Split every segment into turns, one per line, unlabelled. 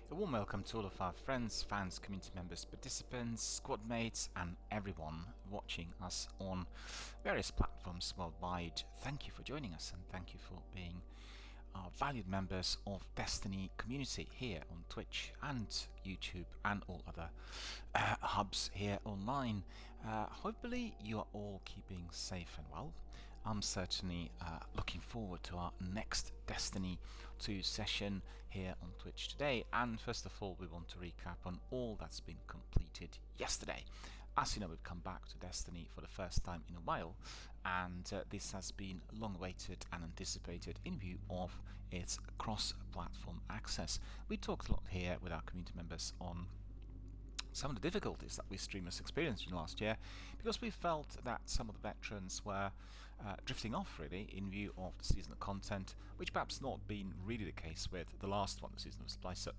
A warm welcome to all of our friends, fans, community members, participants, squad mates, and everyone watching us on various platforms worldwide. Thank you for joining us and thank you for being valued members of Destiny community here on Twitch and YouTube and all other hubs here online. Hopefully you are all keeping safe and well. I'm certainly looking forward to our next Destiny 2 session here on Twitch today, and first of all we want to recap on all that's been completed yesterday. As you know, we've come back to Destiny for the first time in a while, and this has been long awaited and anticipated in view of its cross-platform access. We talked a lot here with our community members on some of the difficulties that we streamers experienced in last year, because we felt that some of the veterans were drifting off really in view of the seasonal content, which perhaps not been really the case with the last one, the Season of Splicer.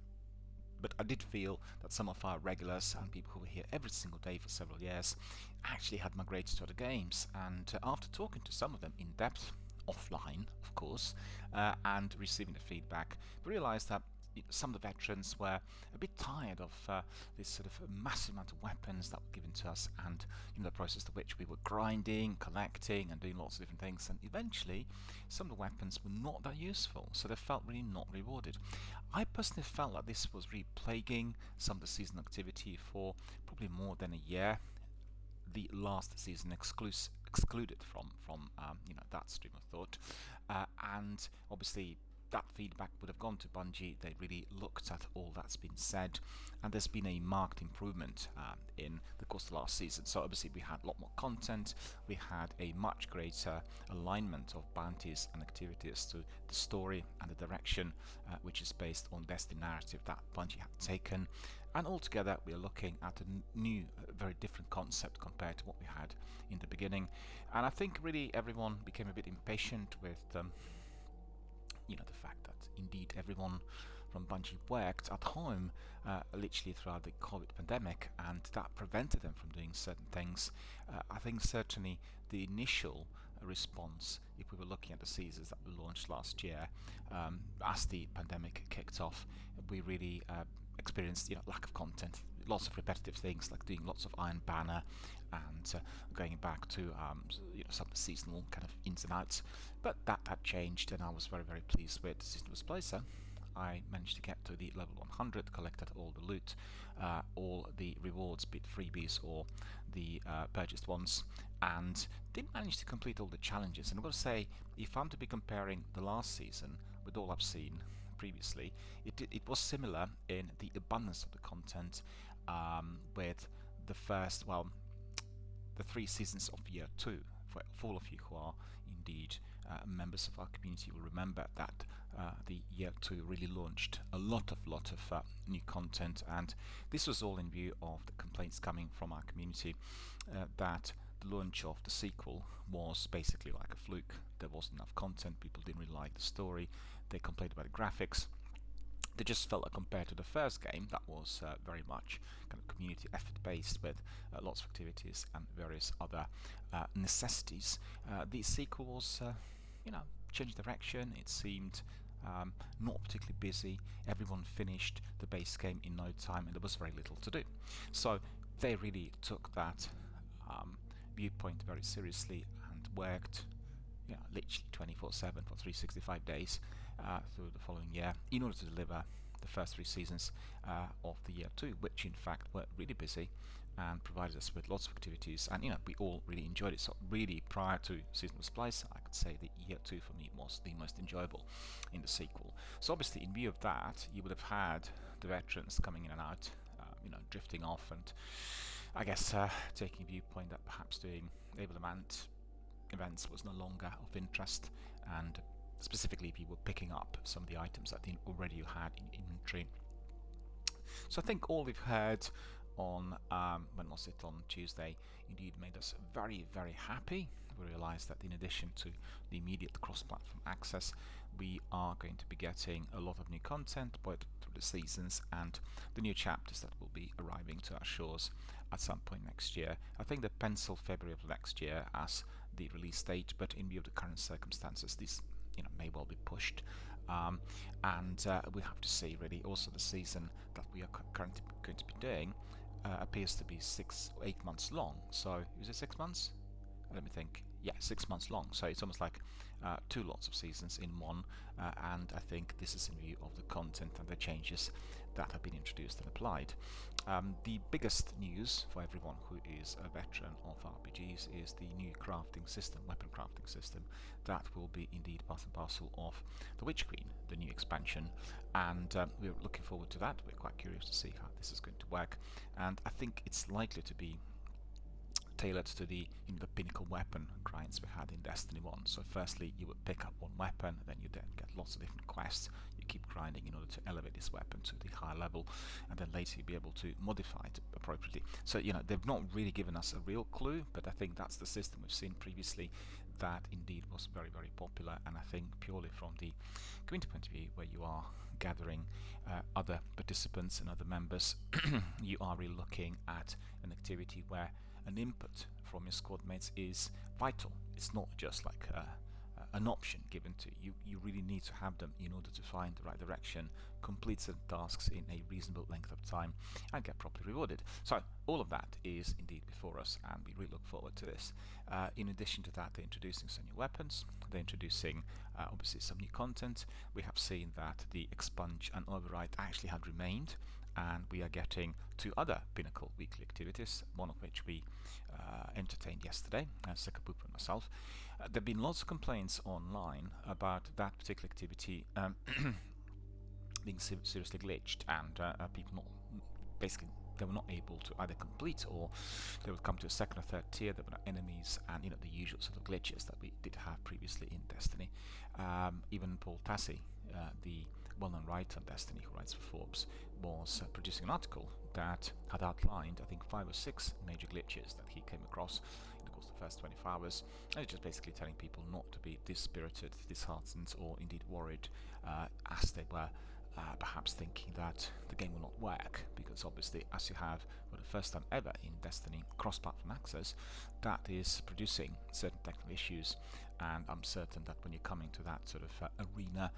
But I did feel that some of our regulars and people who were here every single day for several years actually had migrated to other games, and after talking to some of them in depth, offline of course, and receiving the feedback, we realised that some of the veterans were a bit tired of this sort of massive amount of weapons that were given to us, and the process of which we were grinding, collecting and doing lots of different things, and eventually some of the weapons were not that useful, so they felt really not rewarded. I personally felt that this was really plaguing some of the season activity for probably more than a year. The last season excluded from that stream of thought, and obviously that feedback would have gone to Bungie. They really looked at all that's been said, and there's been a marked improvement in the course of the last season. So obviously we had a lot more content, we had a much greater alignment of bounties and activities to the story and the direction which is based on Destiny narrative that Bungie had taken, and altogether we are looking at a new, very different concept compared to what we had in the beginning. And I think really everyone became a bit impatient with the fact that indeed everyone from Bungie worked at home literally throughout the COVID pandemic, and that prevented them from doing certain things. I think certainly the initial response, if we were looking at the seasons that we launched last year, as the pandemic kicked off, we really experienced lack of content, lots of repetitive things like doing lots of Iron Banner and going back to some seasonal kind of ins and outs. But that had changed, and I was very, very pleased with the Season of Splicer. I managed to get to the level 100, collected all the loot, all the rewards, be it freebies or the purchased ones, and did manage to complete all the challenges. And I've got to say, if I'm to be comparing the last season with all I've seen previously, it was similar in the abundance of the content with the first, the 3 seasons of year 2. For all of you who are indeed members of our community will remember that the year 2 really launched a lot of new content, and this was all in view of the complaints coming from our community that the launch of the sequel was basically like a fluke. There wasn't enough content, people didn't really like the story, they complained about the graphics. They just felt that compared to the first game, that was very much kind of community effort based with lots of activities and various other necessities. The sequel was, changed direction. It seemed not particularly busy. Everyone finished the base game in no time, and there was very little to do. So they really took that viewpoint very seriously and worked literally 24/7 for 365 days through the following year in order to deliver the first 3 seasons of the year 2, which in fact were really busy and provided us with lots of activities, and we all really enjoyed it. So really, prior to Season of Splice, I could say the year 2 for me was the most enjoyable in the sequel. So obviously in view of that, you would have had the veterans coming in and out, drifting off, and I guess taking a viewpoint that perhaps doing Ablement events was no longer of interest, and specifically if you were picking up some of the items that already you had in inventory. So I think all we've heard on when was it, on Tuesday, indeed made us very, very happy. We realized that in addition to the immediate cross-platform access, we are going to be getting a lot of new content both through the seasons and the new chapters that will be arriving to our shores at some point next year. I think they pencil February of next year as the release date, but in view of the current circumstances, this may well be pushed And we have to see really also the season that we are currently going to be doing appears to be 6 or 8 months long. So is it 6 months? Let me think. Yeah, 6 months long. So it's almost like 2 lots of seasons in one, and I think this is in view of the content and the changes that have been introduced and applied. The biggest news for everyone who is a veteran of RPGs is the new crafting system, weapon crafting system, that will be indeed part and parcel of the Witch Queen, the new expansion, and we're looking forward to that. We're quite curious to see how this is going to work, and I think it's likely to be tailored to the the pinnacle weapon grinds we had in Destiny 1. So firstly you would pick up one weapon, then you then get lots of different quests, you keep grinding in order to elevate this weapon to the higher level, and then later you'll be able to modify it appropriately. So they've not really given us a real clue, but I think that's the system we've seen previously that indeed was very, very popular, and I think purely from the community point of view, where you are gathering other participants and other members, you are really looking at an activity where an input from your squad mates is vital. It's not just like an option given to you. You really need to have them in order to find the right direction, complete certain tasks in a reasonable length of time, and get properly rewarded. So all of that is indeed before us, and we really look forward to this. In addition to that, they're introducing some new weapons. They're introducing obviously some new content. We have seen that the expunge and override actually had remained, and we are getting 2 other pinnacle weekly activities, one of which we entertained yesterday, Sekapupu and myself. There have been lots of complaints online about that particular activity being seriously glitched, and people basically they were not able to either complete, or they would come to a second or third tier. There were no enemies, and the usual sort of glitches that we did have previously in Destiny. Even Paul Tassi, the well-known writer on Destiny who writes for Forbes, was producing an article that had outlined, I think, 5 or 6 major glitches that he came across in the course of the first 24 hours, and it's just basically telling people not to be dispirited, disheartened, or indeed worried, as they were perhaps thinking that the game will not work, because obviously, as you have for the first time ever in Destiny cross-platform access, that is producing certain technical issues, and I'm certain that when you're coming to that sort of arena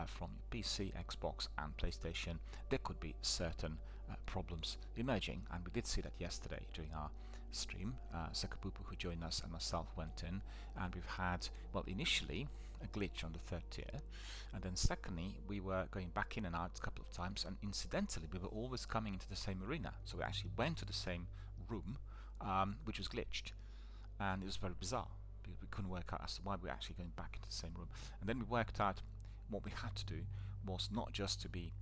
from your PC, Xbox and PlayStation, there could be certain problems emerging, and we did see that yesterday during our stream. Sekapupu, who joined us, and myself went in, and we've had, well, initially a glitch on the 3rd tier, and then secondly we were going back in and out a couple of times, and incidentally we were always coming into the same arena, so we actually went to the same room, which was glitched, and it was very bizarre because we couldn't work out as to why we were actually going back into the same room. And then we worked out what we had to do was not just to be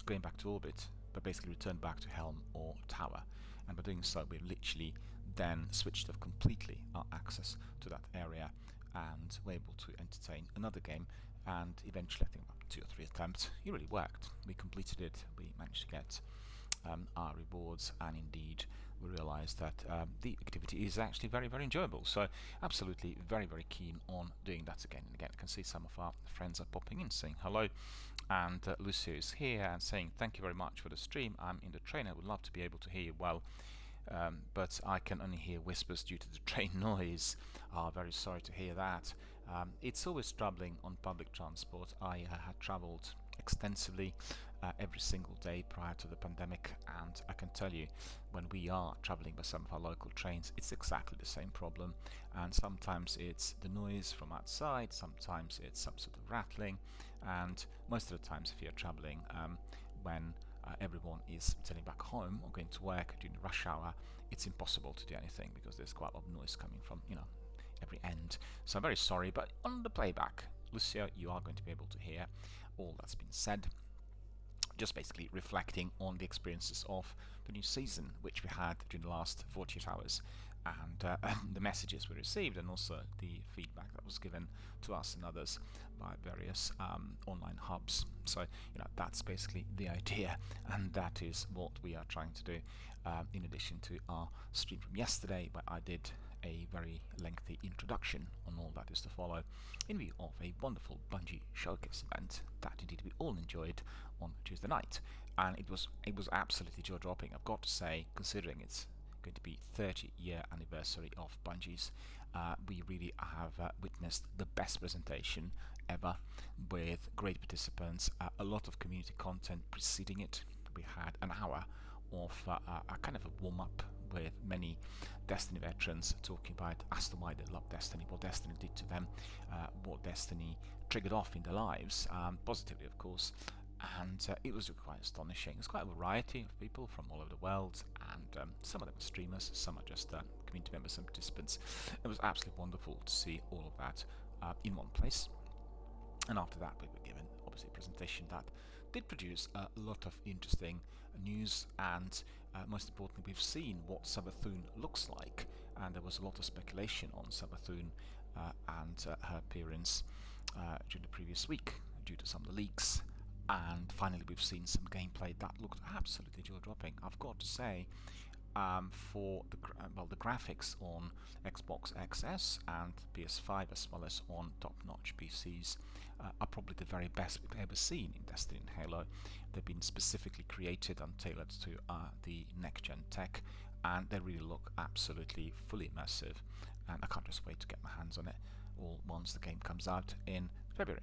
going back to orbit, but basically return back to Helm or Tower, and by doing so we literally then switched off completely our access to that area, and were able to entertain another game, and eventually, I think about 2 or 3 attempts, it really worked. We completed it, we managed to get our rewards, and indeed we realized that the activity is actually very, very enjoyable. So absolutely very, very keen on doing that again and again. I can see some of our friends are popping in saying hello, and Lucio is here and saying thank you very much for the stream. I'm in the train, I would love to be able to hear you well, but I can only hear whispers due to the train noise. Very sorry to hear that. It's always troubling on public transport. I had travelled extensively every single day prior to the pandemic, and I can tell you, when we are travelling by some of our local trains, it's exactly the same problem, and sometimes it's the noise from outside, sometimes it's some sort of rattling, and most of the times if you're travelling when everyone is returning back home or going to work during the rush hour, it's impossible to do anything because there's quite a lot of noise coming from every end. So I'm very sorry, but on the playback, Lucia, you are going to be able to hear all that's been said, just basically reflecting on the experiences of the new season which we had during the last 48 hours, and the messages we received, and also the feedback that was given to us and others by various online hubs. So that's basically the idea, and that is what we are trying to do, in addition to our stream from yesterday, where I did a very lengthy introduction on all that is to follow, in view of a wonderful Bungie showcase event that indeed we all enjoyed on Tuesday night, and it was absolutely jaw-dropping, I've got to say, considering it's going to be 30-year anniversary of Bungie's. We really have witnessed the best presentation ever, with great participants, a lot of community content preceding it. We had an hour of a kind of a warm-up with many Destiny veterans talking about as to why they love Destiny, what Destiny did to them, what Destiny triggered off in their lives, positively of course. And it was quite astonishing. It's quite a variety of people from all over the world, and some of them are streamers, some are just community members and participants. It was absolutely wonderful to see all of that in one place. And after that, we were given obviously a presentation that did produce a lot of interesting news, and most importantly, we've seen what Sabathun looks like, and there was a lot of speculation on Sabathun and her appearance during the previous week due to some of the leaks. And finally, we've seen some gameplay that looked absolutely jaw-dropping. I've got to say, for the graphics on Xbox XS and PS5, as well as on top-notch PCs, are probably the very best we've ever seen in Destiny and Halo. They've been specifically created and tailored to the next-gen tech, and they really look absolutely fully immersive. And I can't just wait to get my hands on it all once the game comes out in February.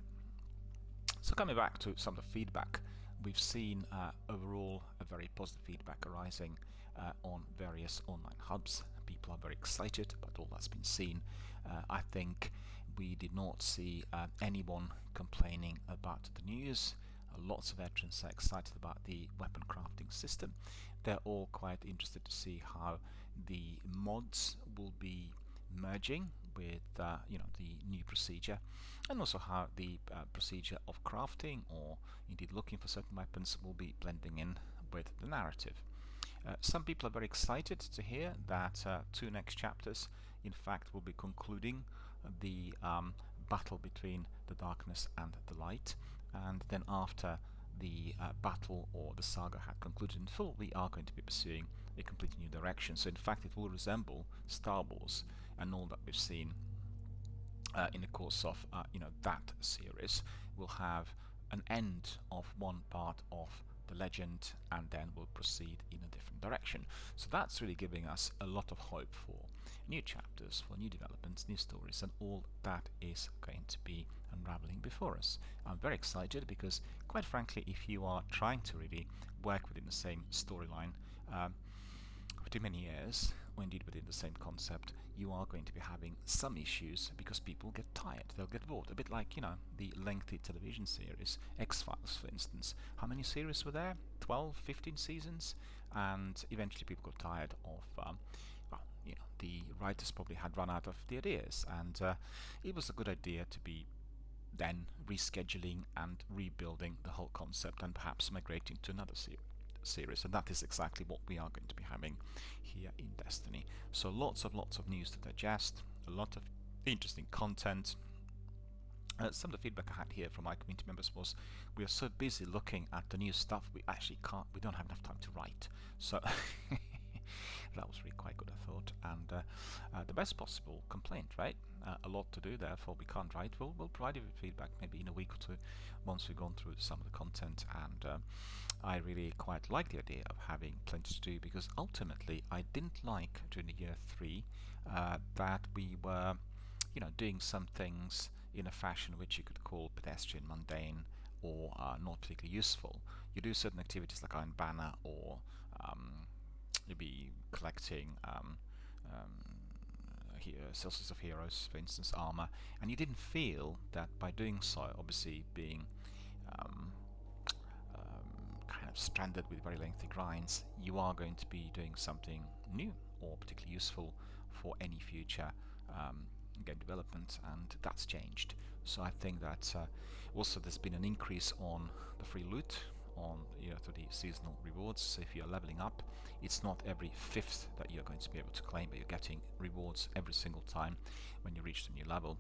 So coming back to some of the feedback, we've seen overall a very positive feedback arising on various online hubs. People are very excited about all that's been seen. I think we did not see anyone complaining about the news. Lots of veterans are excited about the weapon crafting system. They're all quite interested to see how the mods will be merging with the new procedure, and also how the procedure of crafting or indeed looking for certain weapons will be blending in with the narrative. Some people are very excited to hear that 2 next chapters in fact will be concluding the battle between the darkness and the light, and then after the battle or the saga had concluded in full, we are going to be pursuing a completely new direction. So in fact it will resemble Star Wars and all that we've seen in the course of that series. We'll have an end of one part of the legend, and then we'll proceed in a different direction. So that's really giving us a lot of hope for new chapters, for new developments, new stories, and all that is going to be unraveling before us. I'm very excited because, quite frankly, if you are trying to really work within the same storyline for too many years, or indeed within the same concept, you are going to be having some issues because people get tired, they'll get bored. A bit like, the lengthy television series, X-Files for instance. How many series were there? 12, 15 seasons? And eventually people got tired of, the writers probably had run out of the ideas, and it was a good idea to be then rescheduling and rebuilding the whole concept and perhaps migrating to another series, and that is exactly what we are going to be having here in Destiny. So lots of news to digest, a lot of interesting content. Some of the feedback I had here from my community members was, we are so busy looking at the new stuff, we don't have enough time to write. So that was really quite good, I thought, and the best possible complaint, right? A lot to do, therefore we can't write. We'll provide you with feedback maybe in a week or two once we've gone through some of the content, and I really quite like the idea of having plenty to do, because ultimately I didn't like during the year 3 that we were doing some things in a fashion which you could call pedestrian, mundane, or not particularly useful. You do certain activities like Iron Banner, or you'll be collecting Celsius of Heroes, for instance, armor, and you didn't feel that by doing so, obviously being kind of stranded with very lengthy grinds, you are going to be doing something new or particularly useful for any future game development, and that's changed. So I think that also there's been an increase on the free loot on to the seasonal rewards. So if you're leveling up, it's not every 5th that you're going to be able to claim, but you're getting rewards every single time when you reach the new level.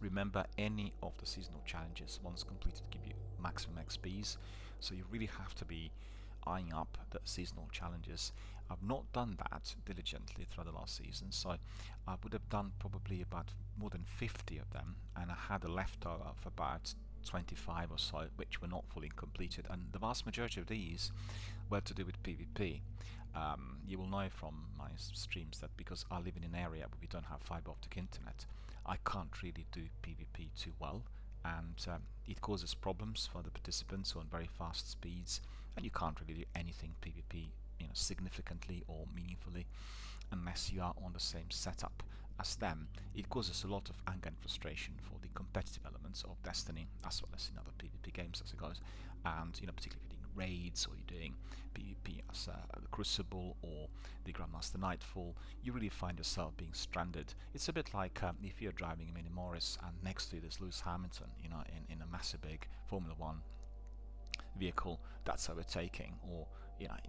Remember, any of the seasonal challenges once completed give you maximum XPs, so you really have to be eyeing up the seasonal challenges. I've not done that diligently throughout the last season, so I would have done probably about more than 50 of them, and I had a leftover of about 25 or so which were not fully completed, and the vast majority of these were to do with PvP. You will know from my streams that because I live in an area where we don't have fiber optic internet, I can't really do PvP too well, and it causes problems for the participants on very fast speeds, and you can't really do anything PvP, significantly or meaningfully unless you are on the same setup as them. It causes a lot of anger and frustration for the competitive elements of Destiny, as well as in other PvP games as it goes. And particularly if you're doing raids or you're doing PvP as the Crucible or the Grandmaster Nightfall, you really find yourself being stranded. It's a bit like if you're driving a Mini Morris and next to you there's Lewis Hamilton, in a massive big Formula One vehicle that's overtaking, or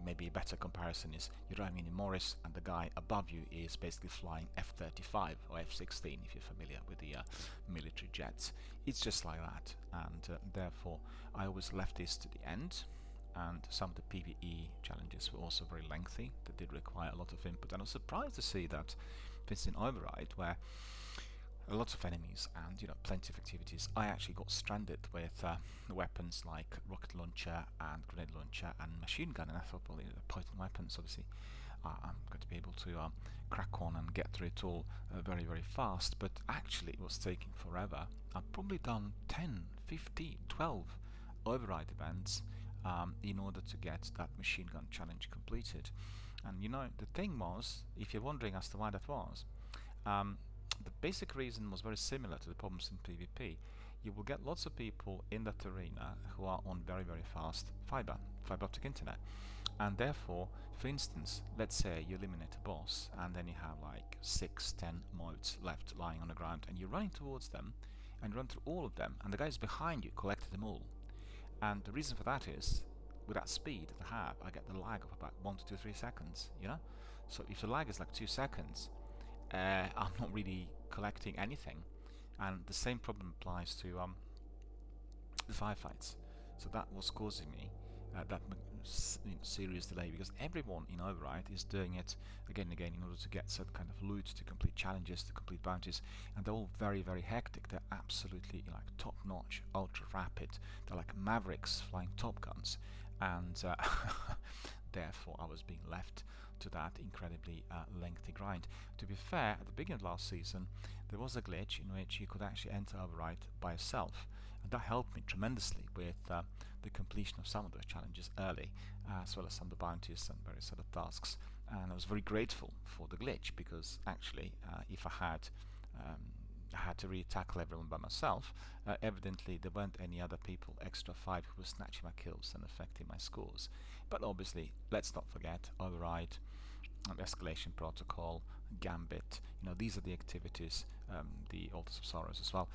maybe a better comparison is you're driving in Morris and the guy above you is basically flying F-35 or F-16 if you're familiar with the military jets. It's just like that, and therefore I always left this to the end. And some of the PvE challenges were also very lengthy. That did require a lot of input, and I was surprised to see that, for instance, in Override, where a lot of enemies and plenty of activities, I actually got stranded with weapons like rocket launcher and grenade launcher and machine gun, and I thought, well, the potent weapons, obviously I'm going to be able to crack on and get through it all very, very fast, but actually it was taking forever. I've probably done 10, 15, 12 Override events in order to get that machine gun challenge completed. And the thing was, if you're wondering as to why that was, the basic reason was very similar to the problems in PvP. You will get lots of people in that arena who are on very, very fast fiber optic internet, and therefore, for instance, let's say you eliminate a boss and then you have like 6, 10 motes left lying on the ground, and you're running towards them and you run through all of them, and the guys behind you collected them all. And the reason for that is, with that speed that I have, I get the lag of about 1 to 2, 3 seconds, So if the lag is like 2 seconds, I'm not really collecting anything. And the same problem applies to the firefights. So that was causing me that serious delay, because everyone in Override is doing it again and again in order to get certain kind of loot, to complete challenges, to complete bounties, and they're all very, very hectic. They're absolutely like top-notch, ultra-rapid. They're like mavericks flying top guns, and therefore I was being left to that incredibly lengthy grind. To be fair, at the beginning of last season there was a glitch in which you could actually enter Override by yourself, and that helped me tremendously with the completion of some of the challenges early, as well as some of the bounties and various other tasks. And I was very grateful for the glitch, because actually if I had to really tackle everyone by myself, evidently there weren't any other people, extra 5, who were snatching my kills and affecting my scores. But obviously, let's not forget Override, Escalation Protocol, Gambit. These are the activities, the Altars of Sorrows as well.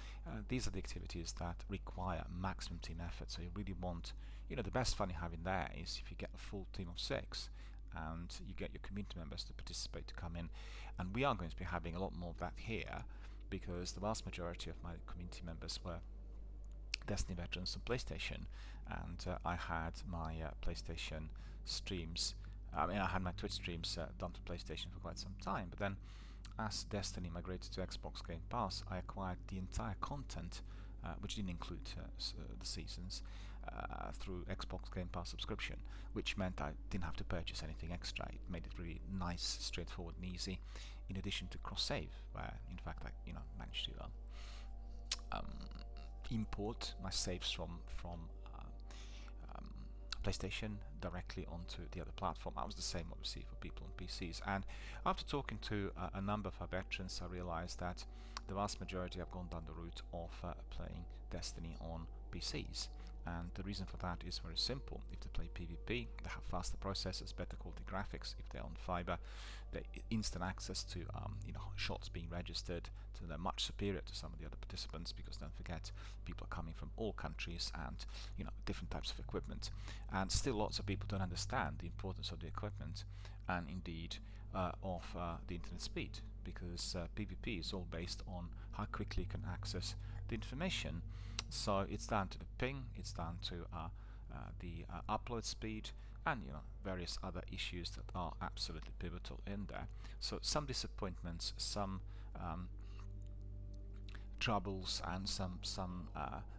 These are the activities that require maximum team effort. So you really want, the best fun you have in there is if you get a full team of 6 and you get your community members to participate, to come in. And we are going to be having a lot more of that here, because the vast majority of my community members were Destiny veterans on PlayStation, and I had my PlayStation streams, I had my Twitch streams done to PlayStation for quite some time, but then as Destiny migrated to Xbox Game Pass, I acquired the entire content, which didn't include the seasons, through Xbox Game Pass subscription, which meant I didn't have to purchase anything extra. It made it really nice, straightforward and easy, in addition to cross-save, where in fact I managed to import my saves from PlayStation directly onto the other platform. That was the same obviously for people on PCs, and after talking to a number of our veterans, I realized that the vast majority have gone down the route of playing Destiny on PCs. And the reason for that is very simple. If they play PvP, they have faster processors, better quality graphics. If they're on fiber, they instant access to shots being registered, so they're much superior to some of the other participants, because don't forget, people are coming from all countries and different types of equipment. And still lots of people don't understand the importance of the equipment, and indeed of the internet speed, because PvP is all based on how quickly you can access the information. So it's down to the ping, it's down to the upload speed, and various other issues that are absolutely pivotal in there. So some disappointments, some troubles, and some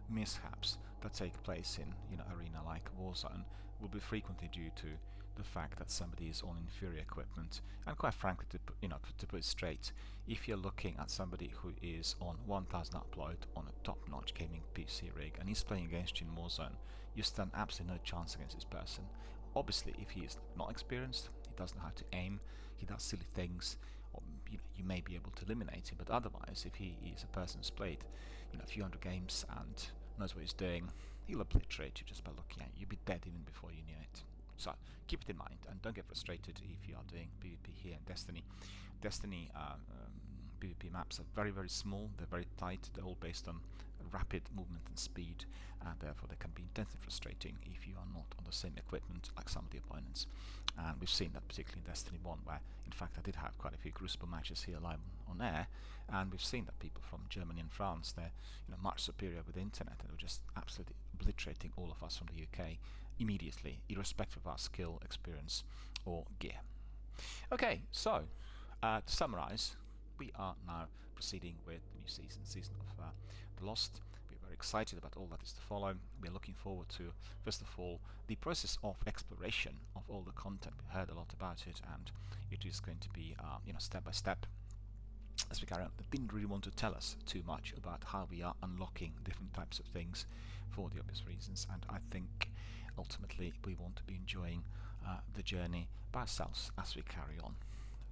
mishaps that take place in arena like Warzone will be frequently due to the fact that somebody is on inferior equipment. And quite frankly, to put it straight, if you're looking at somebody who is on 1000 upload on a top-notch gaming PC rig and he's playing against you in Warzone, you stand absolutely no chance against this person. Obviously, if he is not experienced, he doesn't know how to aim, he does silly things, or you may be able to eliminate him. But otherwise, if he is a person who's played a few hundred games and knows what he's doing, he'll obliterate you just by looking at you. You'll be dead even before you knew it. So keep it in mind and don't get frustrated if you are doing PvP here in Destiny. Destiny PvP maps are very, very small, they're very tight, they're all based on rapid movement and speed, and therefore they can be intensely frustrating if you are not on the same equipment like some of the opponents. And we've seen that particularly in Destiny 1, where in fact I did have quite a few Crucible matches here live on air, and we've seen that people from Germany and France, they're much superior with the internet, and they're just absolutely obliterating all of us from the UK immediately, irrespective of our skill, experience or gear. Okay, so to summarize, we are now proceeding with the new season of The Lost. We're very excited about all that is to follow. We're looking forward to, first of all, the process of exploration of all the content. We heard a lot about it, and it is going to be step by step as we carry on. They didn't really want to tell us too much about how we are unlocking different types of things for the obvious reasons, and I think ultimately we want to be enjoying the journey by ourselves as we carry on.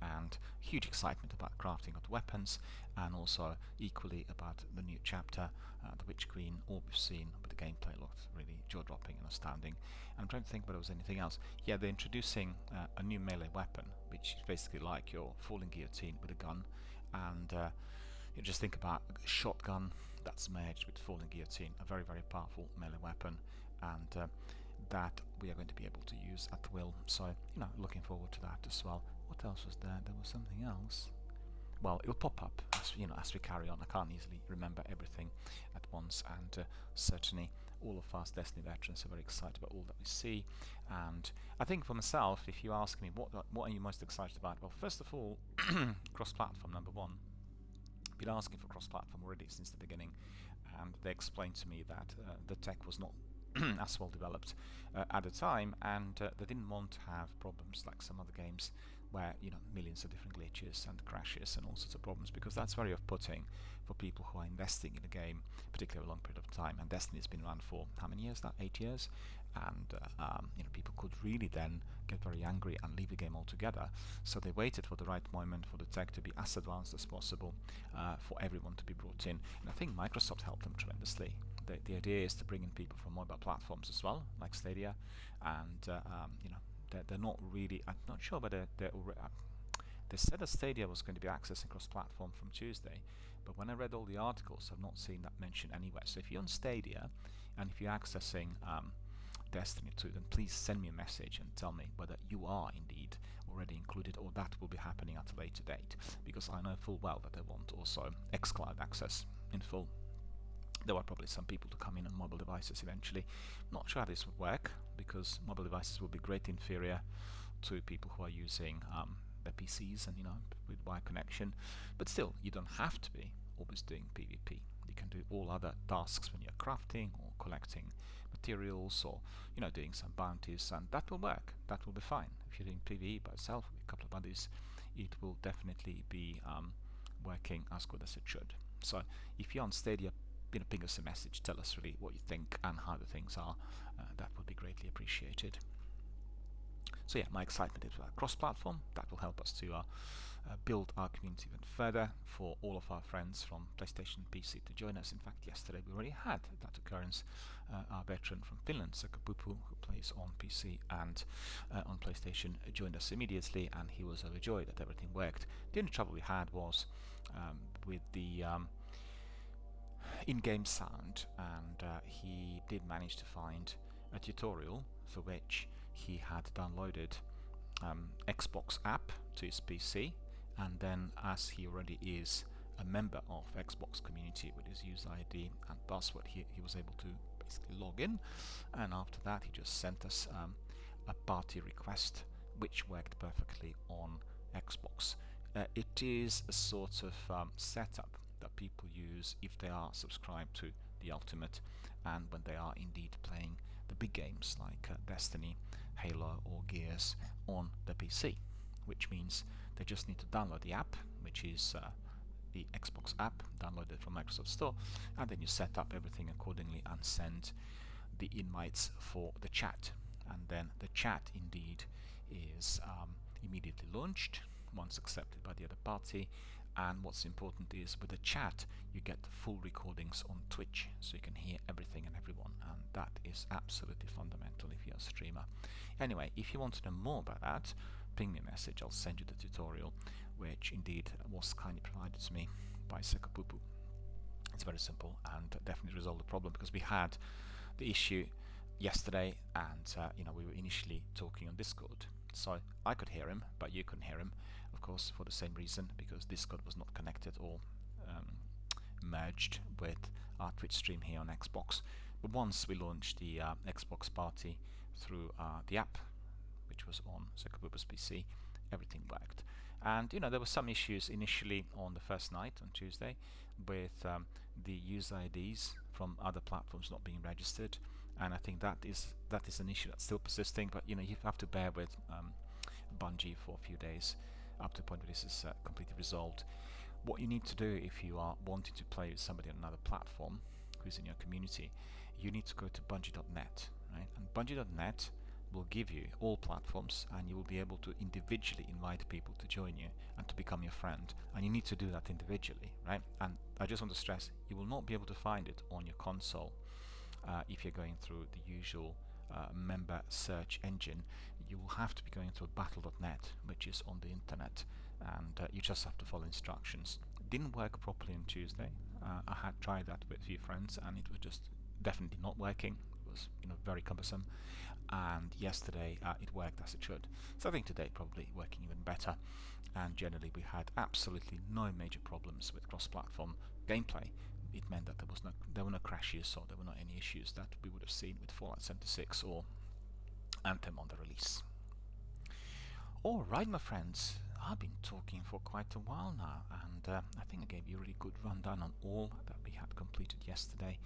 And huge excitement about crafting of weapons, and also equally about the new chapter, the Witch Queen. All we've seen, but the gameplay looked really jaw-dropping and astounding. And I'm trying to think whether there was anything else. Yeah, they're introducing a new melee weapon, which is basically like your falling guillotine with a gun. And you just think about a shotgun that's merged with falling guillotine, a very, very powerful melee weapon, and that we are going to be able to use at will. So, looking forward to that as well. What else was there? There was something else. Well, it'll pop up as we carry on. I can't easily remember everything at once, and certainly all of us Destiny veterans are very excited about all that we see. And I think for myself, if you ask me what are you most excited about, well, first of all, cross-platform, number one. I've been asking for cross-platform already since the beginning, and they explained to me that the tech was not as well developed at the time, and they didn't want to have problems like some other games where millions of different glitches and crashes and all sorts of problems, because that's very off-putting for people who are investing in a game, particularly a long period of time. And Destiny's been around for how many years now? 8 years, and people could really then get very angry and leave the game altogether. So they waited for the right moment for the tech to be as advanced as possible, for everyone to be brought in, and I think Microsoft helped them tremendously. The idea is to bring in people from mobile platforms as well, like Stadia, and they're not really. I'm not sure whether they're already. They said that Stadia was going to be accessing cross-platform from Tuesday, but when I read all the articles, I've not seen that mentioned anywhere. So if you're on Stadia and if you're accessing Destiny 2, then please send me a message and tell me whether you are indeed already included, or that will be happening at a later date, because I know full well that they want also xCloud access in full. There were probably some people to come in on mobile devices eventually. Not sure how this would work, because mobile devices will be greatly inferior to people who are using their PCs and with wire connection. But still, you don't have to be always doing PvP. You can do all other tasks when you're crafting or collecting materials, or doing some bounties, and that will work. That will be fine. If you're doing PvE by yourself with a couple of buddies, it will definitely be working as good as it should. So if you're on Stadia, ping us a message, tell us really what you think and how the things are. That would be greatly appreciated. So yeah, my excitement is cross-platform. That will help us to build our community even further, for all of our friends from PlayStation and PC to join us. In fact, yesterday we already had that occurrence. Our veteran from Finland, Sakapupu, who plays on PC and on PlayStation, joined us immediately, and he was overjoyed that everything worked. The only trouble we had was with the in-game sound, and he did manage to find a tutorial for which he had downloaded Xbox app to his PC, and then as he already is a member of Xbox community with his user ID and password, he was able to basically log in, and after that he just sent us a party request which worked perfectly on Xbox. It is a sort of setup that people use if they are subscribed to the Ultimate, and when they are indeed playing the big games like Destiny, Halo or Gears on the PC, which means they just need to download the app, which is the Xbox app, download it from Microsoft Store, and then you set up everything accordingly and send the invites for the chat. And then the chat indeed is immediately launched once accepted by the other party. And what's important is with the chat you get the full recordings on Twitch, so you can hear everything and everyone, and that is absolutely fundamental if you're a streamer. Anyway, if you want to know more about that, ping me a message, I'll send you the tutorial, which indeed was kindly provided to me by Sekapupu. It's very simple and definitely resolved the problem, because we had the issue yesterday, and we were initially talking on Discord, so I could hear him but you couldn't hear him, of course, for the same reason, because Discord was not connected or merged with our Twitch stream here on Xbox. But once we launched the Xbox party through the app, which was on Sekapupu's PC, everything worked. And there were some issues initially on the first night on Tuesday with the user IDs from other platforms not being registered, and I think that is an issue that's still persisting. But you have to bear with Bungie for a few days up to the point where this is completely resolved. What you need to do if you are wanting to play with somebody on another platform who's in your community, you need to go to bungie.net, right? And bungie.net will give you all platforms, and you will be able to individually invite people to join you and to become your friend, and you need to do that individually, right? And I just want to stress, you will not be able to find it on your console if you're going through the usual member search engine. You will have to be going through battle.net, which is on the internet, and you just have to follow instructions. It didn't work properly on Tuesday. I had tried that with a few friends, and it was just definitely not working. It was very cumbersome. And yesterday it worked as it should. So I think today probably working even better. And generally we had absolutely no major problems with cross-platform gameplay. It meant that there were no crashes, or there were not any issues that we would have seen with Fallout 76 or Anthem on the release. Alright, my friends, I've been talking for quite a while now, and I think I gave you a really good rundown on all that we had completed yesterday,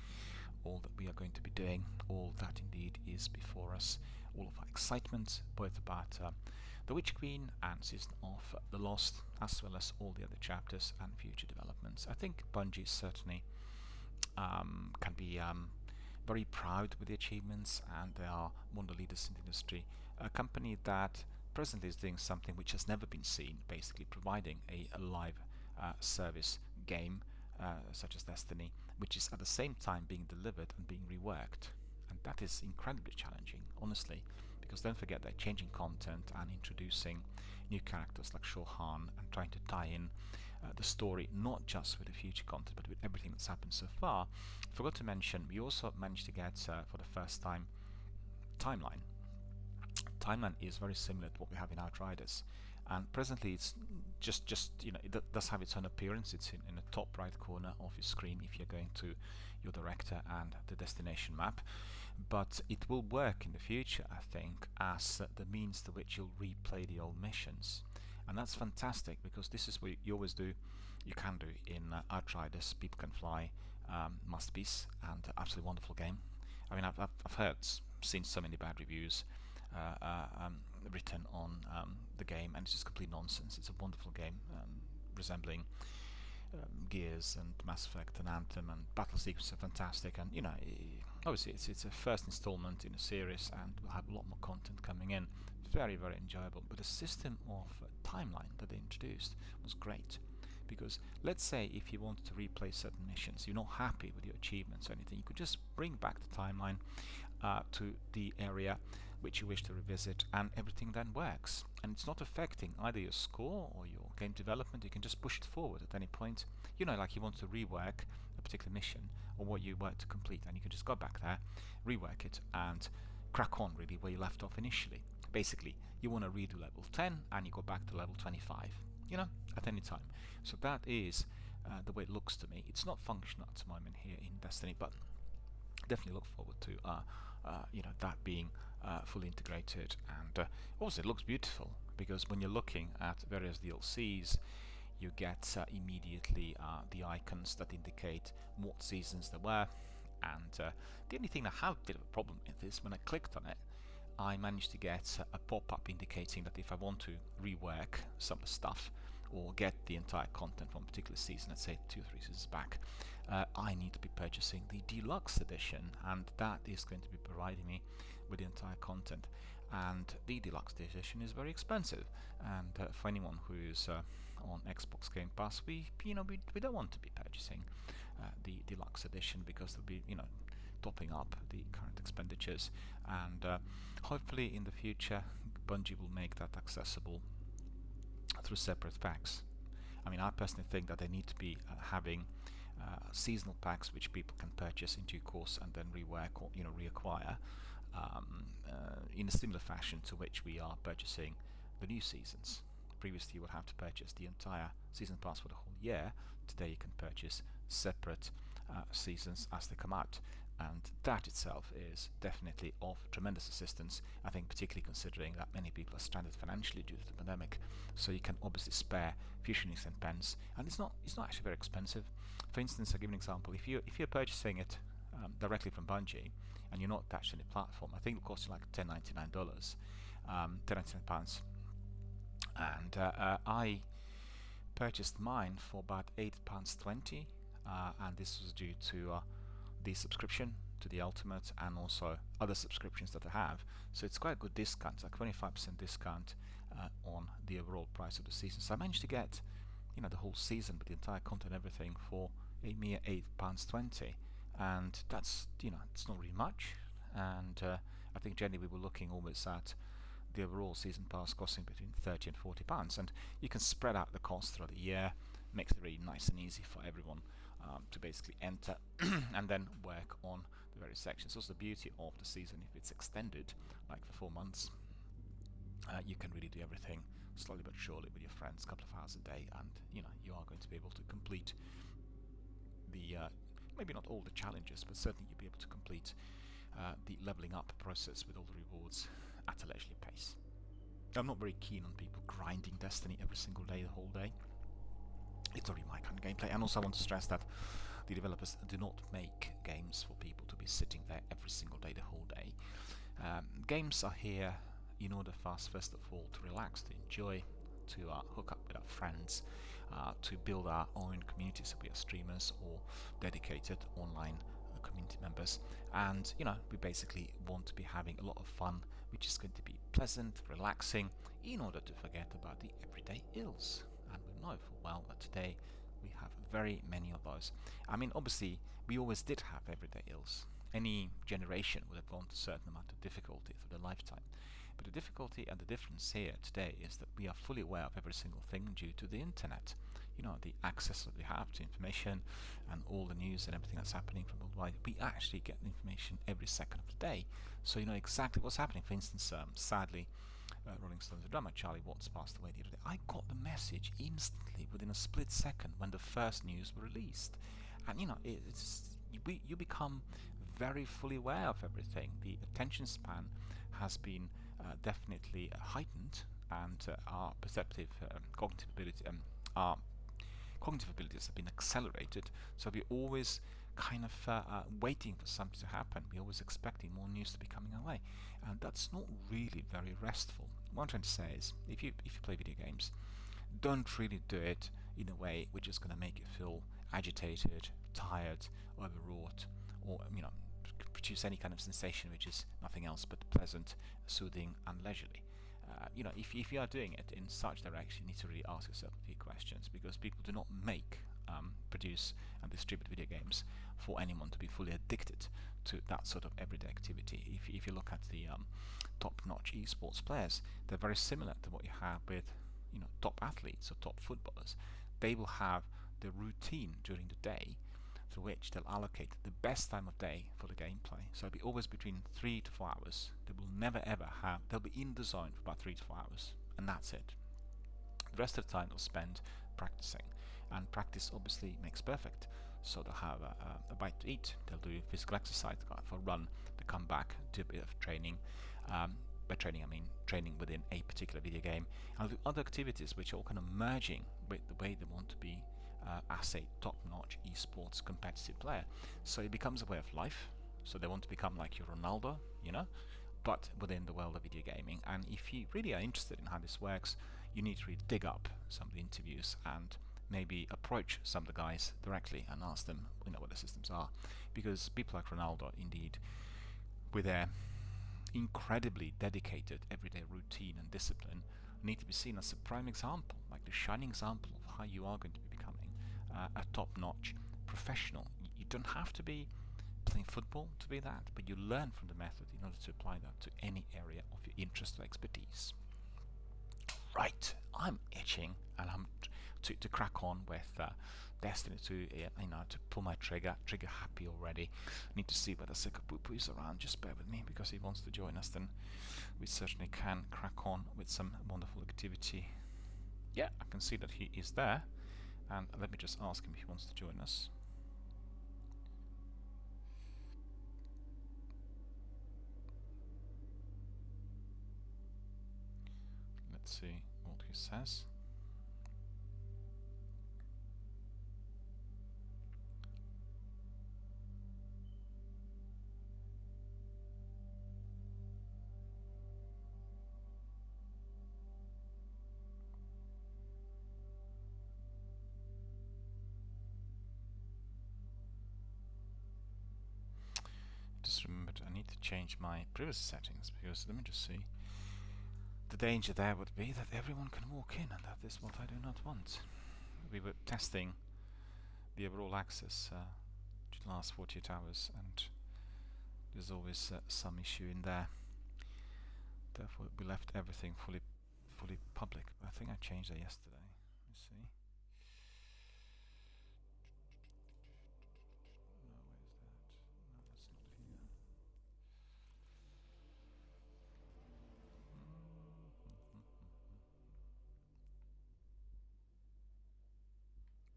all that we are going to be doing, all that indeed is before us, all of our excitement, both about the Witch Queen and Season of The Lost, as well as all the other chapters and future developments. I think Bungie certainly can be very proud with the achievements, and they are one of the leaders in the industry. A company that presently is doing something which has never been seen, basically providing a live service game such as Destiny, which is at the same time being delivered and being reworked. And that is incredibly challenging, honestly, because don't forget they're changing content and introducing new characters like Shohan, and trying to tie in the story not just with the future content but with everything that's happened so far. Forgot to mention, we also managed to get for the first time Timeline. Timeline is very similar to what we have in Outriders, and presently it's just it does have its own appearance. It's in the top right corner of your screen if you're going to your director and the destination map, but it will work in the future, I think, as the means to which you'll replay the old missions. And that's fantastic, because this is what you always do, you can do in Outriders. People Can Fly, masterpiece, and absolutely wonderful game. I mean, I've seen so many bad reviews written on the game, and it's just complete nonsense. It's a wonderful game, resembling Gears and Mass Effect and Anthem, and battle sequences are fantastic, and obviously it's a first installment in a series, and we'll have a lot more content coming in. Very, very enjoyable. But the system of timeline that they introduced was great, because let's say if you wanted to replay certain missions, you're not happy with your achievements or anything, you could just bring back the timeline to the area which you wish to revisit, and everything then works, and it's not affecting either your score or your game development. You can just push it forward at any point, like you want to rework a particular mission or what you work to complete, and you can just go back there, rework it, and crack on really where you left off initially. Basically, you want to redo level 10 and you go back to level 25, at any time. So that is the way it looks to me. It's not functional at the moment here in Destiny, but definitely look forward to that being fully integrated. And also it looks beautiful, because when you're looking at various DLCs, you get immediately the icons that indicate what seasons there were. And the only thing I have a bit of a problem with is when I clicked on it, I managed to get a pop-up indicating that if I want to rework some stuff or get the entire content from a particular season, let's say 2 or 3 seasons back, I need to be purchasing the deluxe edition, and that is going to be providing me with the entire content. And the deluxe edition is very expensive, and for anyone who is on Xbox Game Pass, we don't want to be purchasing the deluxe edition, because they'll be topping up the current expenditures, and hopefully in the future Bungie will make that accessible through separate packs. I mean, I personally think that they need to be having seasonal packs which people can purchase in due course and then rework or reacquire in a similar fashion to which we are purchasing the new seasons. Previously you would have to purchase the entire season pass for the whole year. Today you can purchase separate seasons as they come out, and that itself is definitely of tremendous assistance, I think, particularly considering that many people are stranded financially due to the pandemic. So you can obviously spare a few shillings and pence, and it's not actually very expensive. For instance, I'll give an example. If you're purchasing it directly from Bungie and you're not attached to any platform, I think it will cost you like $10.99, £10.99, and I purchased mine for about £8.20, and this was due to the subscription to the Ultimate and also other subscriptions that I have. So it's quite a good discount, it's like 25% discount on the overall price of the season. So I managed to get the whole season with the entire content and everything for a mere £8.20, and that's it's not really much. And I think generally we were looking always at the overall season pass costing between £30 and £40, and you can spread out the cost throughout the year. Makes it really nice and easy for everyone to basically enter and then work on the various sections. Also, the beauty of the season, if it's extended, like for 4 months, you can really do everything slowly but surely with your friends, a couple of hours a day, and you are going to be able to complete the maybe not all the challenges, but certainly you'll be able to complete the leveling up process with all the rewards at a leisurely pace. I'm not very keen on people grinding Destiny every single day, the whole day. It's already my kind of gameplay, and also I want to stress that the developers do not make games for people to be sitting there every single day, the whole day. Games are here in order for us, first of all, to relax, to enjoy, to hook up with our friends, to build our own communities, if we are streamers or dedicated online community members. And we basically want to be having a lot of fun, which is going to be pleasant, relaxing, in order to forget about the everyday ills. And we know full well that today we have very many of those. I mean, obviously we always did have everyday ills. Any generation would have gone to a certain amount of difficulty for their lifetime. But the difficulty and the difference here today is that we are fully aware of every single thing due to the internet. The access that we have to information and all the news and everything that's happening from worldwide. We actually get information every second of the day, so you know exactly what's happening. For instance, sadly, Rolling Stones drummer Charlie Watts passed away the other day. I got the message instantly within a split second when the first news were released, and you become very fully aware of everything. The attention span has been definitely heightened, and our perceptive cognitive ability our cognitive abilities have been accelerated, so we're always kind of waiting for something to happen. We're always expecting more news to be coming our way, and that's not really very restful. What I'm trying to say is, if you play video games, don't really do it in a way which is going to make you feel agitated, tired, overwrought, or produce any kind of sensation which is nothing else but pleasant, soothing, and leisurely. If you are doing it in such direction, you need to really ask yourself a few questions, because people do not make, produce, and distribute video games for anyone to be fully addicted to that sort of everyday activity. If you look at the top-notch esports players, they're very similar to what you have with top athletes or top footballers. They will have the routine during the day through which they'll allocate the best time of day for the gameplay. So it'll be always between 3 to 4 hours. They will never ever they'll be in the zone for about 3 to 4 hours, and that's it. The rest of the time they'll spend practicing, and practice obviously makes perfect. So they'll have a bite to eat, they'll do physical exercise, they'll go out for a run, they come back, do a bit of training. By training, I mean training within a particular video game, and do other activities which are all kind of merging with the way they want to be as a top-notch esports competitive player. So it becomes a way of life. So they want to become like your Ronaldo, but within the world of video gaming. And if you really are interested in how this works, you need to really dig up some of the interviews and maybe approach some of the guys directly and ask them, what the systems are, because people like Ronaldo, indeed, with their incredibly dedicated everyday routine and discipline, need to be seen as a prime example, like the shining example of how you are going to be becoming a top-notch professional. You don't have to be playing football to be that, but you learn from the method in order to apply that to any area of your interest or expertise. Right, I'm itching, and I'm to crack on with Destiny 2, to pull my trigger happy already. I need to see whether Sikapupu is around. Just bear with me, because he wants to join us. Then we certainly can crack on with some wonderful activity. Yeah, I can see that he is there, and let me just ask him if he wants to join us. Let's see what he says. Just remembered I need to change my privacy settings, because let me just see. The danger there would be that everyone can walk in, and that is what I do not want. We were testing the overall access to the last 48 hours, and there's always some issue in there. Therefore, we left everything fully public. I think I changed that yesterday. Let me see. No, where's that? No, that's not here.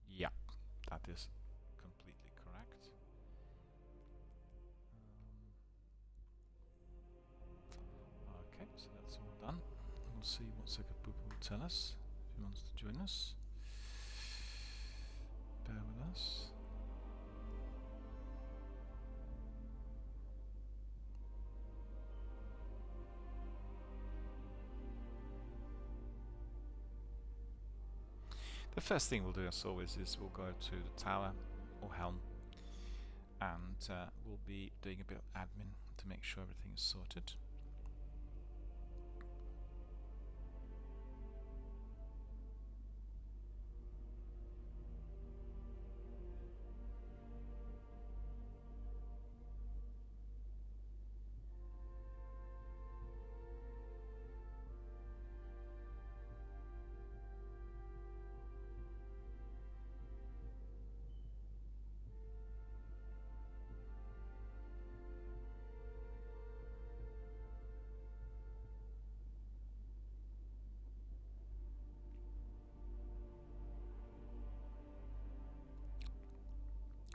Yeah, that is completely correct. Okay, so that's all done. We'll see what Sikapupu will tell us if he wants to join us. Bear with us. The first thing we'll do, as always, is we'll go to the tower or helm, and we'll be doing a bit of admin to make sure everything is sorted.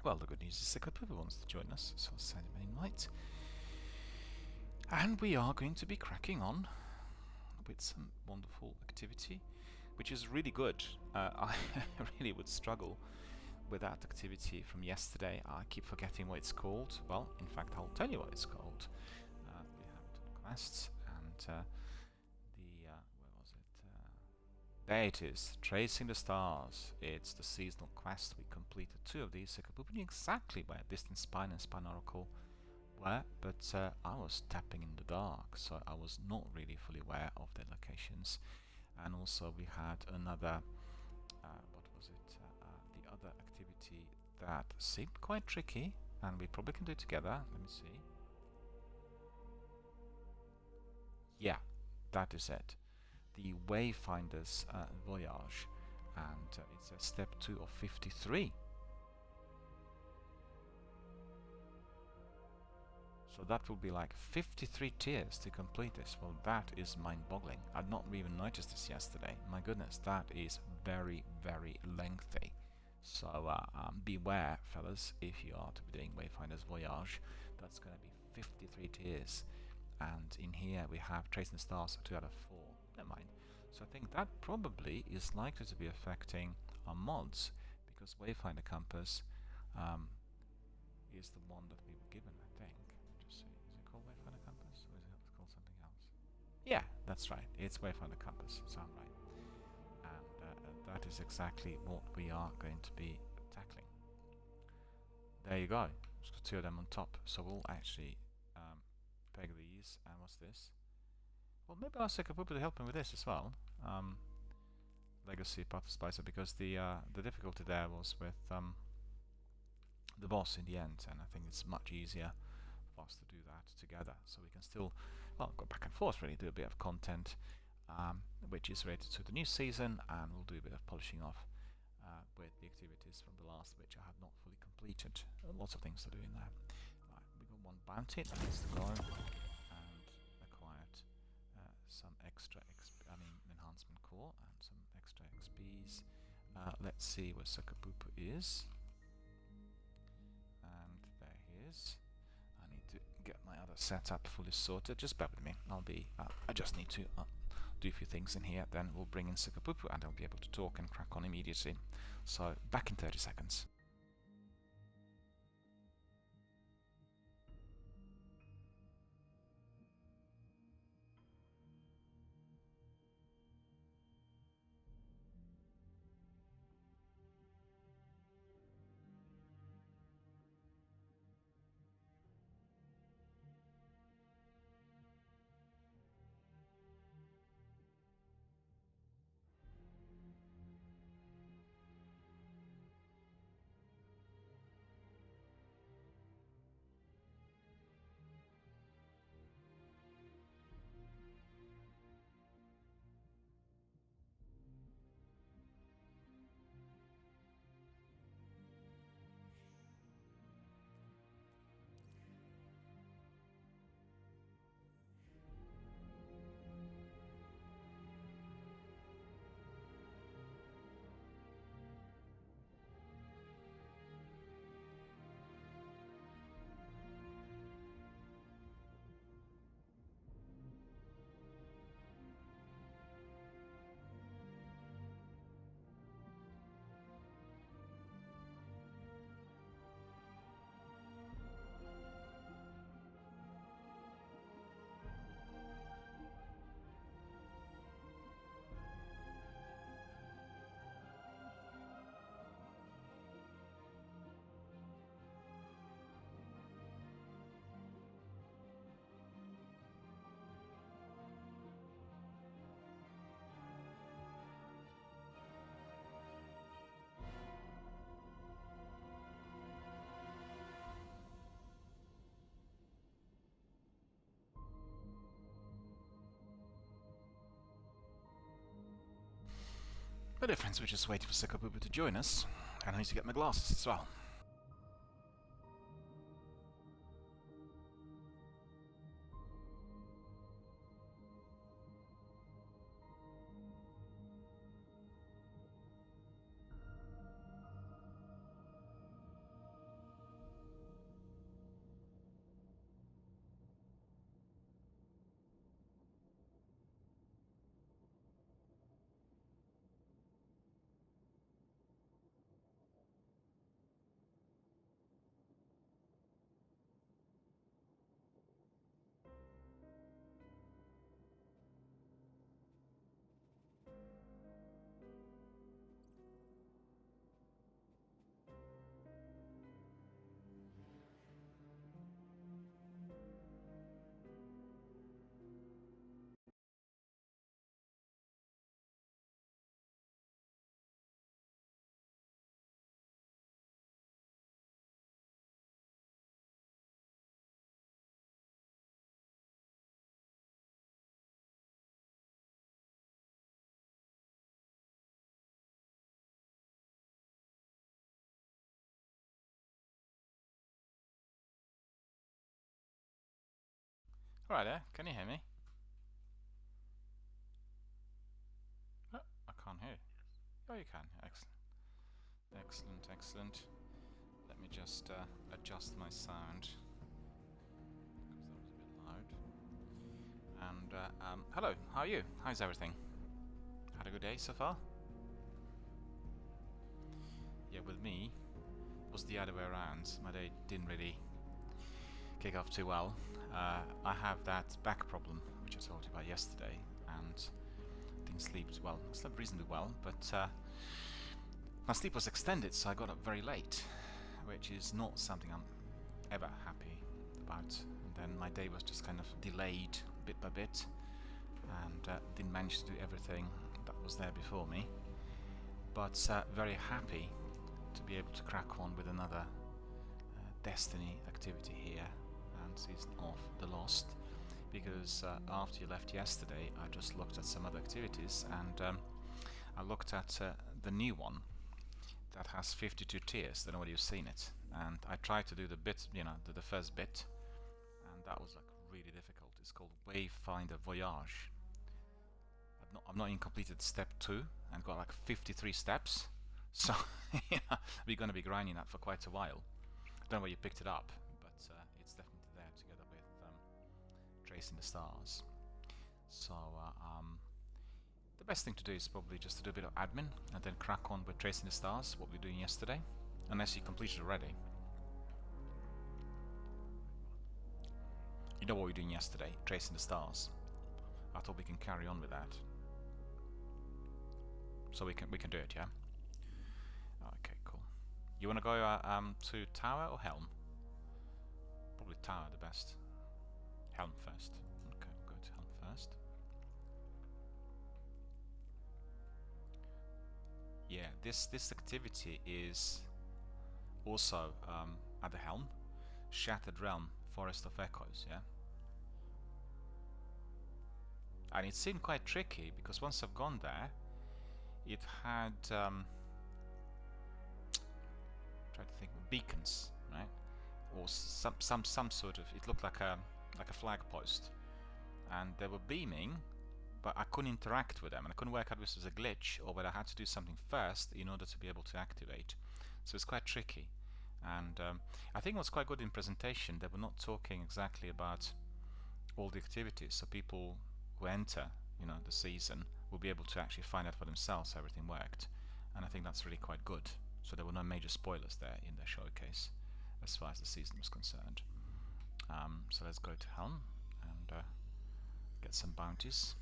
Well, the good news is Sikapupu wants to join us, so I'll send him an invite. And we are going to be cracking on with some wonderful activity, which is really good. I really would struggle with that activity from yesterday. I keep forgetting what it's called. Well, in fact, I'll tell you what it's called. We have it on quests, and where was it? There it is, Tracing the Stars. It's the seasonal quest. We completed 2 of these. Sikapupu knew exactly where Distant Spine and Spine Oracle were, but I was tapping in the dark, so I was not really fully aware of their locations. And also we had another, what was it, the other activity that seemed quite tricky, and we probably can do it together. Let me see. Yeah, that is it. The Wayfinder's Voyage, and it's a step 2 of 53. So that will be like 53 tiers to complete this. Well, that is mind-boggling. I'd not even noticed this yesterday. My goodness, that is very, very lengthy. So beware, fellas, if you are to be doing Wayfinder's Voyage. That's going to be 53 tiers. And in here we have Tracing the Stars 2 out of 4. Never mind. So I think that probably is likely to be affecting our mods, because Wayfinder Compass is the one that we were given, I think. Just see, is it called Wayfinder Compass, or is it called Yeah, that's right. It's Wayfinder Compass, so I'm right. And that is exactly what we are going to be tackling. There you go. There's got two of them on top. So we'll actually peg these. And what's this? Well, maybe I'll ask Sakapupu to help him with this as well. Legacy Path of Spicer, because the difficulty there was with the boss in the end, and I think it's much easier for us to do that together, so we can still, well, go back and forth, really do a bit of content which is related to the new season, and we'll do a bit of polishing off with the activities from the last, which I have not fully completed. Lots of things to do in there. Right, we got one bounty that needs to go, and acquired some extra enhancement core and some extra XPs. Let's see where Sakapupu is. And there he is. I need to get my other setup fully sorted. Just bear with me. I just need to do a few things in here. Then we'll bring in Sakapupu and I'll be able to talk and crack on immediately. So back in 30 seconds. The difference, we're just waiting for Sakapupu to join us, and I need to get my glasses as well. Right there, can you hear me? Oh, I can't hear. Oh, you can. Excellent. Excellent, excellent. Let me just adjust my sound, because that was a bit loud. And hello, how are you? How's everything? Had a good day so far? Yeah, with me, it was the other way around. My day didn't really kick off too well. I have that back problem which I told you about yesterday, and didn't sleep well. I slept reasonably well, but my sleep was extended, so I got up very late, which is not something I'm ever happy about. And then my day was just kind of delayed bit by bit, and didn't manage to do everything that was there before me. But very happy to be able to crack on with another Destiny activity here and Season of the Lost, because after you left yesterday I just looked at some other activities, and I looked at the new one that has 52 tiers. I don't know whether you've seen it, and I tried to do the bit, you know, the first bit, and that was like really difficult. It's called Wayfinder Voyage. I've not even completed step 2 and got like 53 steps, so yeah, we're going to be grinding that for quite a while. I don't know where you picked it up, but it's definitely there together with Tracing the Stars. So the best thing to do is probably just to do a bit of admin and then crack on with Tracing the Stars, what we were doing yesterday, unless you completed already. You know what we were doing yesterday, Tracing the Stars. I thought we can carry on with that. So we can do it, yeah? Okay, cool. You want to go to Tower or Helm? Probably Tower the best. Helm first. Okay, we'll go to Helm first. Yeah, this activity is also at the Helm. Shattered Realm, Forest of Echoes, yeah? And it seemed quite tricky, because once I've gone there, it had try to think, beacons, right? Or some sort of, it looked like a flag post, and they were beaming, but I couldn't interact with them, and I couldn't work out if this was a glitch or whether I had to do something first in order to be able to activate. So it's quite tricky. And I think what's quite good in presentation, they were not talking exactly about all the activities, so people who enter, you know, the season will be able to actually find out for themselves how everything worked, and I think that's really quite good. So there were no major spoilers there in their showcase as far as the season was concerned. So let's go to Helm and get some bounties.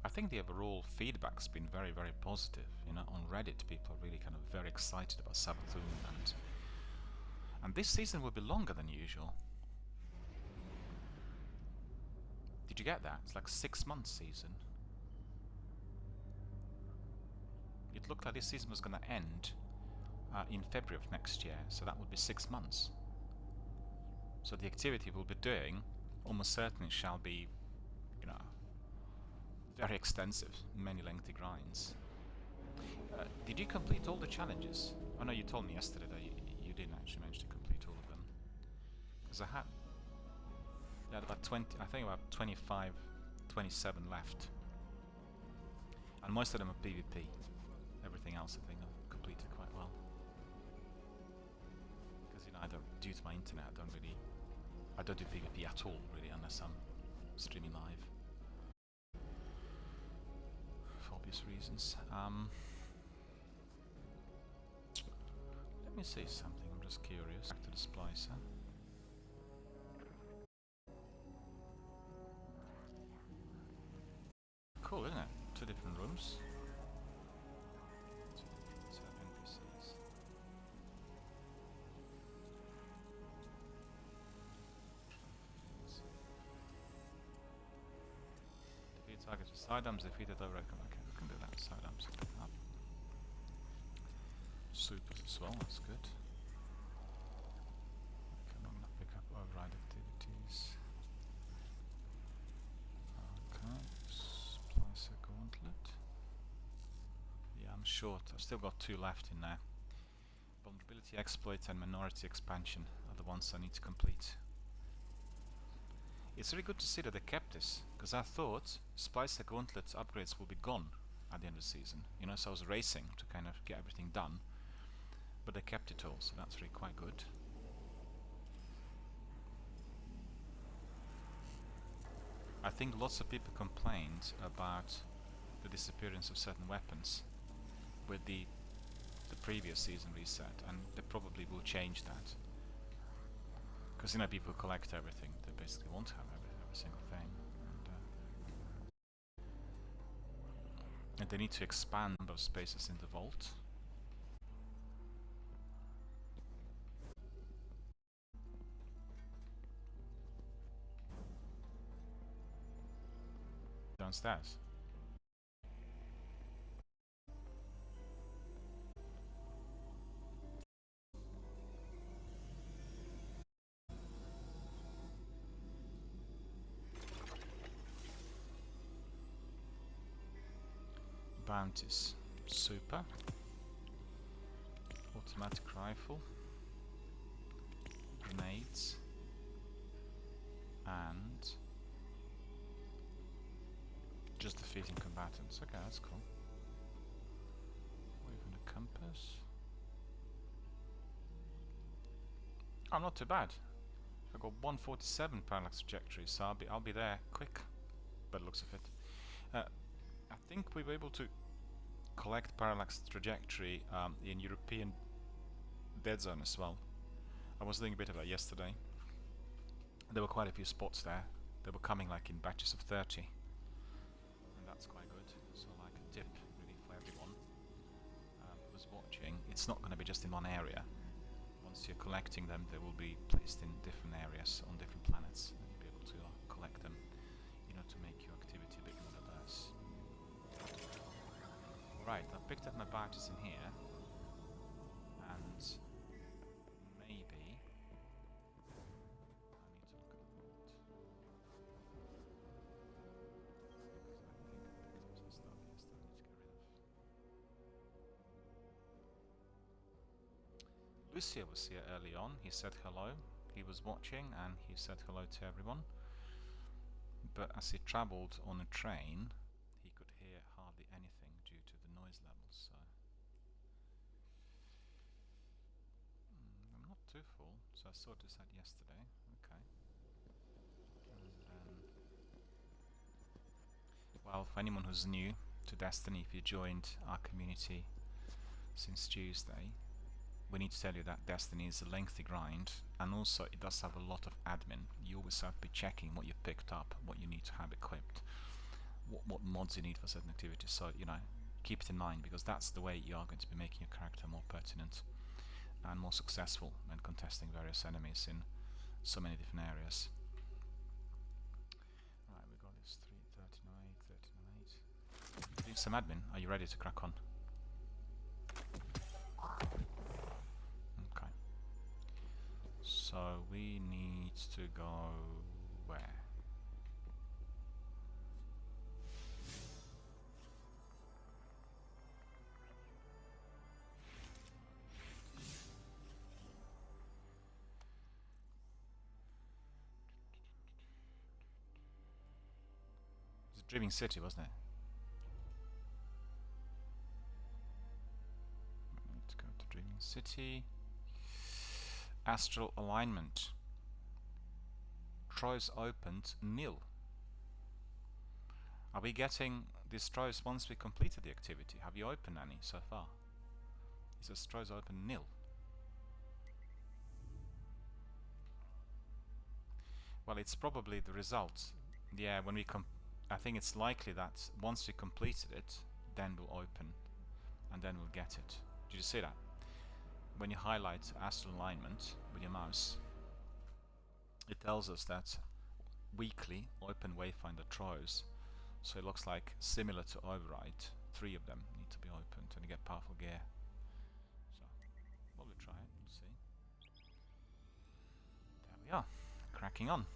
I think the overall feedback's been very, very positive. You know, on Reddit people are really kind of very excited about Sabathun, and this season will be longer than usual. Did you get that? It's like 6 months season. It looked like this season was going to end in February of next year, so that would be 6 months. So the activity we'll be doing almost certainly shall be, you know, very extensive, many lengthy grinds. Did you complete all the challenges? Oh no, you told me yesterday that you didn't actually manage to complete all of them. Because I had about 20, I think about 25, 27 left. And most of them are PvP. Everything else I think I've completed quite well. Because, you know, due to my internet, I don't do PvP at all, really, unless I'm streaming live. For obvious reasons. Let me say something, I'm just curious. Back to the splicer. Cool, isn't it? 2 different rooms. 2 different NPCs. Defeat targets with sidearms, defeated over. Okay, we can do that. Sidearms. Up. Supers as well, that's good. Okay, I'm gonna pick up override activities. Okay, Splicer Gauntlet. Yeah, I'm short. I've still got 2 left in there. Vulnerability Exploit and Minority Expansion are the ones I need to complete. It's really good to see that they kept this, because I thought Splicer Gauntlet upgrades will be gone at the end of the season. You know, so I was racing to kind of get everything done. But they kept it all, so that's really quite good. I think lots of people complained about the disappearance of certain weapons with the the previous season reset, and they probably will change that. Because, you know, people collect everything. They basically want to have every single thing. And they need to expand the number of spaces in the vault. Downstairs. Bounties. Super. Automatic rifle. Grenades. And just defeating combatants. Okay, that's cool. Wayfinder compass. Oh, not too bad. I got 147 parallax trajectory, so I'll be there quick. By the looks of it. I think we were able to collect parallax trajectory in European dead zone as well. I was doing a bit of that yesterday. There were quite a few spots there. They were coming like in batches of 30. And that's quite good. So like a tip really for everyone who's watching. It's not going to be just in one area. Once you're collecting them, they will be placed in different areas on different planets. And you'll be able to collect them, you know, to make your activity a bit more diverse. Right, I picked up my bounties in here, and maybe I need to look at the vault. Because I think I picked up some stuff yesterday I need to get rid of. Lucia was here early on. He said hello. He was watching and he said hello to everyone. But as he travelled on a train, he could hear hardly anything due to the noise levels. So I'm not too full, so I sorted this out yesterday. Okay. And then, well, for anyone who's new to Destiny, if you joined our community since Tuesday, we need to tell you that Destiny is a lengthy grind, and also it does have a lot of admin. You always have to be checking what you picked up, what you need to have equipped, what mods you need for certain activities. So, you know, keep it in mind, because that's the way you are going to be making your character more pertinent and more successful when contesting various enemies in so many different areas. Right, we got this 339, 39. Doing some admin. Are you ready to crack on? Okay. So we need to go where? It was Dreaming City, wasn't it? We need to go to Dreaming City. Astral alignment. Troyes opened nil. Are we getting these Troyes once we completed the activity? Have you opened any so far? It says Troyes open nil. Well, it's probably the result. Yeah, when we I think it's likely that once we completed it, then we'll open, and then we'll get it. Did you see that? When you highlight astral alignment with your mouse, it tells us that weekly open Wayfinder Troyes. So it looks like similar to Override. 3 of them need to be opened and you get powerful gear. So we'll try it, we'll see. There we are, cracking on.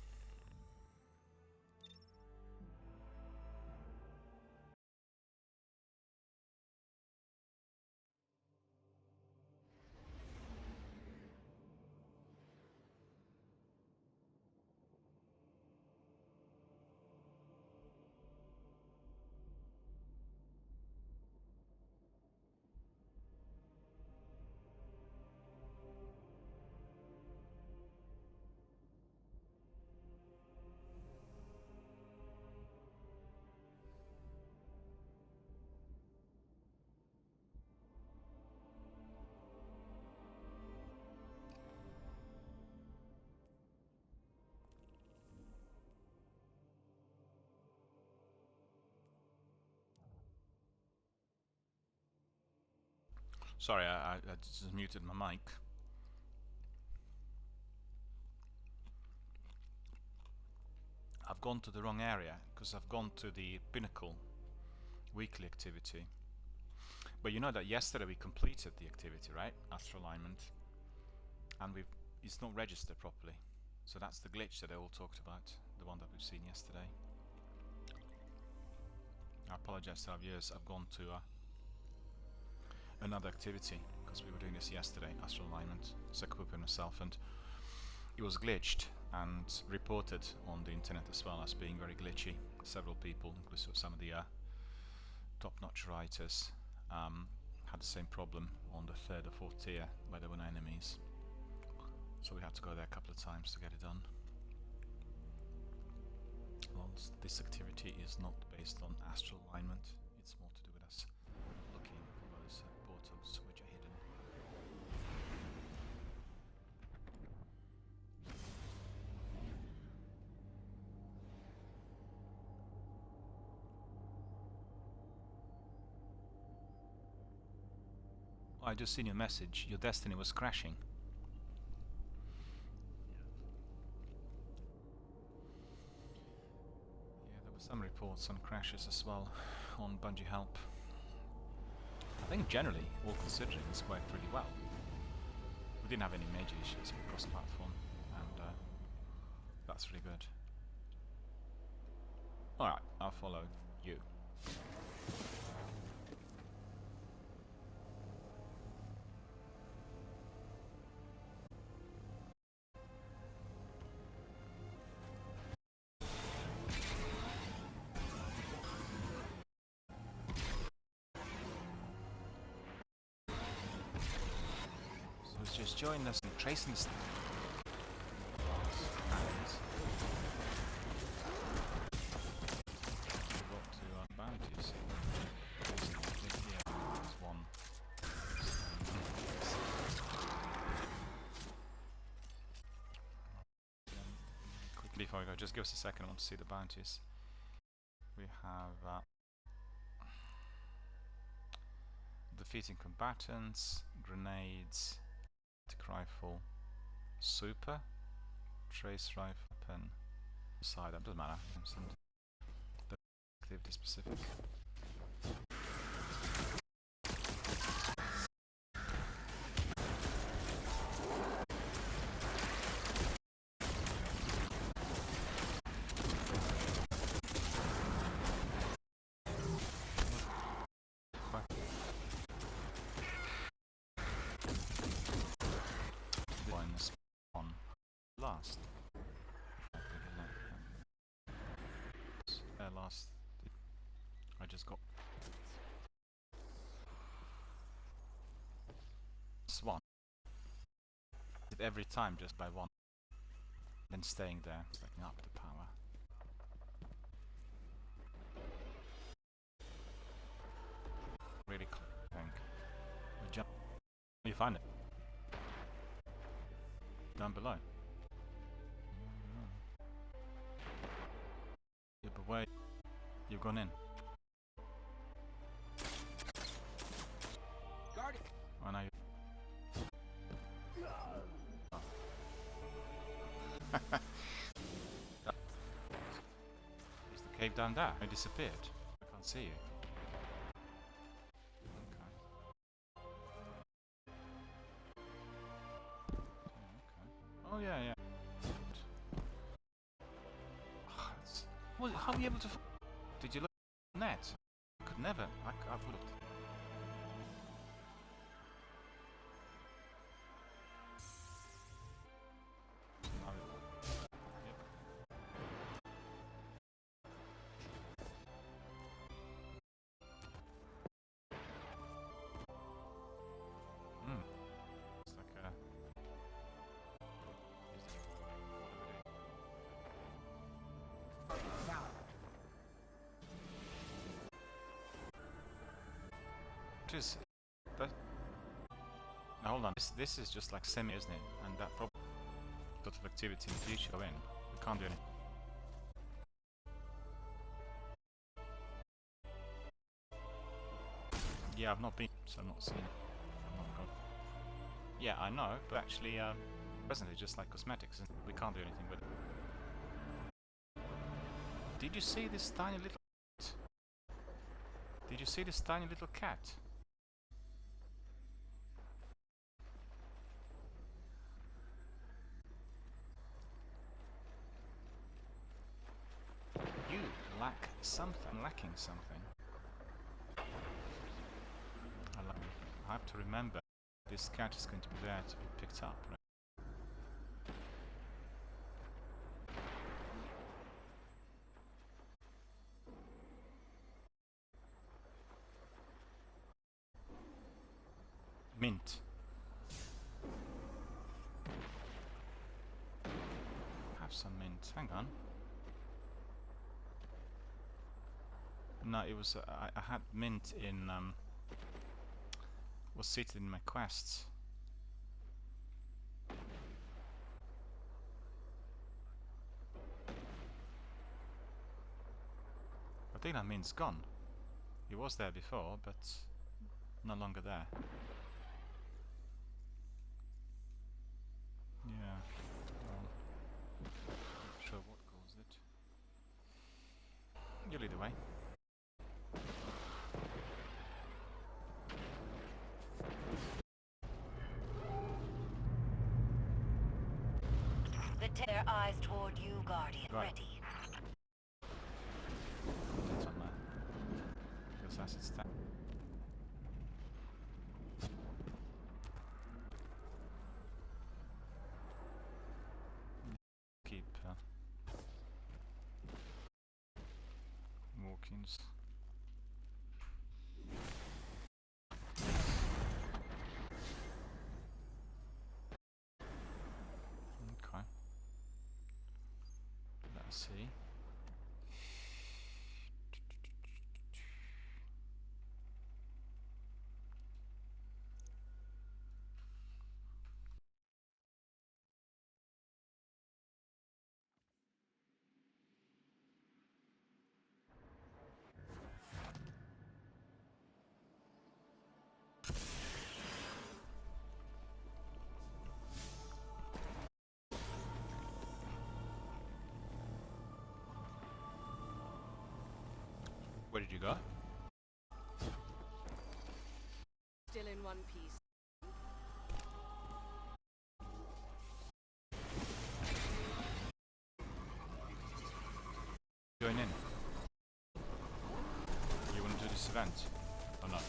Sorry, I just muted my mic. I've gone to the wrong area because I've gone to the Pinnacle weekly activity. But you know that yesterday we completed the activity, right? Astral alignment, and it's not registered properly. So that's the glitch that they all talked about, the one that we've seen yesterday. I apologize to our viewers. I've gone to another activity because we were doing this yesterday, astral alignment, Sekapup and myself, and it was glitched and reported on the internet as well as being very glitchy. Several people, including some of the top-notch writers, had the same problem on the 3rd or 4th tier where there were no enemies. So we had to go there a couple of times to get it done. Well, this activity is not based on astral alignment, it's more to do with us looking for those portals which are hidden. I just seen your message. Your destiny was crashing. Yeah, there were some reports on crashes as well on Bungie Help. I think generally, all considering, it's worked really well. We didn't have any major issues with cross-platform, and that's really good. Alright, I'll follow you. Just join us in tracing the Bounties. Yeah, there's one. Quickly before we go, just give us a second, I want to see the bounties. We have defeating combatants, grenades, rifle, super, trace rifle, pen, sidearm, doesn't matter. The activity specific. Last. Last. I just got swan. Every time just by one. Then staying there, stacking up the power. Really cool, I think. We jump. You find it? Down below. Yeah, but where you've gone in? Guard it. Oh, now you. Oh. Is the cave down there? It disappeared. I can't see you. Okay. Oh yeah, yeah. Well, how were you able to? Did you look at the net? I could never. I would have. It's like a. Is that? Now hold on. This is just like semi, isn't it? And that probably a lot of activity in the future. Go in. We can't do anything. Yeah, I've not been, so I'm not seeing it. Yeah, I know, but actually, presently just like cosmetics, and we can't do anything with it. Did you see this tiny little cat? Did you see this tiny little cat? You lack something, lacking something. I have to remember this cat is going to be there to be picked up, right? Mint. Have some mint. Hang on. No, it was I had mint in was seated in my quests. I think that mint's gone. It was there before, but no longer there. Yeah. Not sure what caused it. You lead the way.
Their eyes toward you, Guardian.
Right.
Ready.
That's on there. Because acid stack. Keep walk-ins. Okay. Let's see. Where did you go?
Still in one piece.
Join in. You want to do this event or not?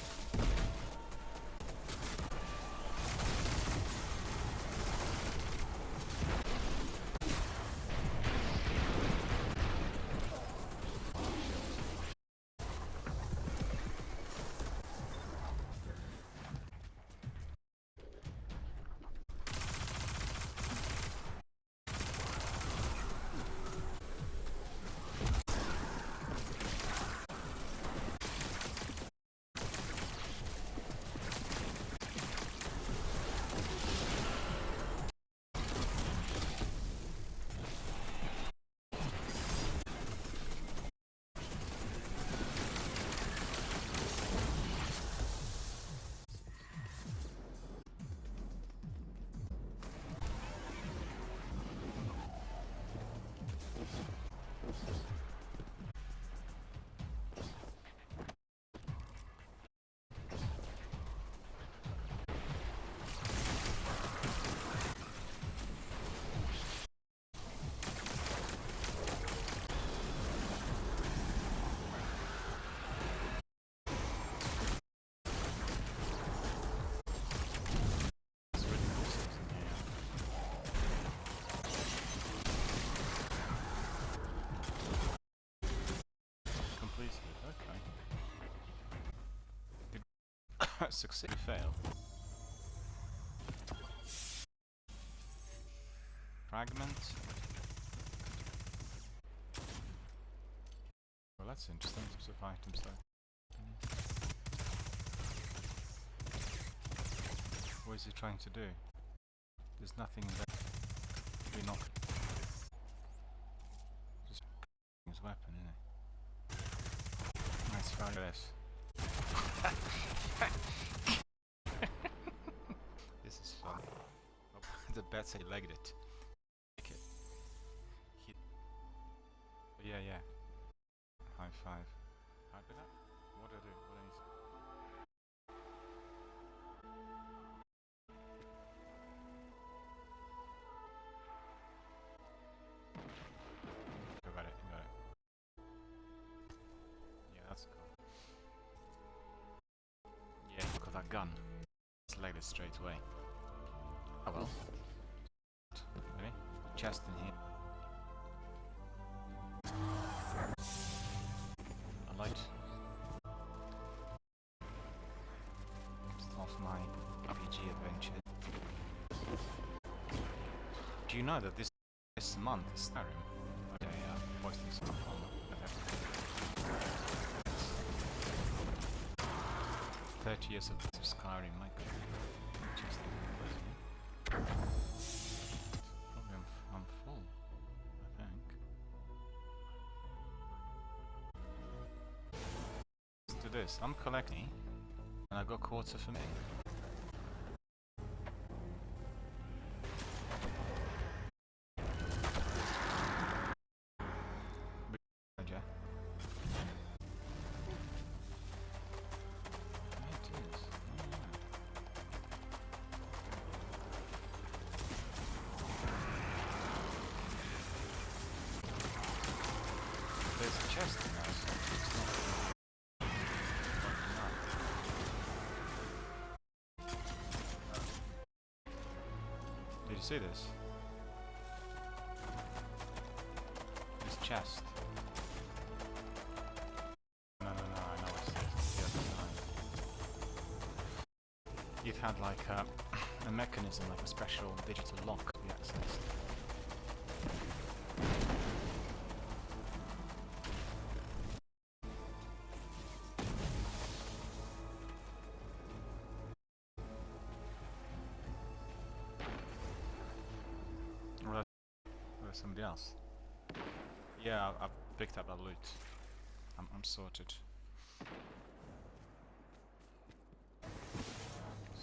Succeed, fail. Fragment. Well, that's interesting. Lots of items there. What is he trying to do? There's nothing there. We're not. Just his weapon, isn't it? Nice fabulous. This is fun. bet he legged it. Take it. Yeah, yeah. High five. How did that? What did I do? What did I say? You got it, you got it. Yeah, that's cool. Yeah, look at that gun. It's legged it straight away. Oh well. Ready? Chest in here. A light. Off my RPG adventure. Do you know that this month is Skyrim? Okay, posting stuff on that. 30 years of Skyrim, my god. Probably I'm full, I think. Let's do this. I'm collecting, and I got quarter for me. There's a chest in there, so it's not enough. Did you see this? This chest. No, I know it's the other side. It had like a mechanism, like a special digital lock to be accessed. Somebody else. Yeah, I picked up that loot. I'm sorted.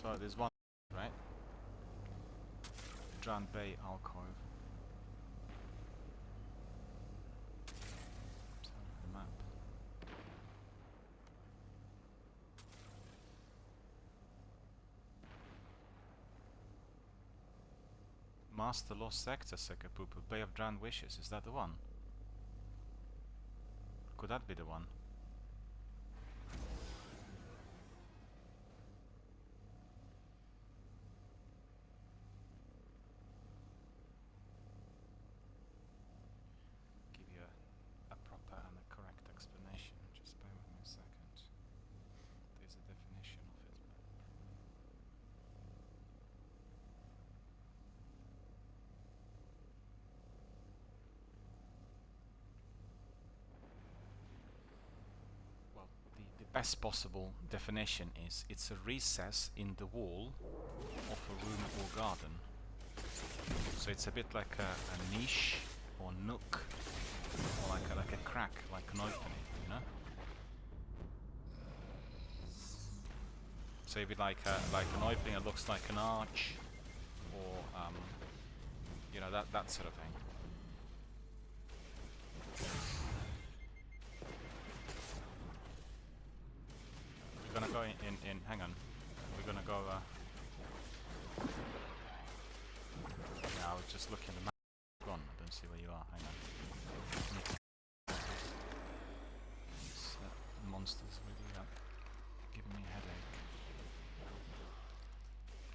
So there's one, right? Drowned Bay alcove. So the map. Master Lost Sector, Sekapupu. Bay of Drowned Wishes. Is that the one? Could that be the one? Give you a proper and a correct explanation. Just bear with me a second. There's a definition of it. The best possible definition is it's a recess in the wall of a room or garden. So it's a bit like a niche or nook, or like a crack, like an opening, you know. So if it like an opening that looks like an arch, or you know, that sort of thing. We're gonna go in hang on. We're gonna go yeah, I was just looking at the map. Gone, I don't see where you are, hang on. These monsters really giving me a headache.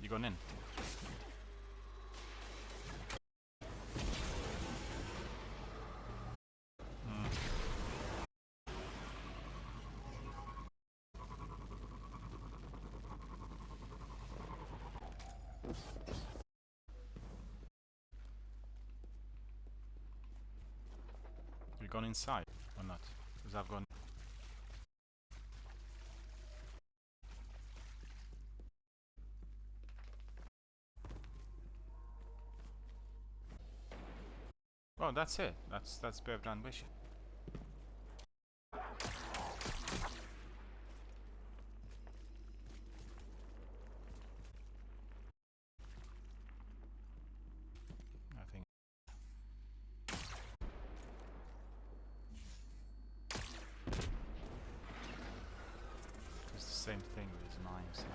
You going in? You gone inside or not? Because I've gone. Oh, that's it. That's Bay of Drowned Wishes. same thing with his knives.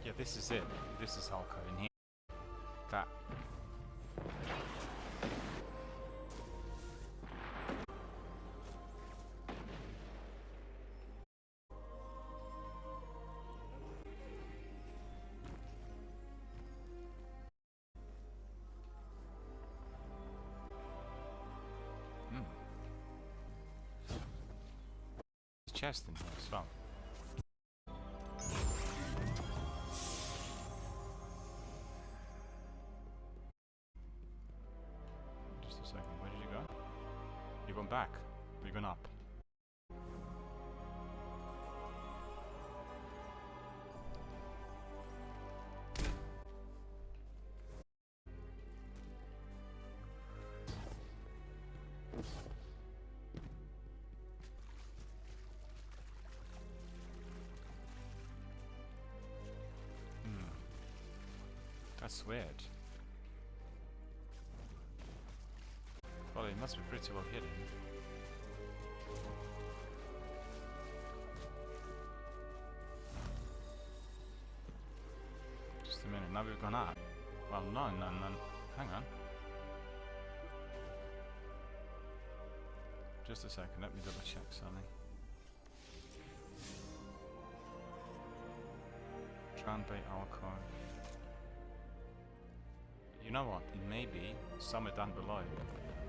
Yeah, this is it. This is Hulko in here. That. Chest in here as well. Just a second, where did you go? You went back. You gone up. That's weird. Well, it must be pretty well hidden. Just a minute, now we've gone up. Well, no, hang on. Just a second, let me double check something. Drowned Bay Alcove. You know what? It may be somewhere down below.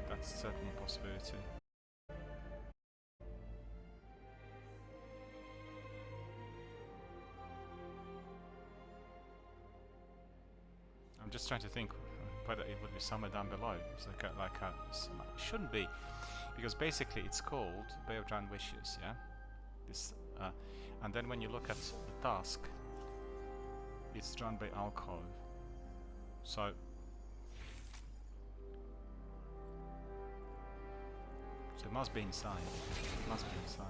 That's certainly a possibility. I'm just trying to think whether it would be somewhere down below. It's like it shouldn't be, because basically it's called Bay of Drowned Wishes, yeah. This, and then when you look at the task, it's Drowned Bay Alcove. So. It must be inside. It must be inside.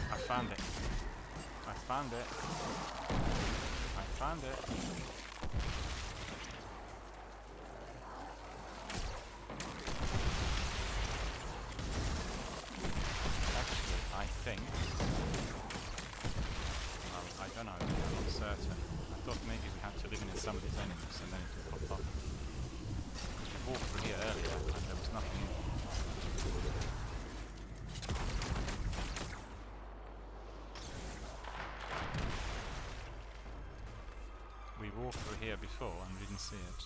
I found it. I found it. I found it. Actually, I think... well, I don't know. I'm not certain. I thought maybe we had to eliminate some of these enemies and then it would pop up. Because we walked through here earlier and there was nothing in here. We walked through here before and we didn't see it.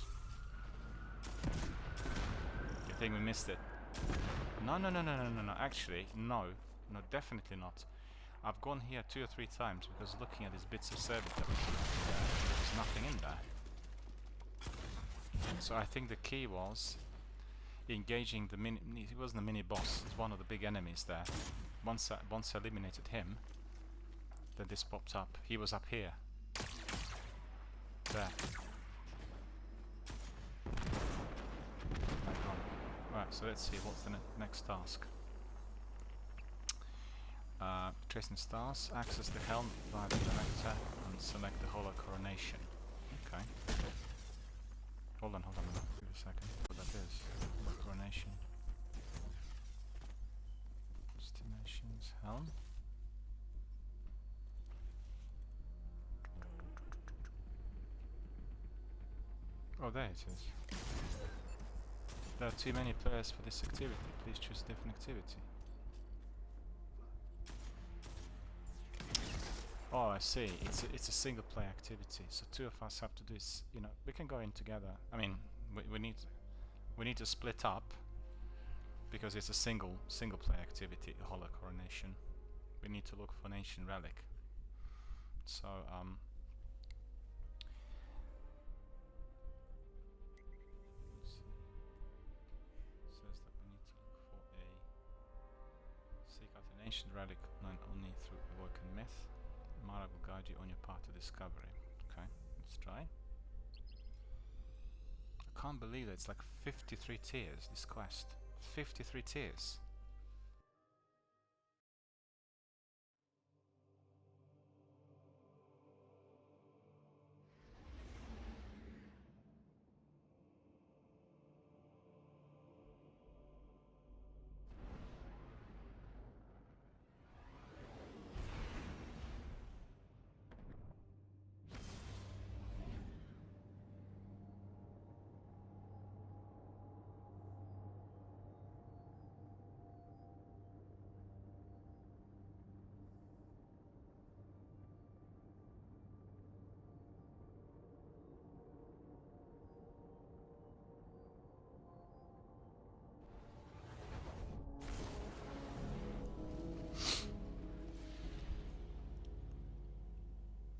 You think we missed it? No. Actually, no, definitely not. I've gone here 2 or 3 times because looking at these bits of service that there was nothing in there. So I think the key was, engaging the mini. He wasn't a mini boss. It's one of the big enemies there. Once I eliminated him, then this popped up. He was up here. There. Right, so let's see what's the next task. Tracing stars, access the helm via the director and select the hollow coronation. Okay. Hold on, give me a second. What that is? Hollow coronation. Destinations, helm. Oh, there it is. There are too many players for this activity. Please choose a different activity. Oh, I see. It's a single player activity. So two of us have to do this. You know, we can go in together. I mean, we need to split up because it's a single player activity. A hollow coronation. We need to look for an ancient relic. So seek out an ancient relic known only through awoken myth. Mara will guide you on your path to discovery. Okay, let's try. I can't believe that it's like 53 tiers, this quest. 53 tiers.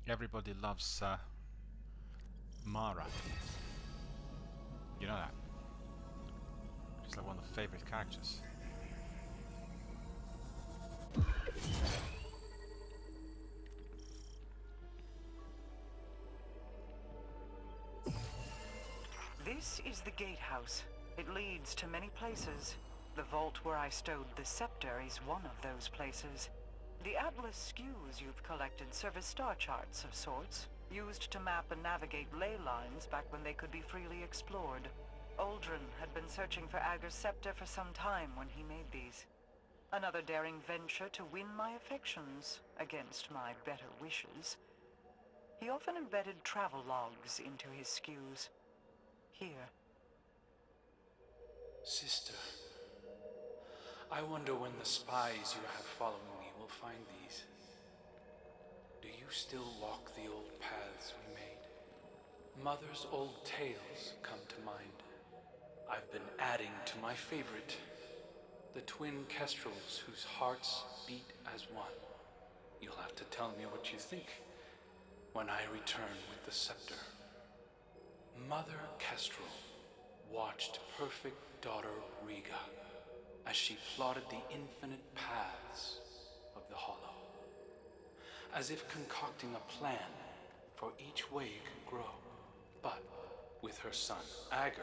Everybody loves Mara. You know that. She's like one of the favorite characters.
This is the gatehouse. It leads to many places. The vault where I stowed the scepter is one of those places. The atlas skews you've collected serve as star charts of sorts, used to map and navigate ley lines back when they could be freely explored. Aldrin had been searching for Ager's scepter for some time when he made these. Another daring venture to win my affections, against my better wishes. He often embedded travel logs into his skews. Here.
Sister, I wonder when the spies you have following me will find these. Do you still walk the old paths we made? Mother's old tales come to mind. I've been adding to my favorite, the twin kestrels whose hearts beat as one. You'll have to tell me what you think when I return with the scepter. Mother Kestrel watched perfect daughter Riga as she plotted the infinite paths of the Hollow, as if concocting a plan for each way it could grow. But with her son Ager,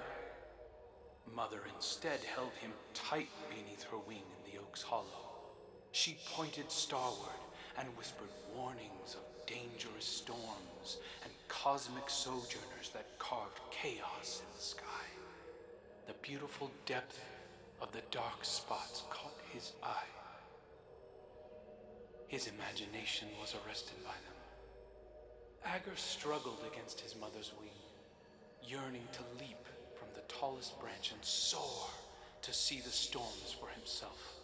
Mother instead held him tight beneath her wing in the oak's hollow. She pointed starward and whispered warnings of dangerous storms and cosmic sojourners that carved chaos in the sky. The beautiful depth of the dark spots caught his eye. His imagination was arrested by them. Ager struggled against his mother's wing, yearning to leap from the tallest branch and soar to see the storms for himself.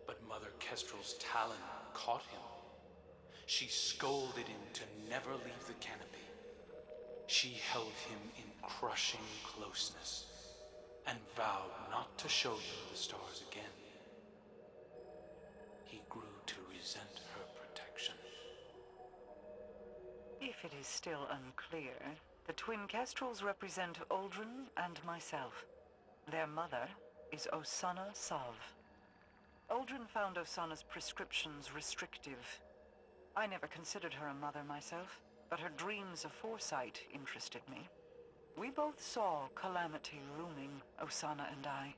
But Mother Kestrel's talon caught him. She scolded him to never leave the canopy. She held him in crushing closeness and vowed not to show him the stars again. He grew to resent her protection.
If it is still unclear, the twin kestrels represent Aldrin and myself. Their mother is Osana Sav. Aldrin found Osana's prescriptions restrictive. I never considered her a mother myself, but her dreams of foresight interested me. We both saw calamity looming, Osana and I.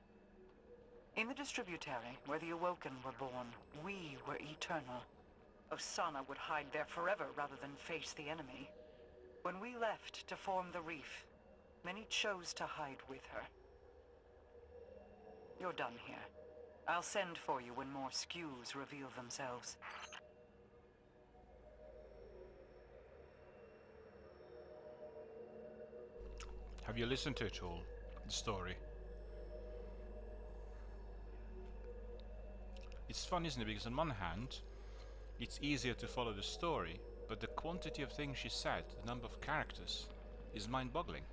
In the distributary, where the Awoken were born, we were eternal. Osana would hide there forever rather than face the enemy. When we left to form the Reef, many chose to hide with her. You're done here. I'll send for you when more skews reveal themselves.
Have you listened to it all? The story? It's fun, isn't it? Because on one hand, it's easier to follow the story, but the quantity of things she said, the number of characters, is mind-boggling.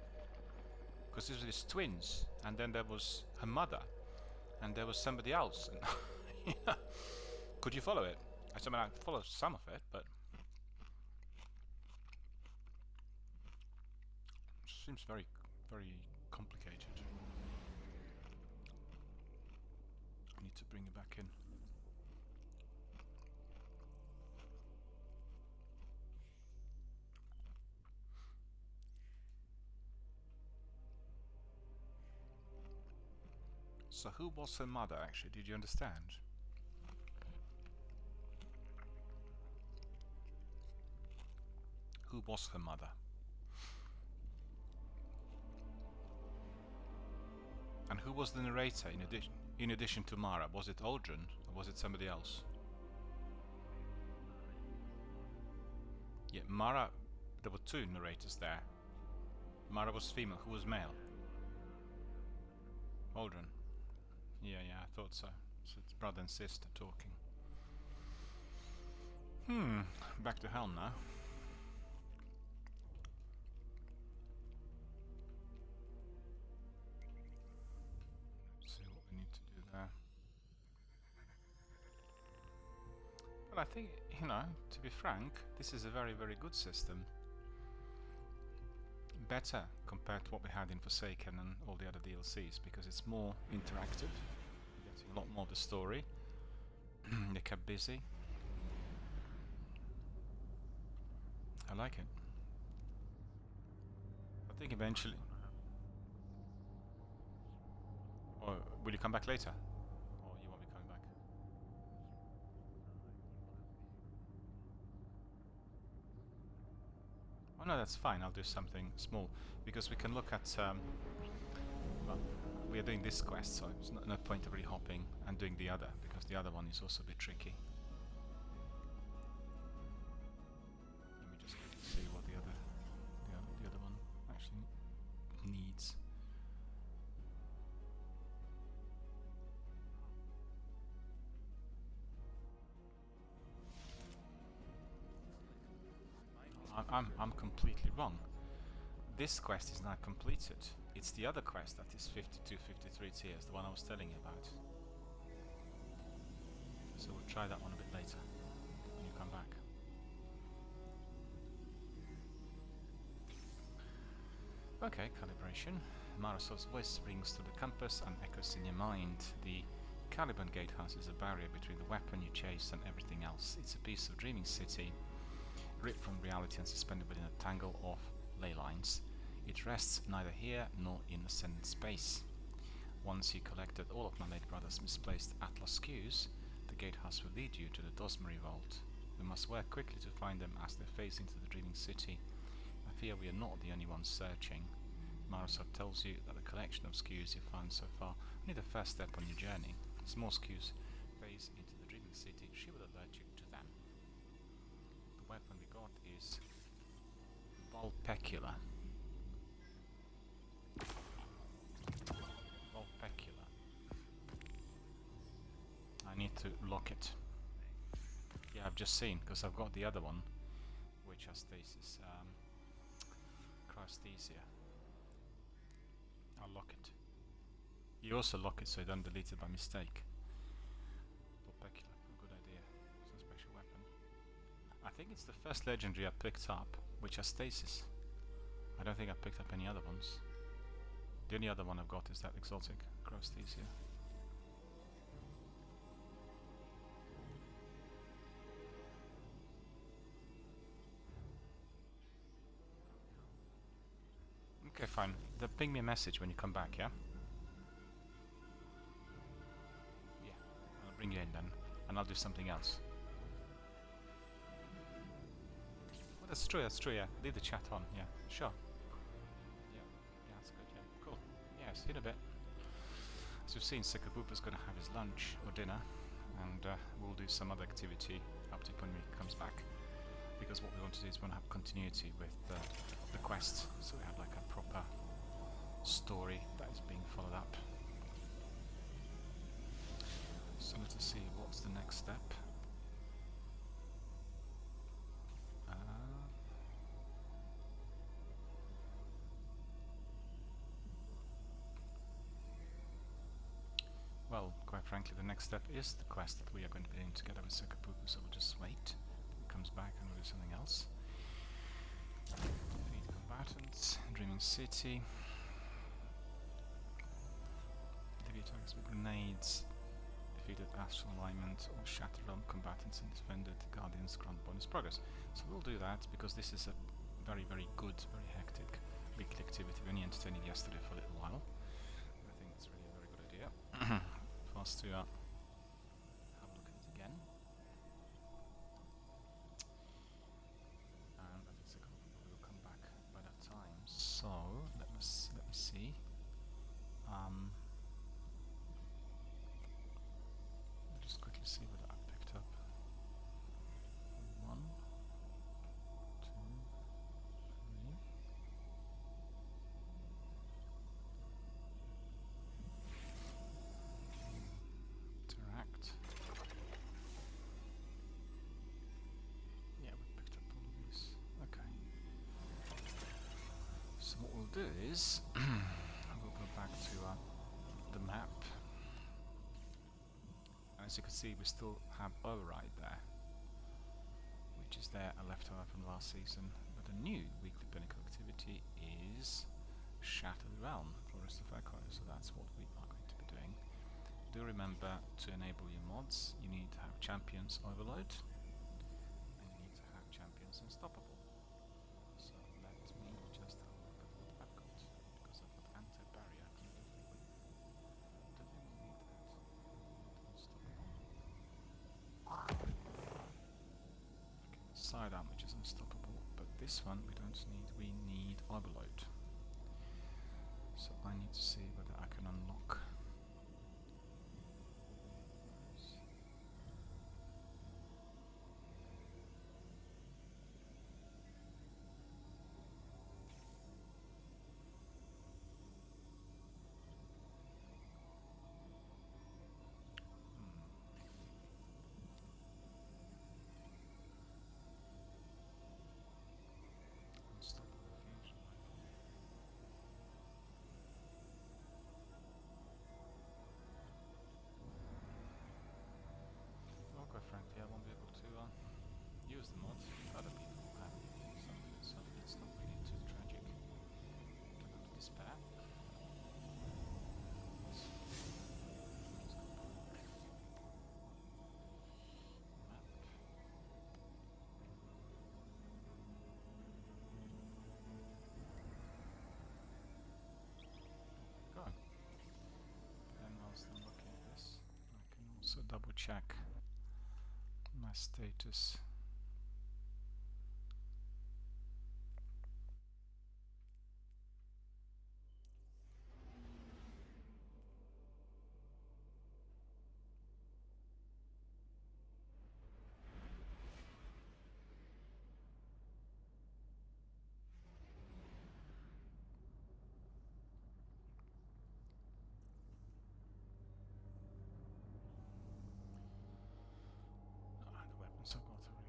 Because there was twins, and then there was her mother, and there was somebody else. And could you follow it? I mean, I followed some of it, but it seems very, very complicated. I need to bring it back in. So who was her mother, actually? Did you understand? Who was her mother? And who was the narrator in addition to Mara? Was it Aldrin or was it somebody else? Yeah, Mara, there were two narrators there. Mara was female. Who was male? Aldrin. Yeah, I thought so. So it's brother and sister talking. Back to hell now. Let's see what we need to do there. But I think, to be frank, this is a very, very good system. Better compared to what we had in Forsaken and all the other DLCs, because it's more interactive. You're getting a lot more of the story. They kept busy. I like it. I think eventually... Or will you come back later? Or you won't be coming back? Oh no, that's fine. I'll do something small, because we can look at well, we are doing this quest, so there's no point of really hopping and doing the other, because the other one is also a bit tricky. Let me just see what the other one actually needs. I'm completely wrong. This quest is not completed. It's the other quest that is 52, 53 tiers, the one I was telling you about. So we'll try that one a bit later, when you come back. Okay, calibration. Marasov's voice rings through the compass and echoes in your mind. The Caliban Gatehouse is a barrier between the weapon you chase and everything else. It's a piece of dreaming city, ripped from reality and suspended within a tangle of ley lines. It rests neither here nor in ascended space. Once you collected all of my late brother's misplaced Atlas cues, the gatehouse will lead you to the Dosmery Vault. We must work quickly to find them as they face into the dreaming city. I fear we are not the only ones searching. Marasov tells you that the collection of skews you've found so far only the first step on your journey. As more skews phase into the dreaming city, she will alert you to them. The weapon we got is Vulpecula. Vulpecula. I need to lock it. Yeah, I've just seen, because I've got the other one, which has stasis, cryoesthesia. I'll lock it. You also lock it so you don't delete it by mistake. Vulpecula, good idea. It's a special weapon. I think it's the first legendary I picked up which has stasis. I don't think I picked up any other ones. The only other one I've got is that exotic Crusties here. Okay, fine. Then ping me a message when you come back, yeah? Yeah. I'll bring you in then, and I'll do something else. Oh, that's true, yeah. Leave the chat on, yeah. Sure. Yeah, that's good, yeah. Cool. Yeah, see you in a bit. As you've seen, Sekabupa's gonna have his lunch or dinner, and we'll do some other activity up to when he comes back. Because what we want to do is we want to have continuity with the quest, so we have like a proper story that is being followed up. So let's see what's the next step. Well, quite frankly, the next step is the quest that we are going to be doing together with Sekapupu, so we'll just wait. He comes back and we'll do something else. Defeat combatants, Dreaming City. Defeat targets with grenades. Defeated Astral Alignment or Shatter Realm combatants and defended Guardians grant bonus progress. So we'll do that because this is a very, very good, very hectic weekly activity. We only entertained it yesterday for a little while. I think it's really a very good idea for us to have a look at it again. And I think Sekabupa will come back by that time. So let me see. Just quickly see what I picked up. 1, 2, 3. Interact. Yeah, we picked up all of these. Okay. So what we'll do is we'll go back to the map. As you can see, we still have Override there, which is there. I left over from last season. But the new weekly pinnacle activity is Shattered Realm, Forest of Echo. So that's what we are going to be doing. Do remember to enable your mods. You need to have Champions Overload, and you need to have Champions Unstoppable. So let me just have a look at what I've got, because I've got Anti-Barrier. Sidearm, which is unstoppable, but this one we don't need. We need Overload. So I need to see whether I can unlock. Unstoppable fusion rifle. Well, quite frankly, I won't be able to use the mod. Other people have some of it, so it's not really too tragic. Don't have to despair. Go. Then whilst I'm looking at this, I can also double check my status. The weapons I've got are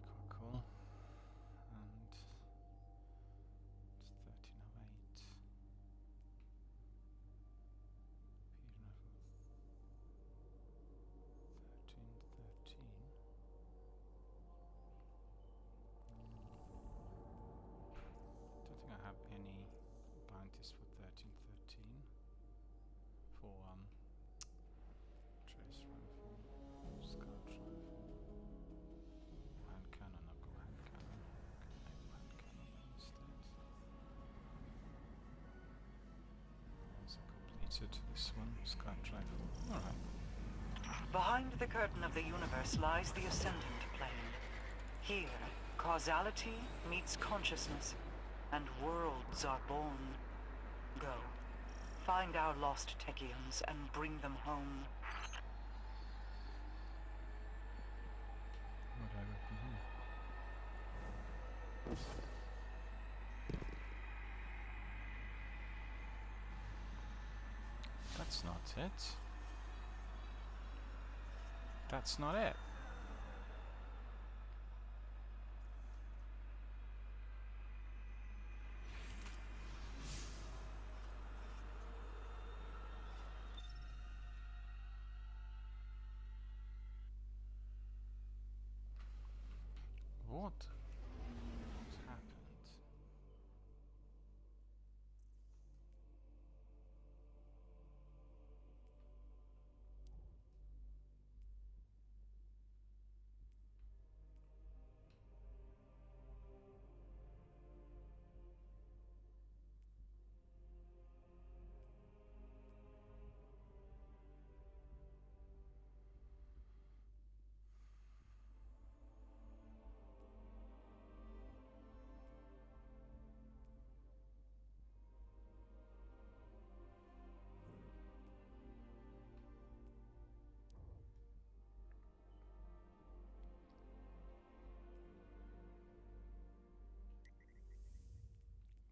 limited. This one, Skype rifle. Alright.
Behind the curtain of the universe lies the Ascendant Plane. Here, causality meets consciousness, and worlds are born. Go. Find our lost Techians and bring them home.
What do I go from here? That's not it. That's not it. What? What happened?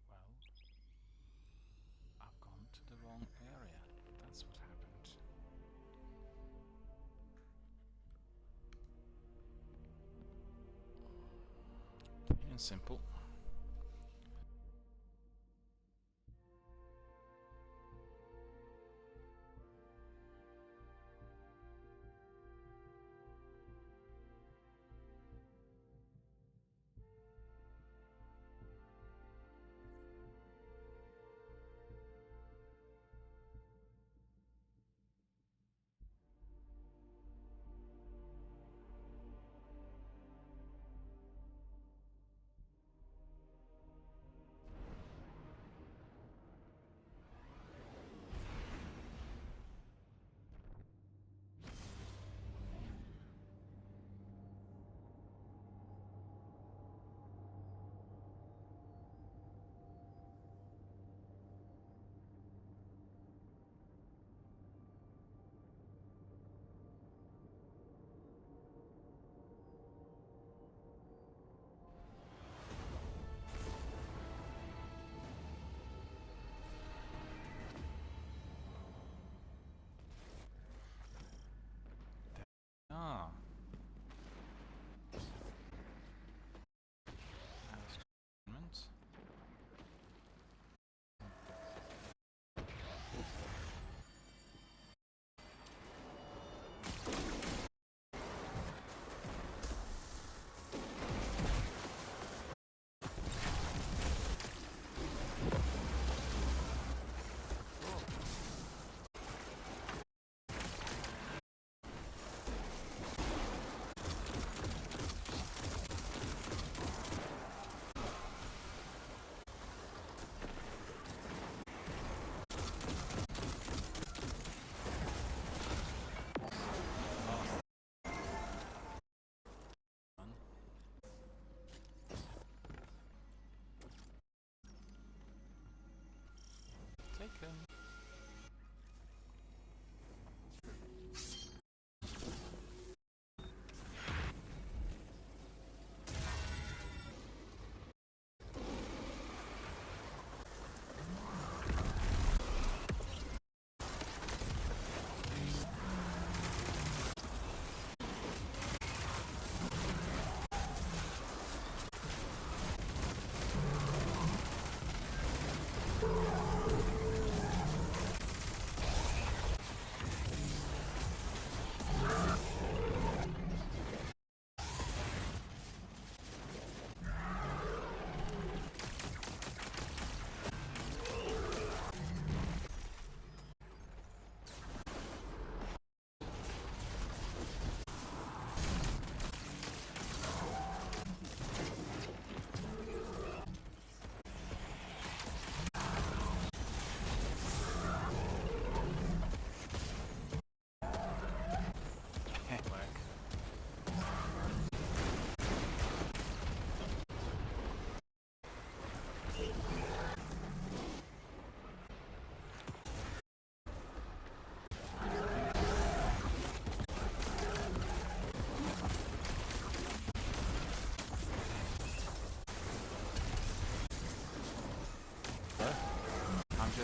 Well, I've gone to the wrong area. That's what happened. Plain and simple.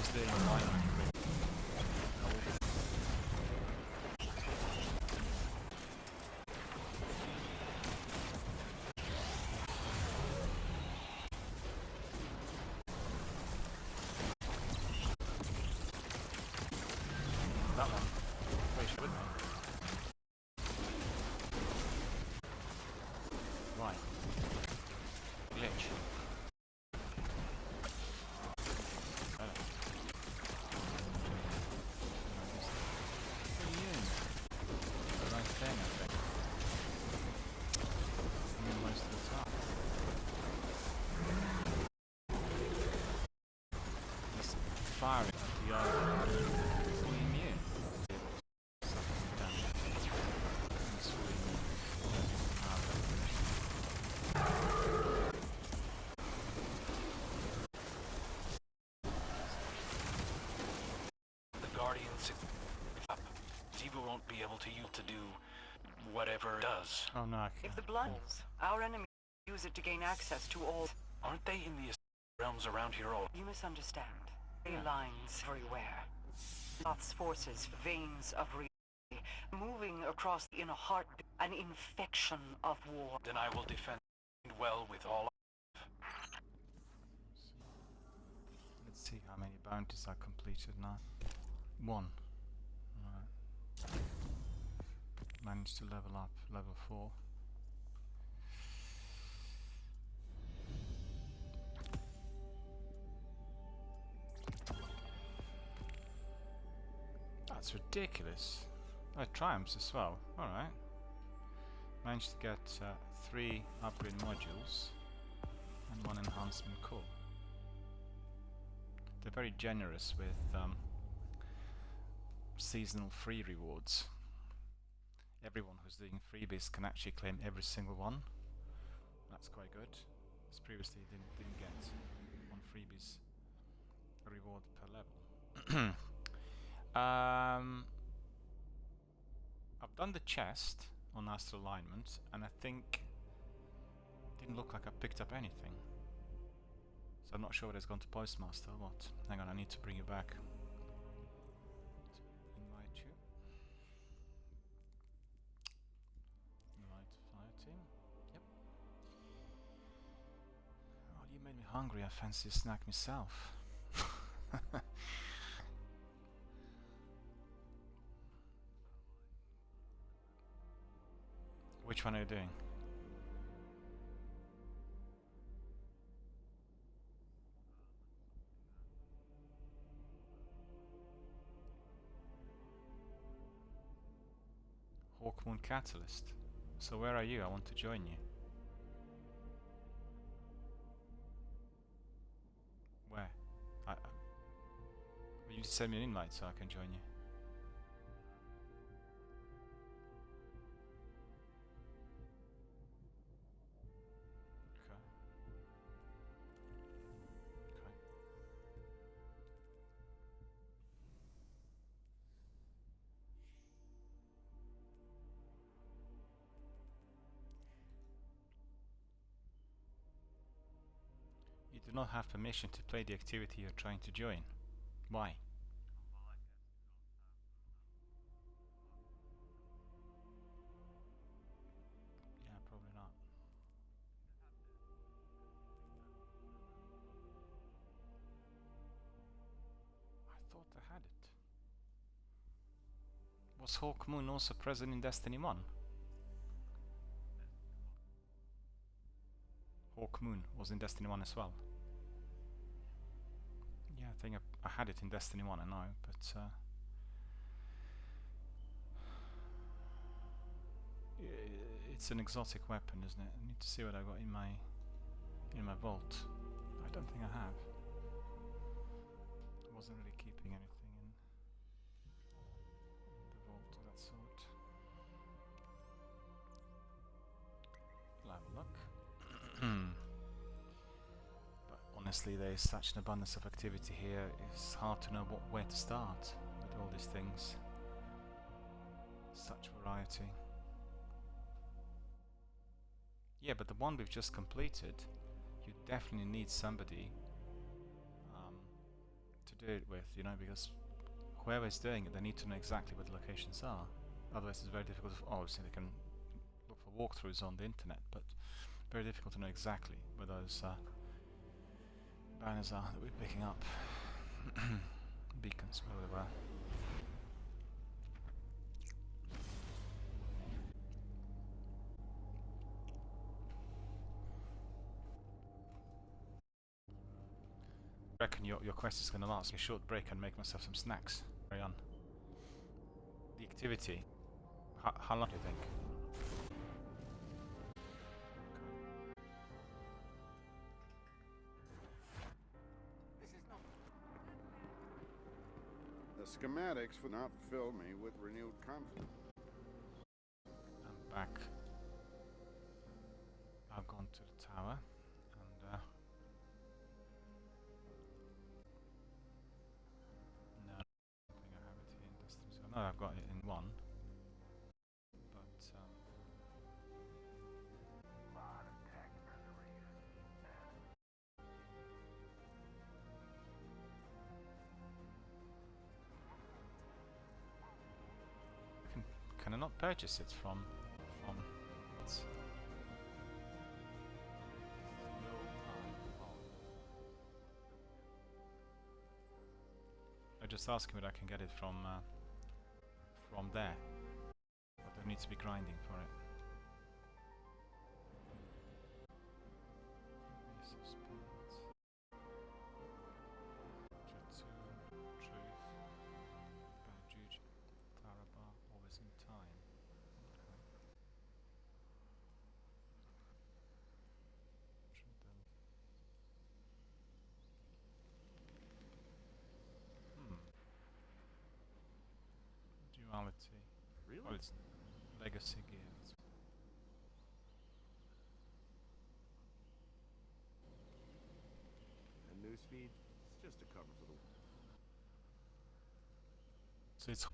just doing alignment. That one. Wait, she with me. Right. Glitch. Firing at the other fully immune. Something damage. It's fully immune.
The Guardians up. Ziva won't be able to do whatever it does.
Oh no, I
If
can't.
the bloods, our enemies use it to gain access to all.
Aren't they in the realms around here all?
You misunderstand. Ley lines everywhere. Thoth's forces, veins of reality, moving across the inner heart, an infection of war.
Then I will defend well with all.
Let's see how many bounties I completed now. 1. Right. Managed to level up, level 4. That's ridiculous. Oh, triumphs as well. Alright. Managed to get 3 upgrade modules and 1 enhancement core. They're very generous with seasonal free rewards. Everyone who's doing freebies can actually claim every single one. That's quite good. As previously didn't get on freebies a reward per level. I've done the chest on astral alignment, and I think it didn't look like I picked up anything. So I'm not sure whether it's gone to Postmaster or what. Hang on, I need to bring you back. Invite you. Invite fire team. Yep. Oh, you made me hungry. I fancy a snack myself. Which one are you doing? Hawkmoon Catalyst. So where are you? I want to join you. Where? You need to send me an invite so I can join you. You do not have permission to play the activity you're trying to join. Why? Yeah, probably not. I thought I had it. Was Hawkmoon also present in Destiny 1? Hawkmoon was in Destiny 1 as well. Yeah, I think I had it in Destiny 1, I know, but it's an exotic weapon, isn't it? I need to see what I got in my vault. I don't think I have. I wasn't really keeping anything in the vault of that sort. I'll have a look. But honestly, there is such an abundance of activity here, it's hard to know where to start with all these things. Such variety. Yeah, but the one we've just completed, you definitely need somebody to do it with, you know, because whoever's doing it, they need to know exactly where the locations are. Otherwise it's very difficult. Obviously they can look for walkthroughs on the internet, but very difficult to know exactly where those banners are that we're picking up. Beacons, where they were. I reckon your quest is going to last a short break and make myself some snacks. Carry on. The activity. How long do you think?
The schematics would not fill me with renewed confidence.
I'm back. I've gone to the tower and no, I don't think I have it here in Destiny. So no, I've got it in one. But can I not purchase it from it's I just ask him if I can get it from there. But there needs to be grinding for it. Ace of Spades. Jatsun, Truth, Juj, Taraba, always in time. Duality.
Really?
Well, it's Legacy Gears.
And newsfeed, it's just a cover for the...
So it's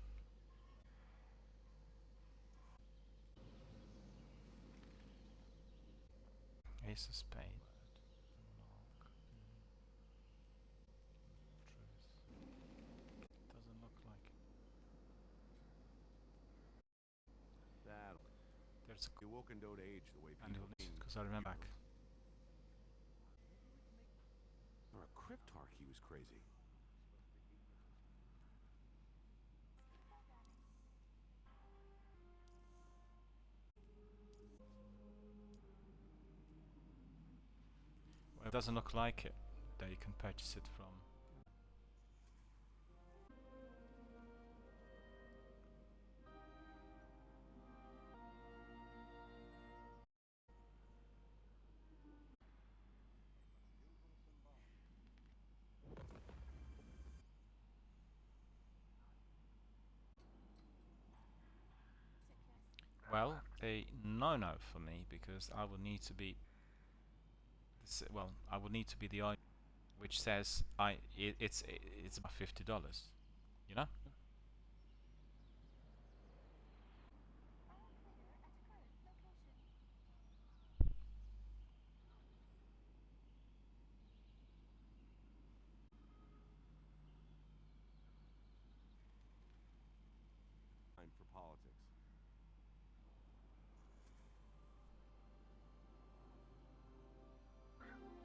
Ace of Spades. Doesn't look like it.
That...
There's a
You woke and don't age the way
and
people mean.
because I remember back.
For a cryptarch, he was crazy.
Well, it doesn't look like it that you can purchase it from. Well, a no-no for me because I will need to be. Well, I will need to be the item which says it's about $50. You know.
Time for politics. Last night.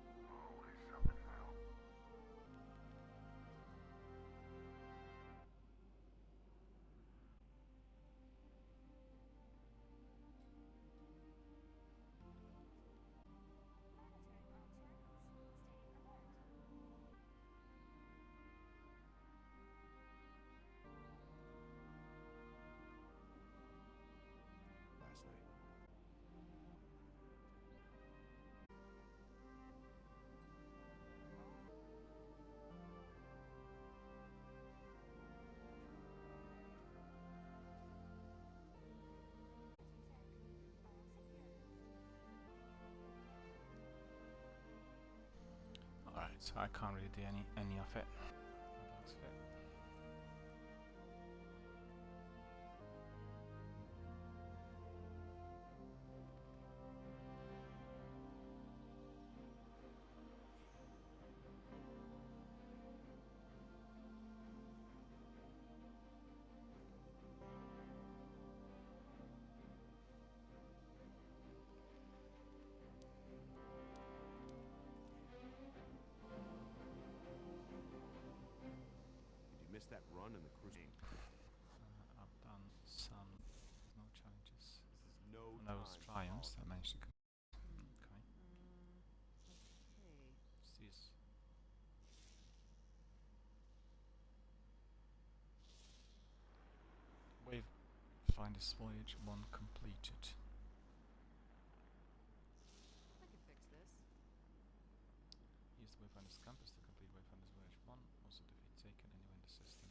Alright, so I can't really do any of it. That's it. times I managed to okay. This Wayfinder's Voyage 1 completed.
I can fix this.
Use the Wayfinder's Compass to complete Wayfinder's Voyage 1. Also defeat taken anywhere in the system.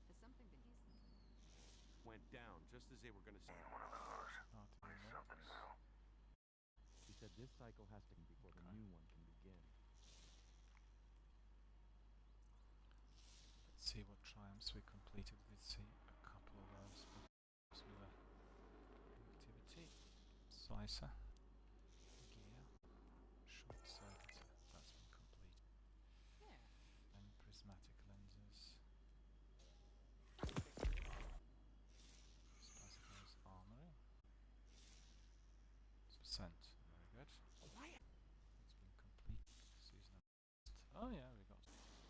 Has something been easy?
Went down just as they were going to start. She said this cycle has to end before the new one can begin.
Let's see what triumphs we completed. We did see a couple of those. Activity. Slicer. Gear. Short sight. That's been completed.
There.
And prismatic lenses. Spacicles armory. Scent. Very good. It's been complete. Season. Oh yeah, we got completed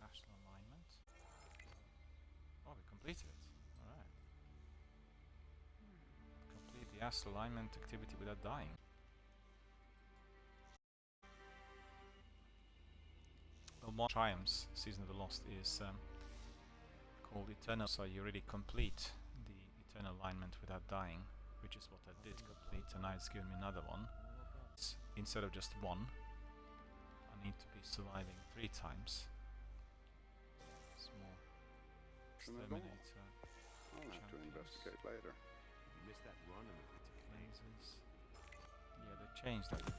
astral alignment. Oh, we completed it. Alright. Complete the astral alignment activity without dying. Well, more triumphs, Season of the Lost, is called Eternal, so you really complete the Eternal alignment without dying, which is what I did complete, and now it's given me another one. Instead of just one, I need to be surviving 3 times. Small exterminator.
I'll have to investigate later.
You missed that run in the
Lasers. Yeah, they changed that. So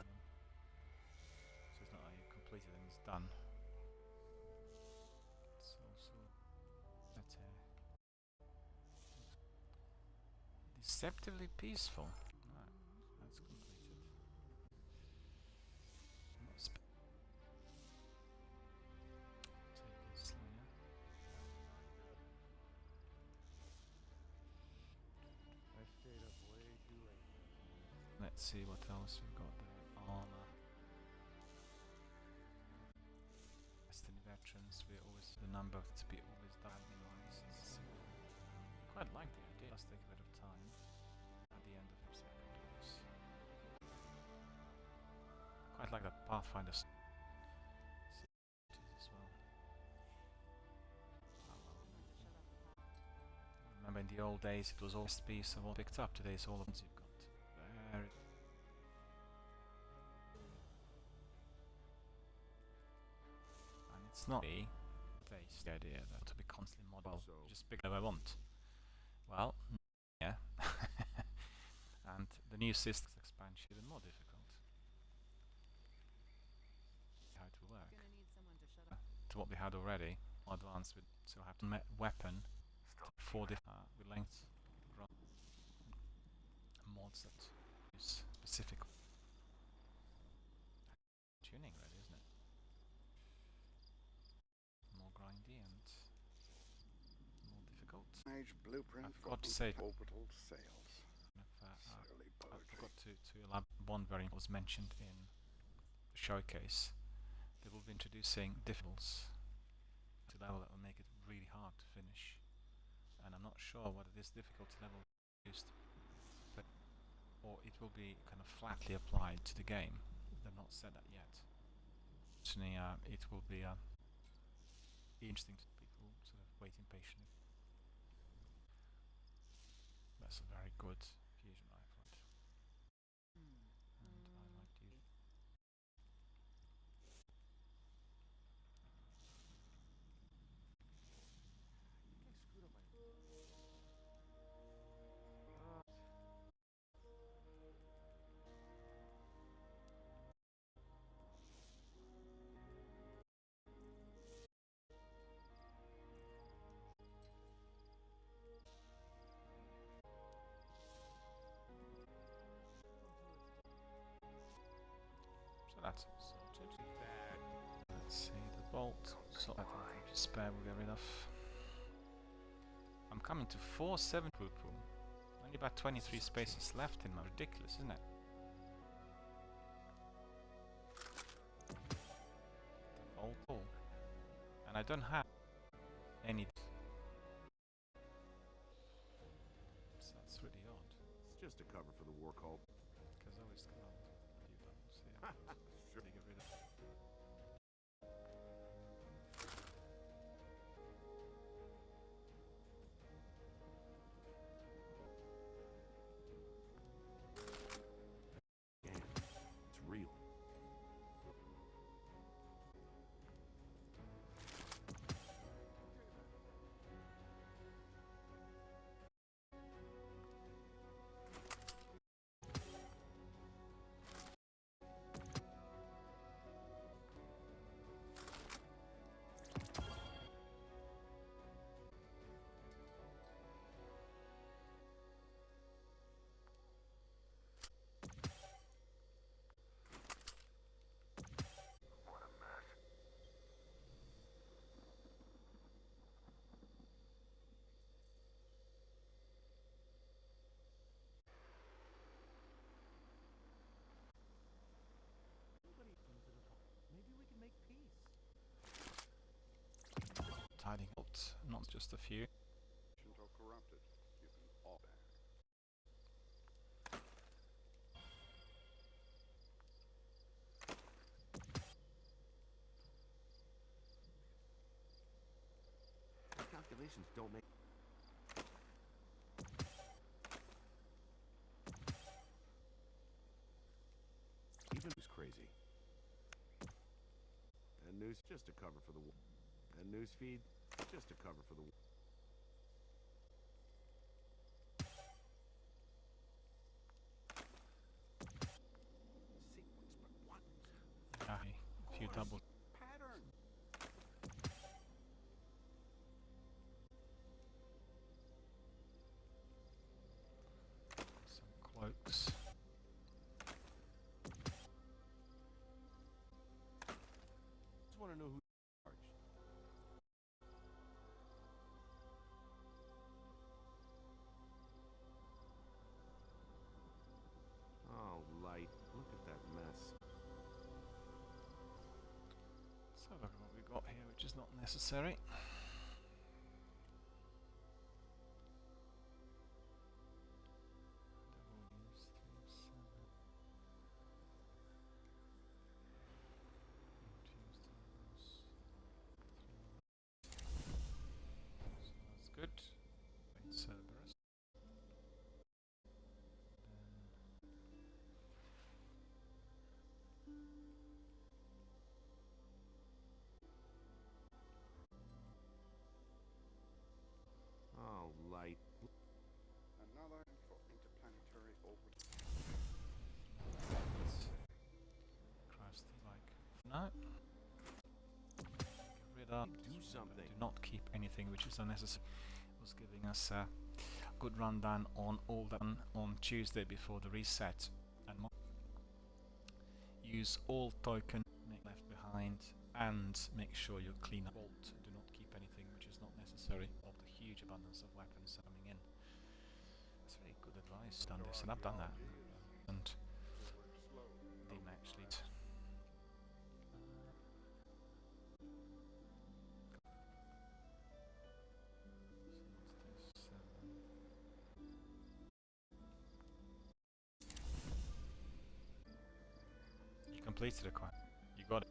it's not like you completed and it's done. It's also better. Deceptively peaceful. Right, that's completed. Not Taken Slayer.
I stayed up way too late.
Let's see what else we've got there. Armor. Destiny veterans, we always the number to be always admin wise. Quite like the idea. It does take a bit of time at the end of the second course. Quite like that Pathfinder as well. Remember in the old days it was all piece of all picked up. Today it's all of you've got. Very and it's not the idea that to be constantly model. Just pick whatever I want. Well, yeah. And the new system expansion even more difficult. How it will work.
Gonna need someone to shut up.
To what we had already, more advanced with so have to weapon 4 different with length mods that use specific tuning ready, isn't it? More grindy and more difficult.
Age blueprint
I
for
forgot to say
orbital sails. Silly
I
poetry.
forgot to elaborate. One variant was mentioned in the showcase. They will be introducing difficulties to level that will make it really hard to finish. And I'm not sure whether this difficulty level will be used, or it will be kind of flatly applied to the game. They've not said that yet. Actually, it will be interesting to people sort of waiting patiently. That's a very good fusion rifle. And I might use so that's sorted. Let's see the bolt. So I think just spare we'll get rid of. I'm coming to 4-7 poo poo. Only about 23 spaces left in my ridiculous, isn't it? All. And I don't have any. So that's really odd.
It's just a cover for the war cult.
Because I always get old. You don't see it.
Sure.
Get rid of it.
Damn, it's real.
Maybe we can make peace.
Tidying out, not just a few.
Or corrupted. You can all back.
The calculations don't make. Even who's crazy. And news just a cover for the war. And newsfeed just a cover for the war. Sequence, but what?
A few double.
Pattern.
Some cloaks.
Just want to know who's in charge. Oh, light. Look at that mess.
Let's have a look at what we've got here, which is not necessary. So that's good. Wait, Cerberus.
Oh, light.
Another for interplanetary orbit.
Christ, like. No. Get rid of.
Do something.
Do not keep anything which is unnecessary. It was giving us a good rundown on all that on Tuesday before the reset. And use all token make left behind and make sure you clean up. Vault. Do not keep anything which is not necessary of the huge abundance of weapons coming in. That's very good advice. Done this and I've done that. And didn't actually. You completed it, quite. You got it.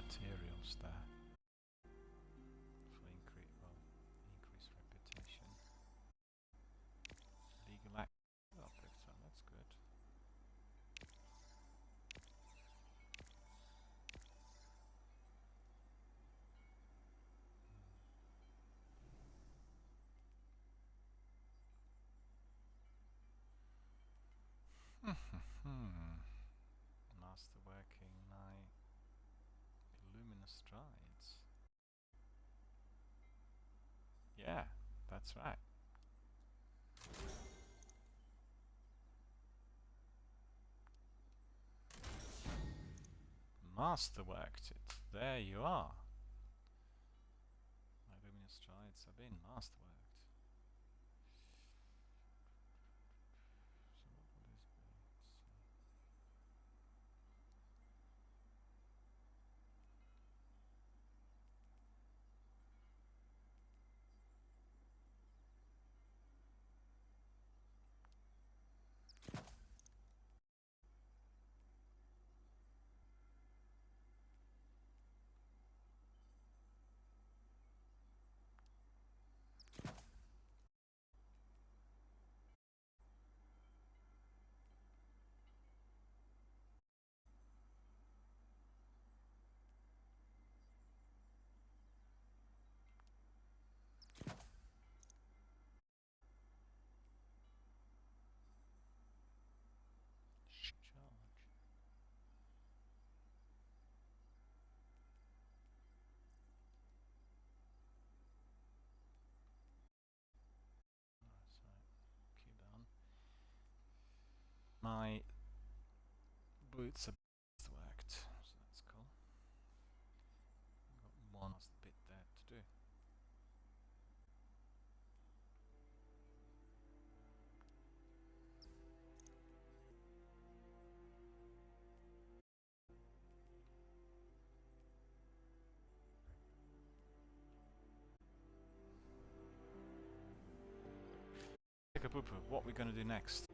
materials there for increased reputation. Legal act. Oh, so that's good. Masterworking night. Luminous strides. Yeah, that's right. Masterworked it. There you are. My luminous strides have been masterworked. So what will this be? Charge. So keep that on. My boots are worked, so that's cool. Got one last bit there to do. Take a poo-poo. What are we going to do next?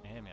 Can you hear me?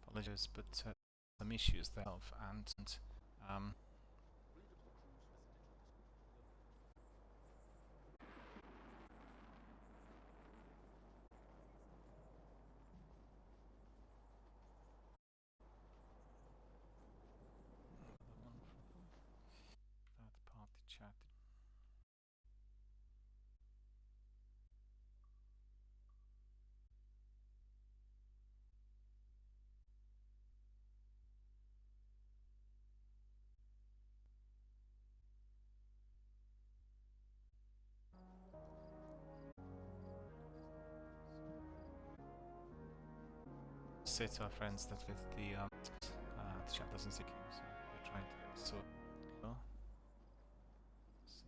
Apologies, but some issues there, and third-party chat. Say to our friends that with the chat doesn't sync, so we're trying to sort. Let's see.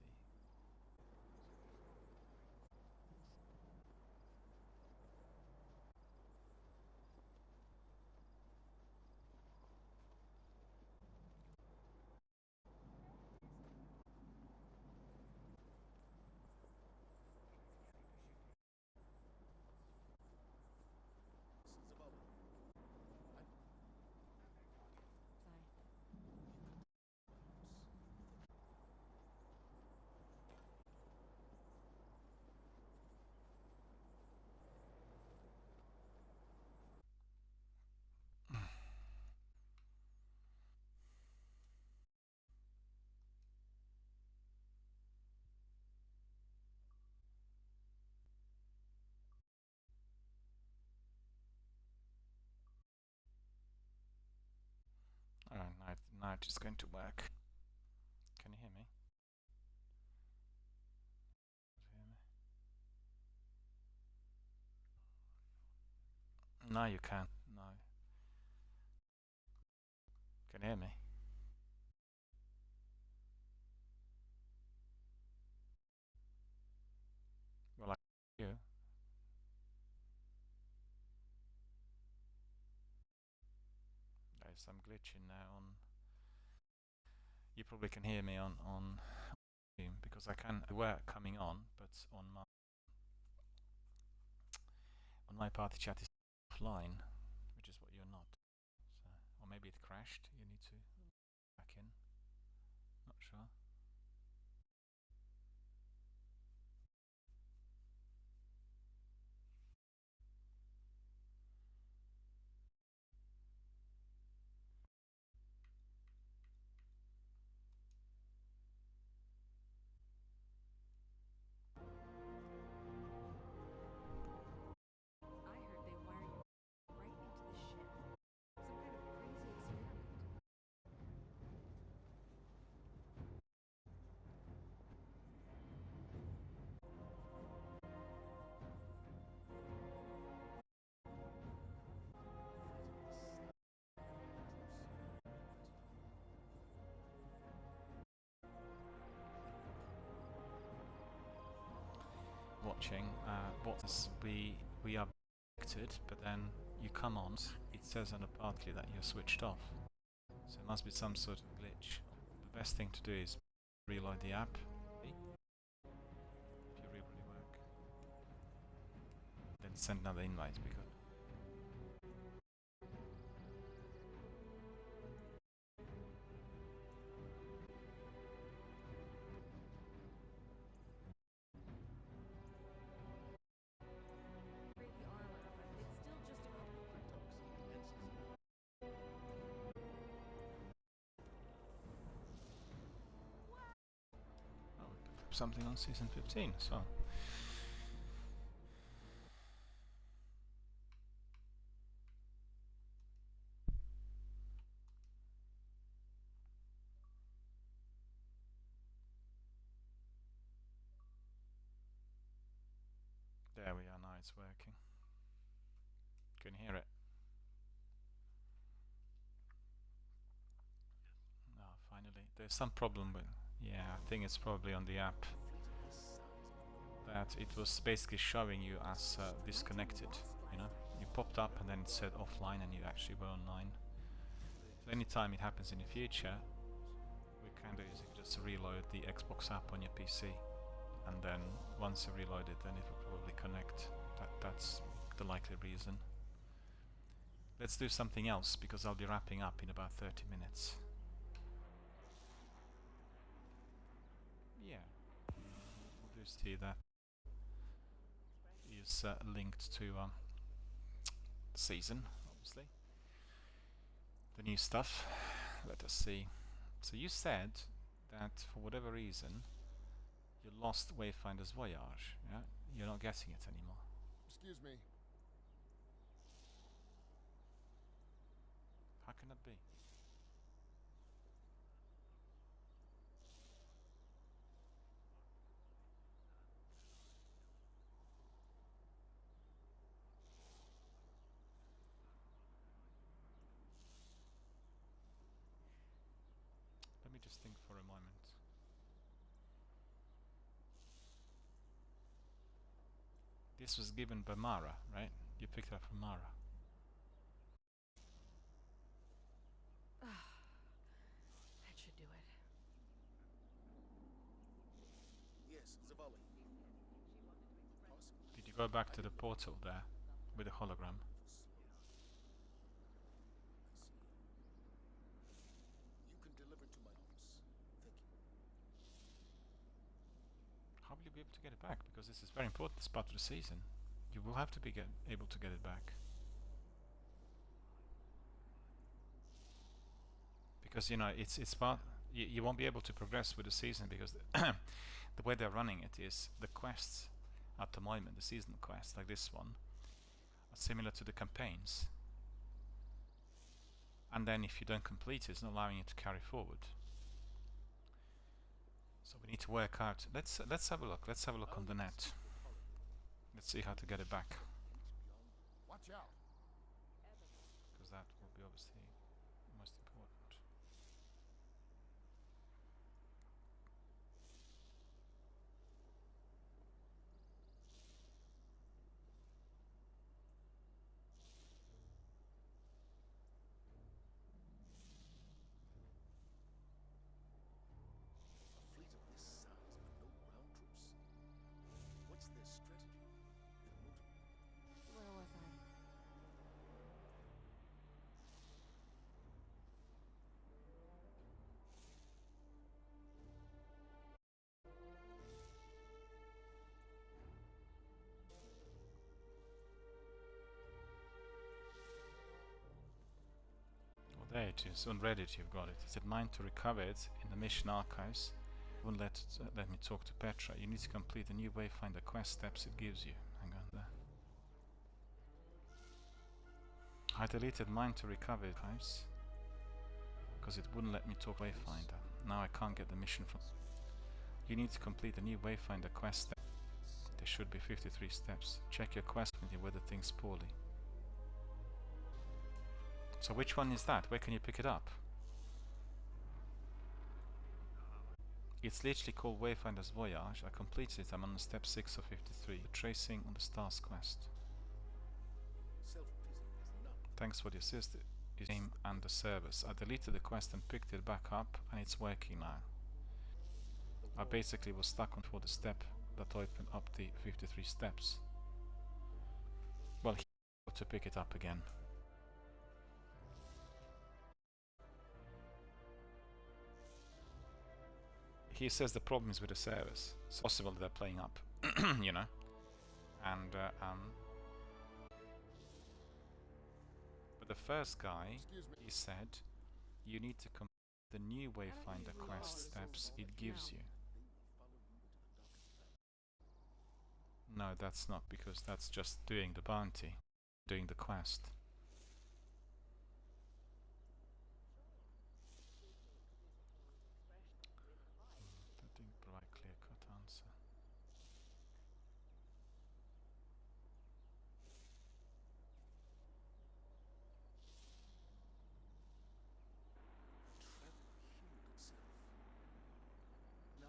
Right, it's going to work. Can you hear me? No, you can't. No. Can you hear me? Well, I can hear you. There's some glitching now on. You probably can hear me on Zoom because I can work coming on, but on my party chat is offline, which is what you're not. So, or maybe it crashed. You need to back in. Not sure.
I heard they wire you right into the ship. Some kind of crazy experiment.
Watching what we are connected, but then you come on, it says on the party that you're switched off. So it must be some sort of glitch. The best thing to do is reload the app. If you really work, then send another invite because.
Upgrade the armor, but it's still just a
Oh, we picked up something on season 15 as well. There we are, now it's working. Can you hear it? No, finally. There's some problem with. Yeah, I think it's probably on the app. That it was basically showing you as disconnected, you know? You popped up and then it said offline and you actually were online. So anytime it happens in the future, we can do is just reload the Xbox app on your PC. And then once you reload it, then it will probably connect. That's the likely reason. Let's do something else because I'll be wrapping up in about 30 minutes. Yeah. We'll just see that is linked to season, obviously. The new stuff. Let us see. So you said that for whatever reason you lost Wayfinder's Voyage, yeah? You're not getting it anymore.
Excuse me.
How can that be? Let me just think for a moment. This was given by Mara, right? You picked it up from Mara.
That should do it.
Yes, Zavali.
Did you go back to the portal there with the hologram?
You can deliver to my office. Thank you.
How will you be able to get it back? Because this is very important. It's part of the season. You will have to be able to get it back. Because you know it's part. You won't be able to progress with the season because the way they're running it is the quests at the moment, the seasonal quests like this one, are similar to the campaigns. And then if you don't complete it, it's not allowing you to carry forward. So we need to work out. Let's have a look. Let's have a look on the net. Let's see how to get it back.
Watch out.
Because that will be obviously most important.
A fleet of this size, but no ground troops. What's their strategy? Their motive?
Where was I?
Well, there it is. On Reddit you've got it. It said mine to recover it in the mission archives. Won't let me talk to Petra. You need to complete the new Wayfinder quest steps it gives you. Hang on there. I deleted mine to recover it, guys, because it wouldn't let me talk Wayfinder. Now I can't get the mission from. You need to complete the new Wayfinder quest step. There should be 53 steps. Check your quest with you whether things poorly. So which one is that? Where can you pick it up? It's literally called Wayfinder's Voyage. I completed it. I'm on step 6 of 53. Tracing on the Stars quest.
Self-pity is not.
Thanks for the assist. His name and the service. I deleted the quest and picked it back up, and it's working now. I basically was stuck on for the step that opened up the 53 steps. Well, he got to pick it up again. He says the problem is with the service. It's possible that they're playing up, you know. And but the first guy, he said, you need to complete the new Wayfinder quest steps it gives you. No, that's not, because that's just doing the bounty, doing the quest. That didn't provide clear-cut answer.
Travel healed itself. Now,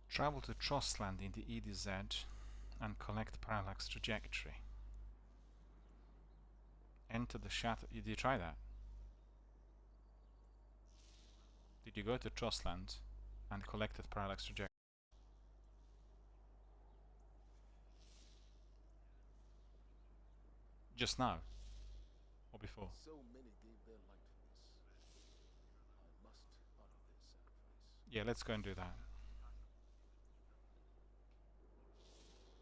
Travel to Trostland in the EDZ and collect Parallax Trajectory. Enter the shatter. Did you try that? Did you go to Trostland and collected Parallax Trajectory? Just now? Or before?
so many gave their light for this. I must honor their sacrifice.
Yeah, let's go and do that.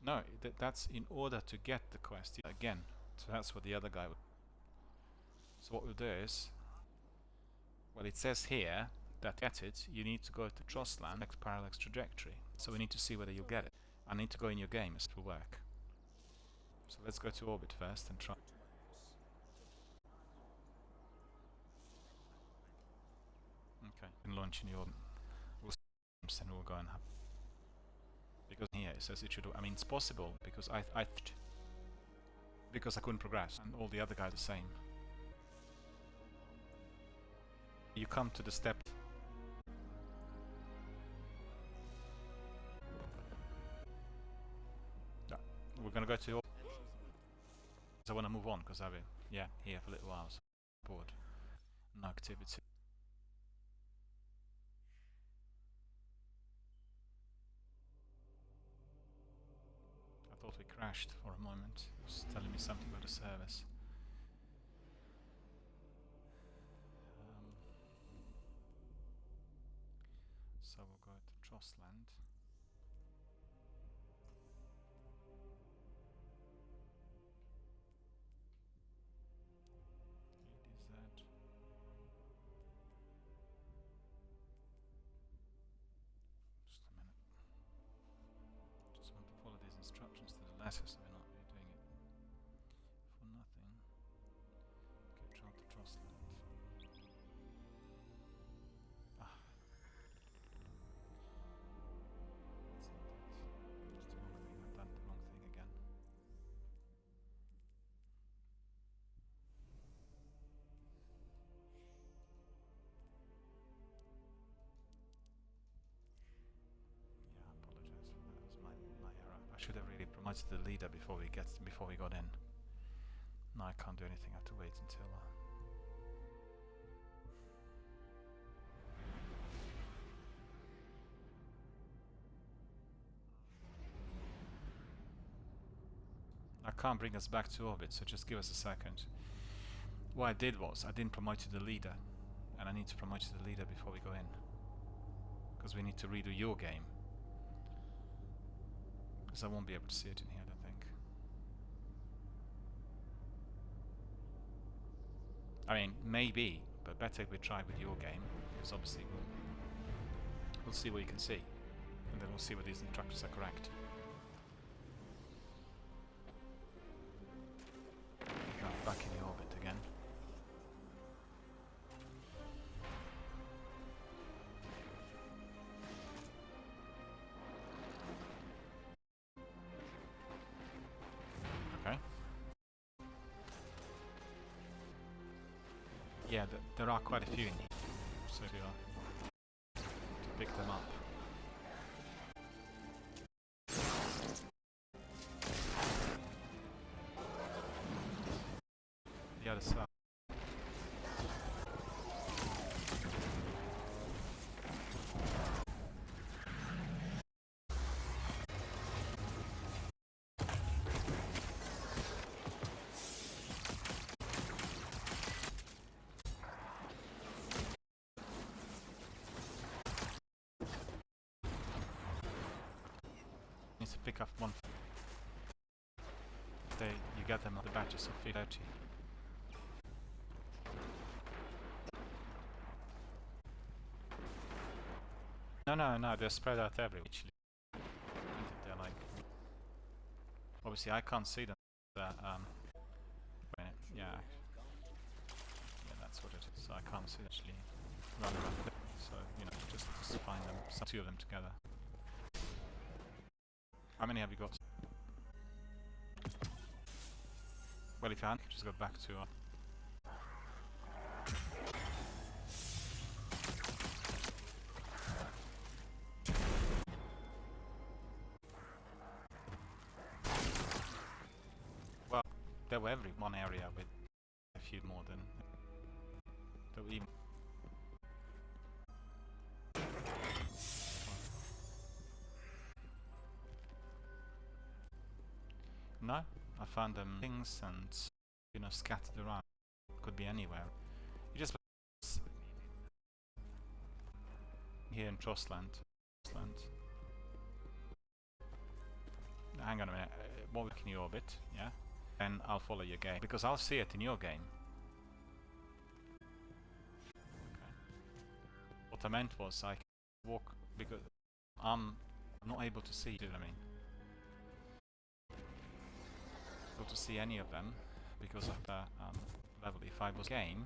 No, that's in order to get the quest again. So that's what the other guy would. So what we'll do is, well, it says here that to get it, you need to go to Trostland, next Parallax Trajectory. So we need to see whether you'll get it. I need to go in your game as it will work. So let's go to orbit first and try. Okay, and launch in your. We'll see, and we'll go and have. Because here it says it should. I mean, it's possible because because I couldn't progress, and all the other guys are the same. You come to the step. We're gonna go to. I want to move on because I've been here for a little while. So bored. No activity. I thought we crashed for a moment. It was telling me something about the service. So we'll go to Trostland. EDZ. Assets, we're not really doing it for nothing. Capture out the Trustland. Ah. That's not it. Just the wrong thing. I've done the wrong thing again. Yeah, I apologize for that. It was my error. I should have really promoted the leader before we got in. No, I can't do anything. I have to wait until. I can't bring us back to orbit, so just give us a second. What I did was I didn't promote the leader, and I need to promote the leader before we go in, because we need to redo your game. Because I won't be able to see it in here, I don't think. I mean, maybe, but better if we try with your game, because obviously we'll see what you can see, and then we'll see whether these instructions are correct. Right, back in the orbit again. Okay. Yeah, there are quite a few in here, so we are to pick them up. The other side. Needs to pick up one. You get them at the batches of 30. No, they're spread out everywhere. Actually, I think they're like. Obviously, I can't see them. Yeah, that's what it is. So I can't see actually run around. So just find them, two of them together. How many have you got? Well, if you hadn't, just go back to. Well, there were every one area with a few more than. There were even. No, I found them things and scattered around. Could be anywhere. You just here in Trostland. Hang on a minute. What can you orbit? Yeah. Then I'll follow your game because I'll see it in your game. Okay. What I meant was I can walk because I'm not able to see. Do you know what I mean? To see any of them because of the level. If I was game,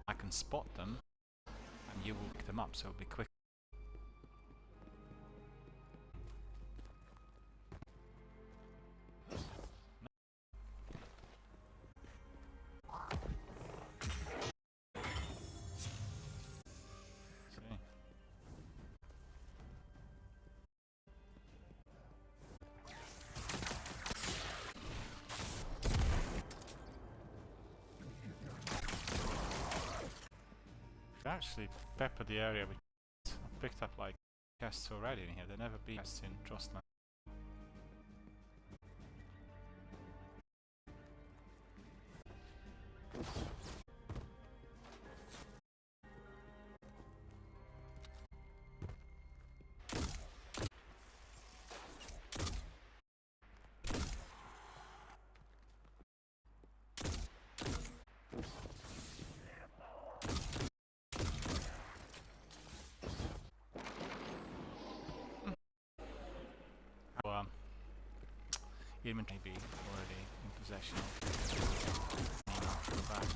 I can spot them and you will pick them up, so it'll be quick. Actually pepper the area with I've picked up like chests already in here. There never be chests in Trostland. Even maybe already in possession of. Go back.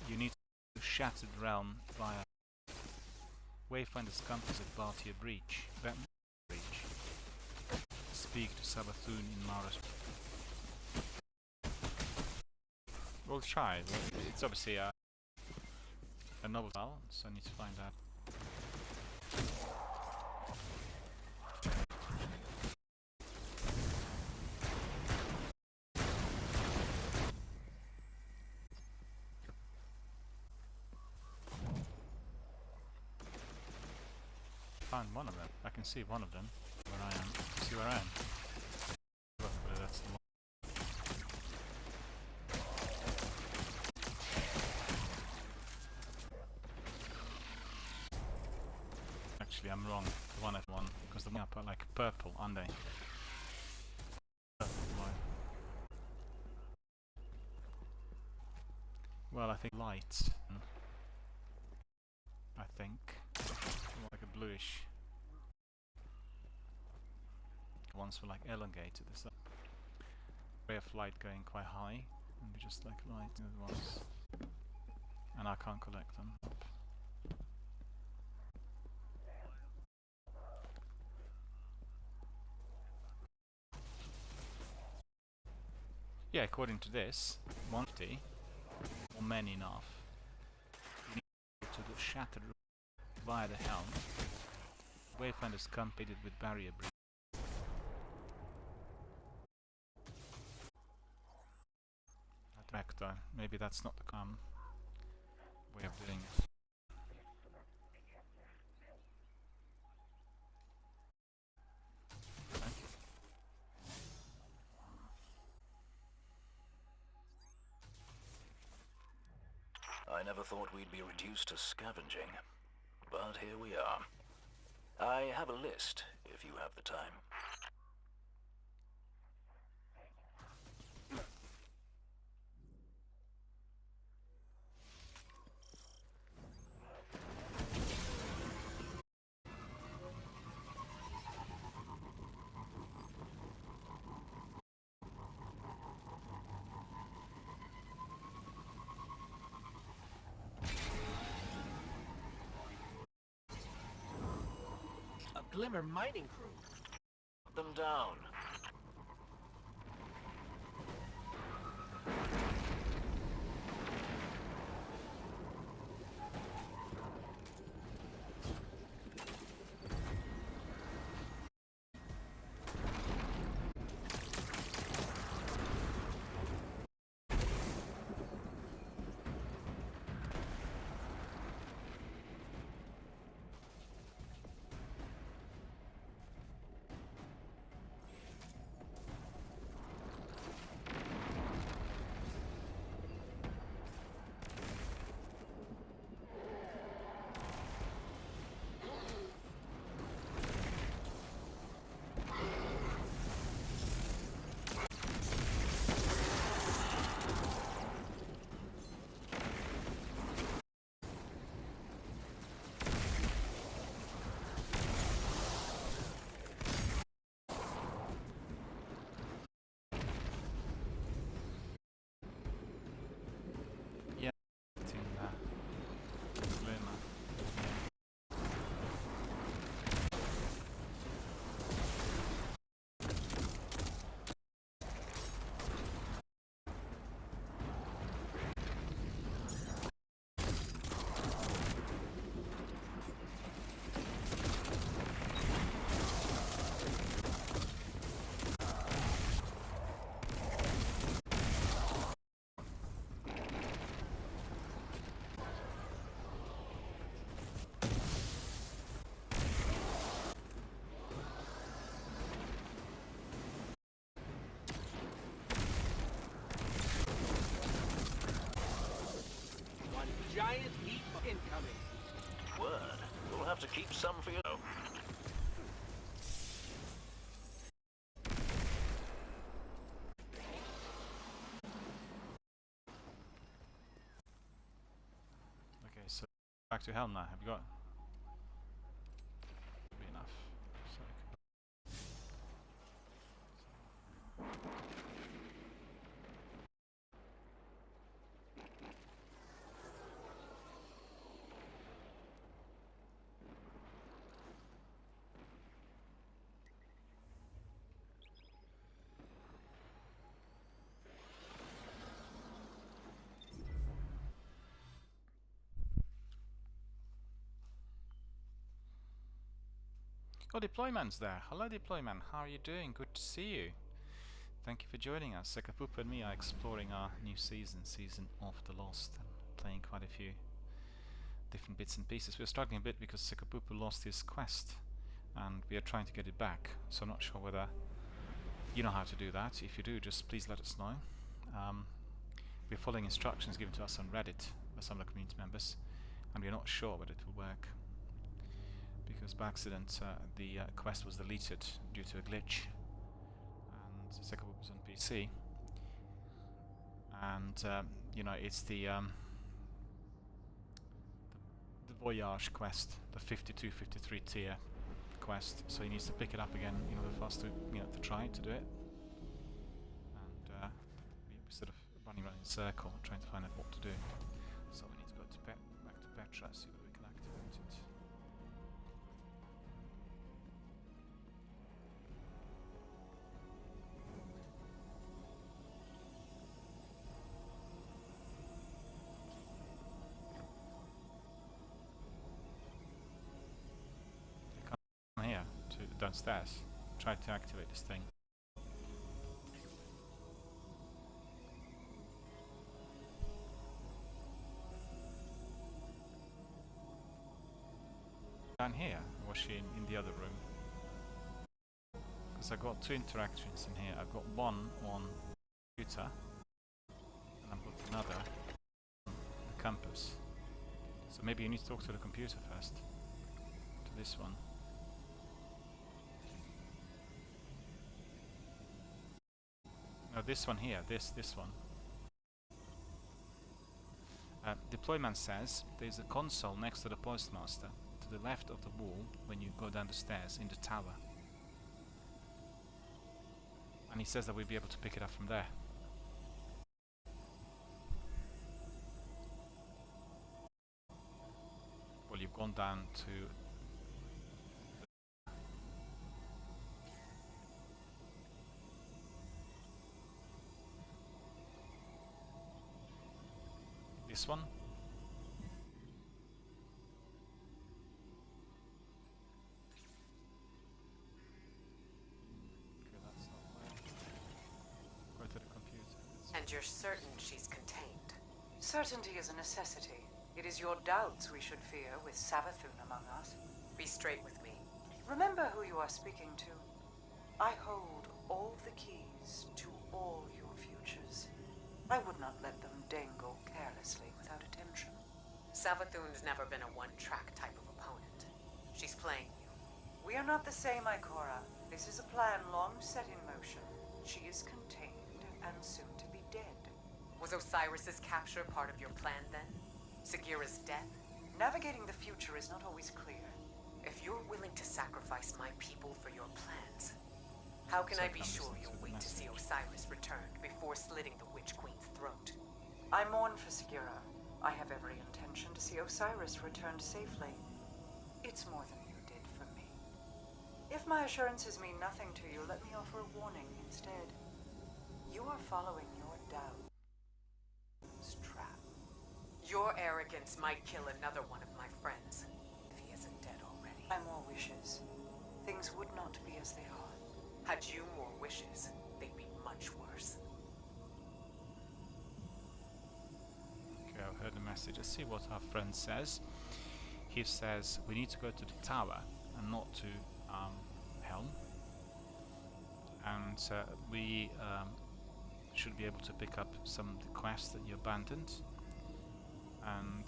You need to Shattered Realm via Wayfinder's compass at Bartia Breach. Breach. Speak to Sabathun in Mara's. We'll try. It's obviously a novel file, so I need to find that. Found one of them. I can see one of them. Where I am. See where I am. Hopefully that's the one. Actually, I'm wrong. The one F1, because the one up are like purple, aren't they? Well, I think light. I think more like a bluish. The ones were like elongated. There's a ray of light going quite high, and we just like light the other ones, and I can't collect them. Yeah, according to this, 150 or many enough. You need to the Shattered via the helm. Wayfinder's completed with barrier breach. Vector. Maybe that's not the way of doing it.
I never thought we'd be reduced to scavenging, but here we are. I have a list, if you have the time.
Glimmer mining crew.
Put them down.
Giant heap incoming.
Word. You'll have to keep some for you.
Back to Helm now. Have you got? Be enough. So oh, Deployment's there. Hello, Deployment. How are you doing? Good to see you. Thank you for joining us. Sekapupa and me are exploring our new season of The Lost, and playing quite a few different bits and pieces. We're struggling a bit because Sekapupa lost his quest, and we are trying to get it back. So I'm not sure whether you know how to do that. If you do, just please let us know. We're following instructions given to us on Reddit by some of the community members, and we're not sure whether it will work, because by accident the quest was deleted due to a glitch, and Sekapupa was on PC, and you know, it's the Voyage quest, the 52-53 tier quest, so he needs to pick it up again in order for us to, you know, to try to do it. And we're sort of running around in a circle trying to find out what to do. So we need to go to back to Petra, see whether we can activate it. Here to downstairs, try to activate this thing. Down here, or was she in the other room? Because I got two interactions in here. I've got one on computer, and I've got another on the campus. So maybe you need to talk to the computer first. To this one. No, this one here, this one. Deployment says there's a console next to the postmaster, to the left of the wall when you go down the stairs in the tower. And he says that we'll be able to pick it up from there. Well, you've gone down to... this one. Okay, that's not right. Go to the computer.
And you're certain she's contained?
Certainty is a necessity. It is your doubts we should fear with Savathun among us.
Be straight with me.
Remember who you are speaking to. I hold all the keys to all your futures. I would not let them dangle carelessly without attention.
Savathun's never been a one-track type of opponent. She's playing you.
We are not the same, Ikora. This is a plan long set in motion. She is contained and soon to be dead.
Was Osiris's capture part of your plan then? Sagira's death?
Navigating the future is not always clear.
If you're willing to sacrifice my people for your plans, how can I be sure you'll wait to see Osiris returned before slitting the Witch Queen's throat?
I mourn for Sagira. I have every intention to see Osiris returned safely. It's more than you did for me. If my assurances mean nothing to you, let me offer a warning instead. You are following your doubt's trap.
Your arrogance might kill another one of my friends, if he isn't dead already.
By more wishes, things would not be as they are.
Had you more wishes, they'd be much worse.
Okay, I've heard the message. Let's see what our friend says. He says we need to go to the tower and not to Helm. And we should be able to pick up some of the quests that you abandoned. And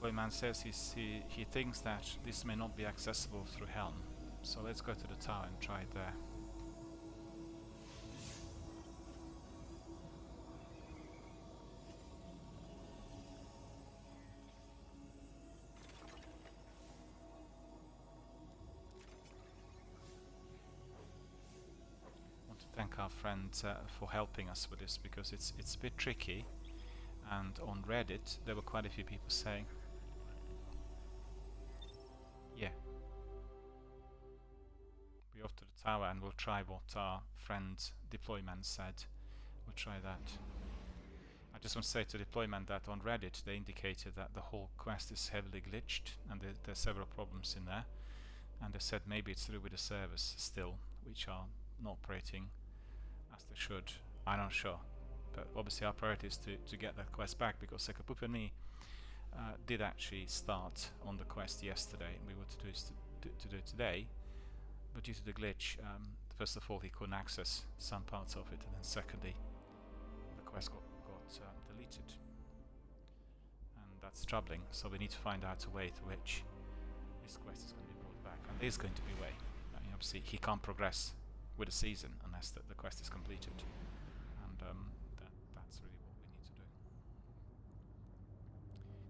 Deployman says he thinks that this may not be accessible through Helm. So let's go to the tower and try it there. our friend for helping us with this, because it's a bit tricky. And on Reddit there were quite a few people saying, yeah, we're off to the tower and we'll try what our friend Deployment said. We'll try that. I just want to say to Deployment that on Reddit they indicated that the whole quest is heavily glitched and there's several problems in there, and they said maybe it's to do with the servers still, which are not operating as they should. I'm not sure, but obviously our priority is to get that quest back, because Sekapup and me did actually start on the quest yesterday, and we were to do it today, but due to the glitch, first of all he couldn't access some parts of it, and then secondly the quest got deleted, and that's troubling. So we need to find out a way to which this quest is going to be brought back, and there's going to be a way. Obviously he can't progress with the season unless the quest is completed, and that's really what we need to do,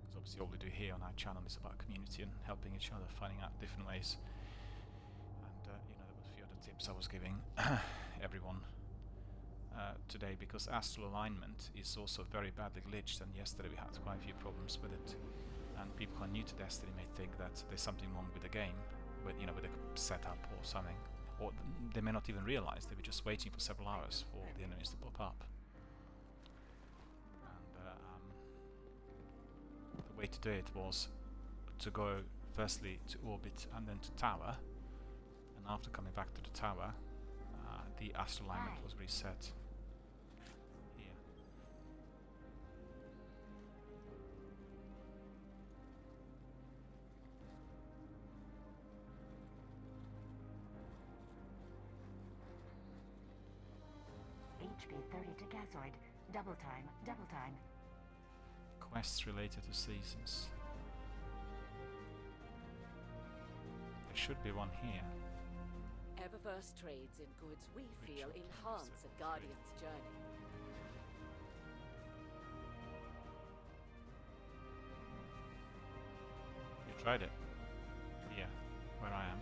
because obviously all we do here on our channel is about community and helping each other, finding out different ways. And there were a few other tips I was giving everyone today, because astral alignment is also very badly glitched, and yesterday we had quite a few problems with it, and people who are new to Destiny may think that there's something wrong with the game, with the setup or something, or they may not even realize they were just waiting for several hours for the enemies to pop up. And the way to do it was to go firstly to orbit and then to tower, and after coming back to the tower the astral alignment was reset.
HP 30 to gasoid. Double time, double time.
Quests related to seasons. There should be one here.
Eververse trades in goods we feel enhance a Guardian's journey.
You tried it. Here, where I am.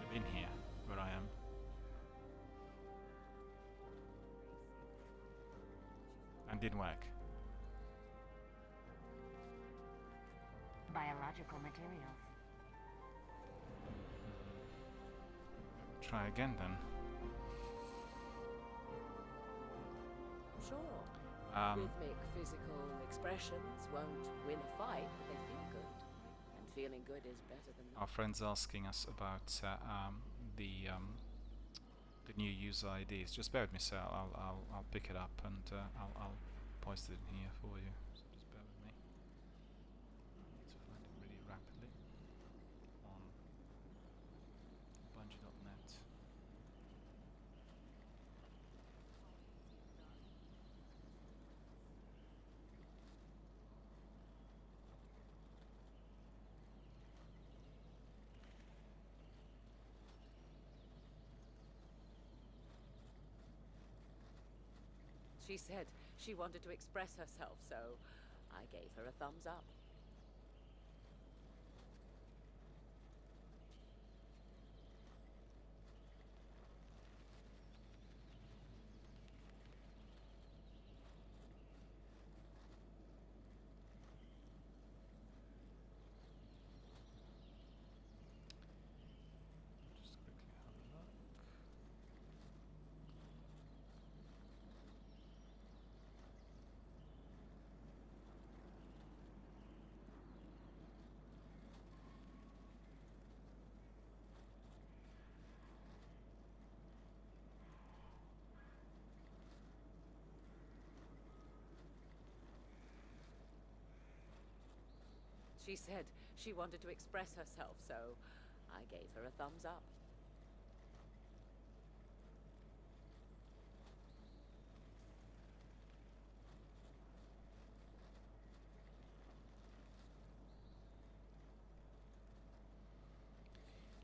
You've been here, where I am. And didn't work.
Biological materials.
Try again then.
Sure. Rhythmic physical expressions won't win a fight, but they feel good. And feeling good is better than
Our friend's asking us about the new user IDs. Just bear with me, sir. I'll pick it up and I'll post it in here for you. So just bear with me. I need to find it really rapidly on Bungie.net.
She said she wanted to express herself, so I gave her a thumbs up.
Just quickly have a look.
She said she wanted to express herself, so I gave her a thumbs up.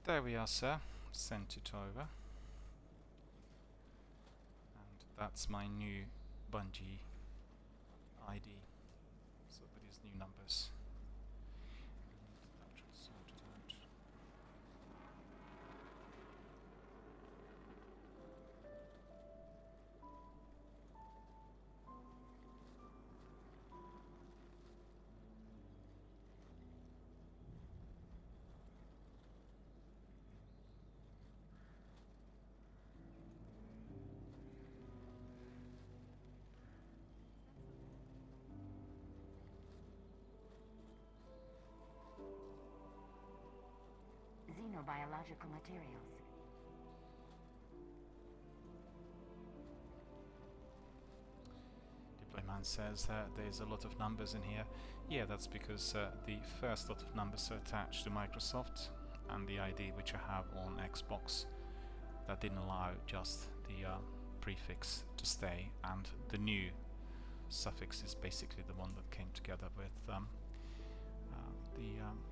There we are, sir. Sent it over. And that's my new Bungie ID. So with these new numbers. And that should sort it out.
Xenobiological materials.
Deployman says there's a lot of numbers in here. Yeah, that's because the first lot of numbers are attached to Microsoft, and the ID which I have on Xbox that didn't allow just the prefix to stay, and the new suffix is basically the one that came together with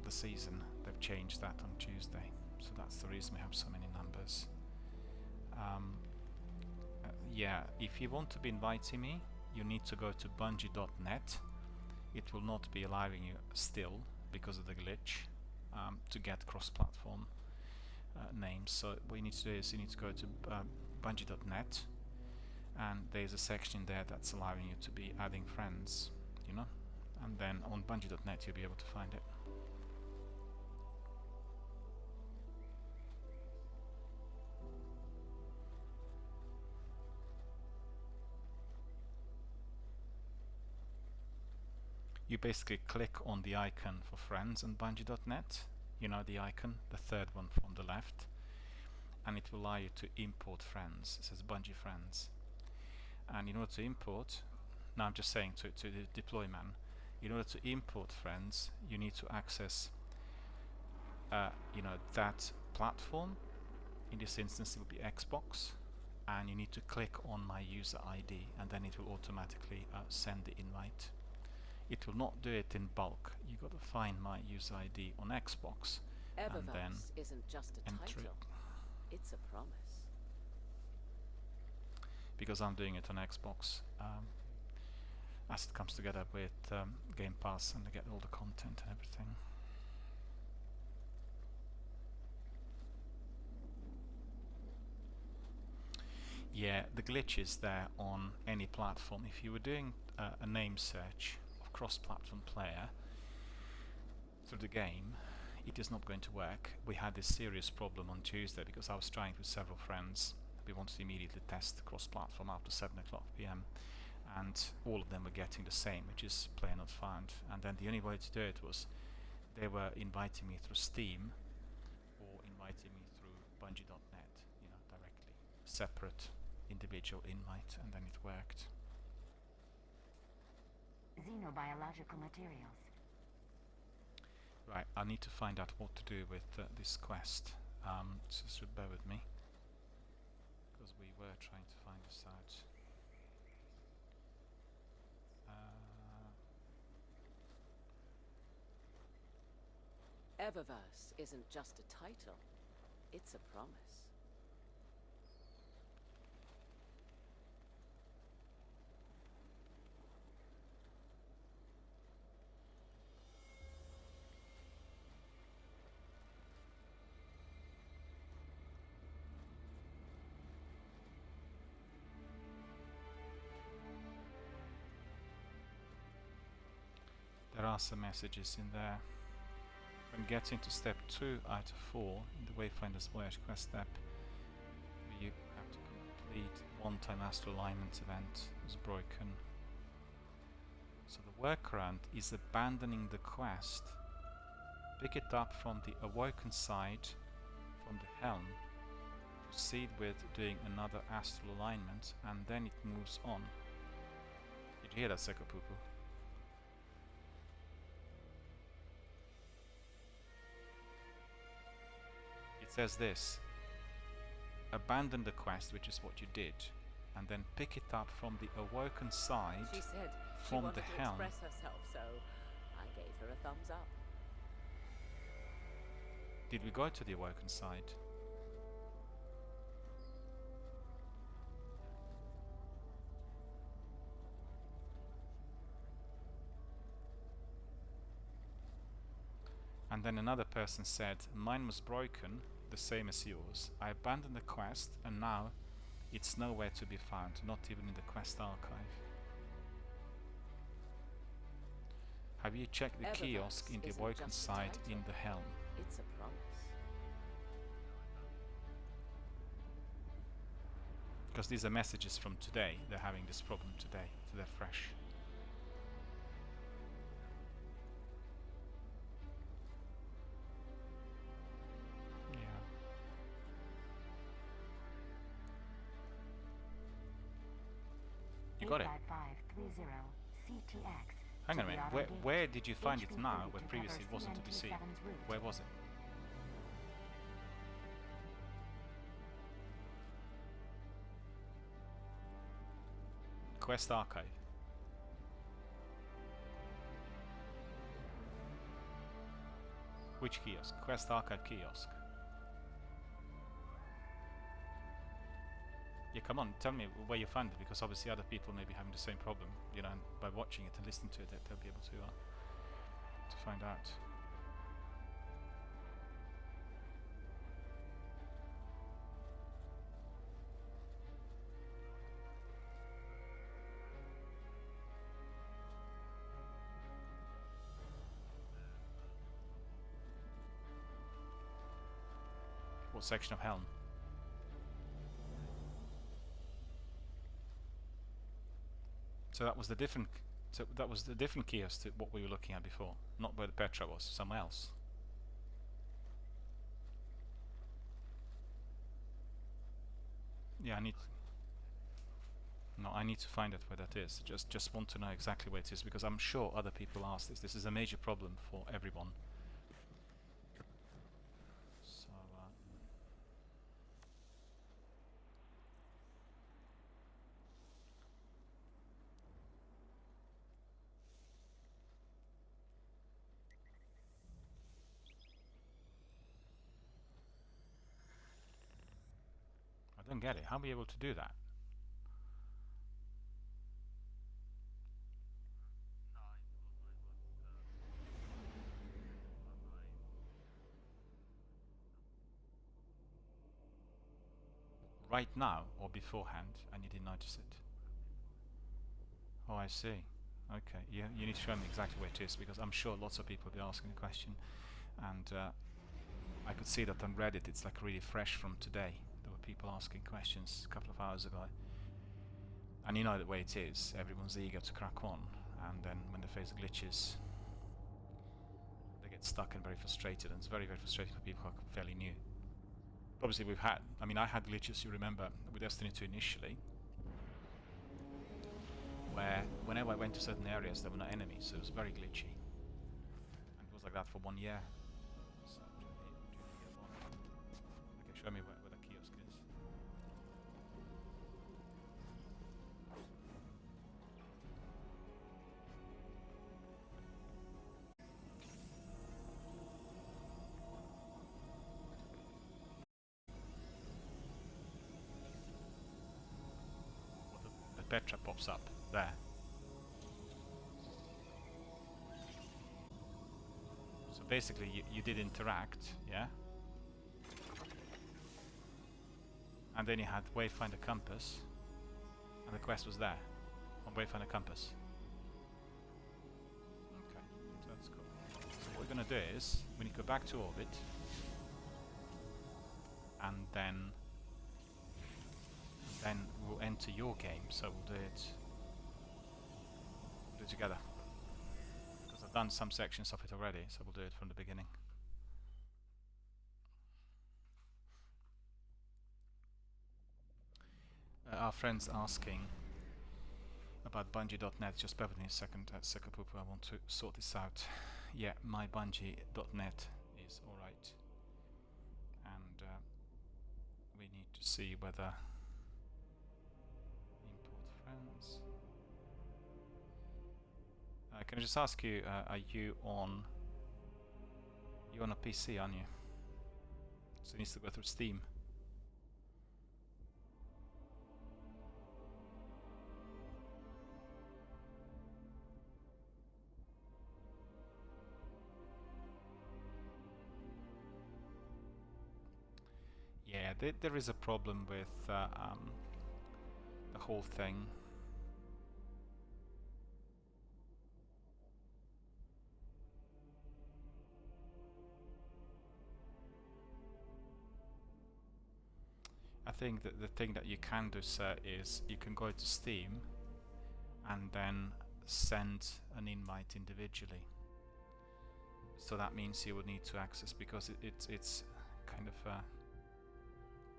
the season. They've changed that on Tuesday, so that's the reason we have so many numbers. Yeah, if you want to be inviting me, you need to go to bungie.net. It will not be allowing you still because of the glitch to get cross-platform names. So what you need to do is you need to go to bungie.net, and there's a section there that's allowing you to be adding friends, you know, and then on bungie.net you'll be able to find it. You basically click on the icon for friends on bungie.net, you know, the icon, the third one from the left, and it will allow you to import friends. It says Bungie Friends. And in order to import, now I'm just saying to the deployman, in order to import friends, you need to access you know, that platform. In this instance it will be Xbox, and you need to click on my user ID, and then it will automatically send the invite. It will not do it in bulk. You got to find my user ID on Xbox and then
isn't just a
enter
title.
it.
It's a promise.
Because I'm doing it on Xbox, as it comes together with Game Pass, and I get all the content and everything. Yeah, the glitch is there on any platform. If you were doing a name search of cross-platform player through the game, it is not going to work. We had this serious problem on Tuesday because I was trying with several friends. We wanted to immediately test cross-platform after 7 o'clock PM, and all of them were getting the same, which is player not found. And then the only way to do it was they were inviting me through Steam or inviting me through bungie.net, you know, directly, separate individual invite, and then it worked.
Xenobiological materials.
Right, I need to find out what to do with this quest, so bear with me, because we were trying to find this out.
Eververse isn't just a title, it's a promise.
There are some messages in there. When getting to step 2 out of 4 in the Wayfinder's Voyage quest step, you have to complete one-time astral alignment event was broken. So the workaround is abandoning the quest, pick it up from the awoken side from the helm, proceed with doing another astral alignment, and then it moves on. Did you hear that, Seko Poo Poo? It says this: abandon the quest, which is what you did, and then pick it up from the awoken side
She said she
from
wanted
the
to
helm.
express herself, so I gave her a thumbs up.
Did we go to the awoken side? And then another person said, mine was broken, the same as yours. I abandoned the quest, and now it's nowhere to be found, not even in the quest archive. Have you checked the
Eververse
kiosk in the
isn't
awoken
just a
side
title,
in the helm?
It's a promise.
Because these are messages from today. They're having this problem today, so they're fresh. Yeah. got it.
85530 CTX.
Hang on a
to the
minute.
auto gate.
Where did you find it
HB30
now,
to
where
cover
previously it wasn't to be seen?
CN27's route.
Where was it? Quest Archive. Which kiosk? Quest Archive kiosk. Yeah, come on, tell me where you found it, because obviously other people may be having the same problem, you know, and by watching it and listening to it, they'll be able to find out. What section of Helm? So that was the different. So that was the different kiosk to what we were looking at before, not where the Petra was, somewhere else. Yeah, I need. No, I need to find out where that is. Just want to know exactly where it is, because I'm sure other people ask this. This is a major problem for everyone. So. I don't get it. How are we able to do that? Right now or beforehand, and you didn't notice it? Oh, I see. Okay, you need to show me exactly where it is, because I'm sure lots of people will be asking the question, and I could see that on Reddit it's like really fresh from today. There were people asking questions a couple of hours ago, and you know the way it is. Everyone's eager to crack on, and then when they face glitches, they get stuck and very frustrated, and it's very, very frustrating for people who are fairly new. Obviously we've had, I mean, I had glitches, you remember, with Destiny 2 initially, where whenever I went to certain areas there were no enemies, so it was very glitchy. And it was like that for 1 year. So, okay, show me where the kiosk is. Well, the Petra pops up there. So basically you did interact, yeah? And then you had Wayfinder Compass, and the quest was there, on Wayfinder Compass. Okay, so that's cool. So what we're going to do is, we need to go back to orbit, and then we'll enter your game, so we'll do it together. Because I've done some sections of it already, so we'll do it from the beginning. Our friend's asking about Bungie.net. Just bear with me a second. I want to sort this out. Yeah, my Bungie.net is alright. And we need to see whether import friends. Can I just ask you, are you on a PC, aren't you? So it needs to go through Steam. Yeah, there is a problem with the whole thing. I think that the thing that you can do, sir, is you can go to Steam and then send an invite individually. So that means you would need to access, because it's kind of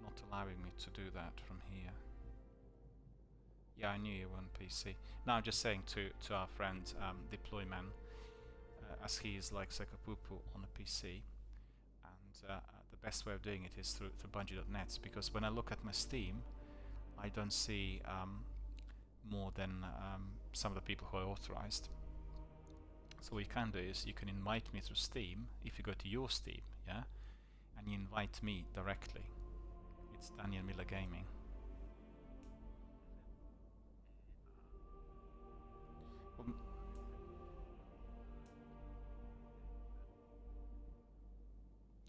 not allowing me to do that from here. Yeah, I knew you were on PC. No, I'm just saying to our friend Deployman, as he is like Sekapupu on a PC, and the best way of doing it is through Bungie.net, because when I look at my Steam, I don't see more than some of the people who are authorized. So what you can do is you can invite me through Steam if you go to your Steam, yeah, and you invite me directly. It's Daniel Miller Gaming.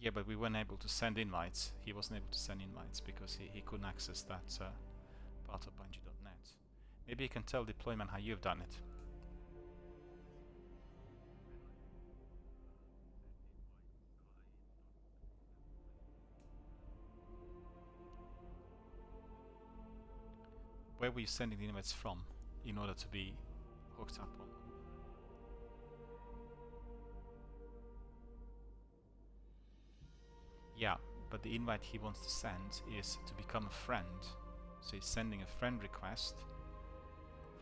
Yeah, but we weren't able to send invites. He wasn't able to send invites because he couldn't access that part of Bungie.net. Maybe you can tell Deployment how you've done it. Where were you sending the invites from in order to be hooked up on? Yeah, but the invite he wants to send is to become a friend. So he's sending a friend request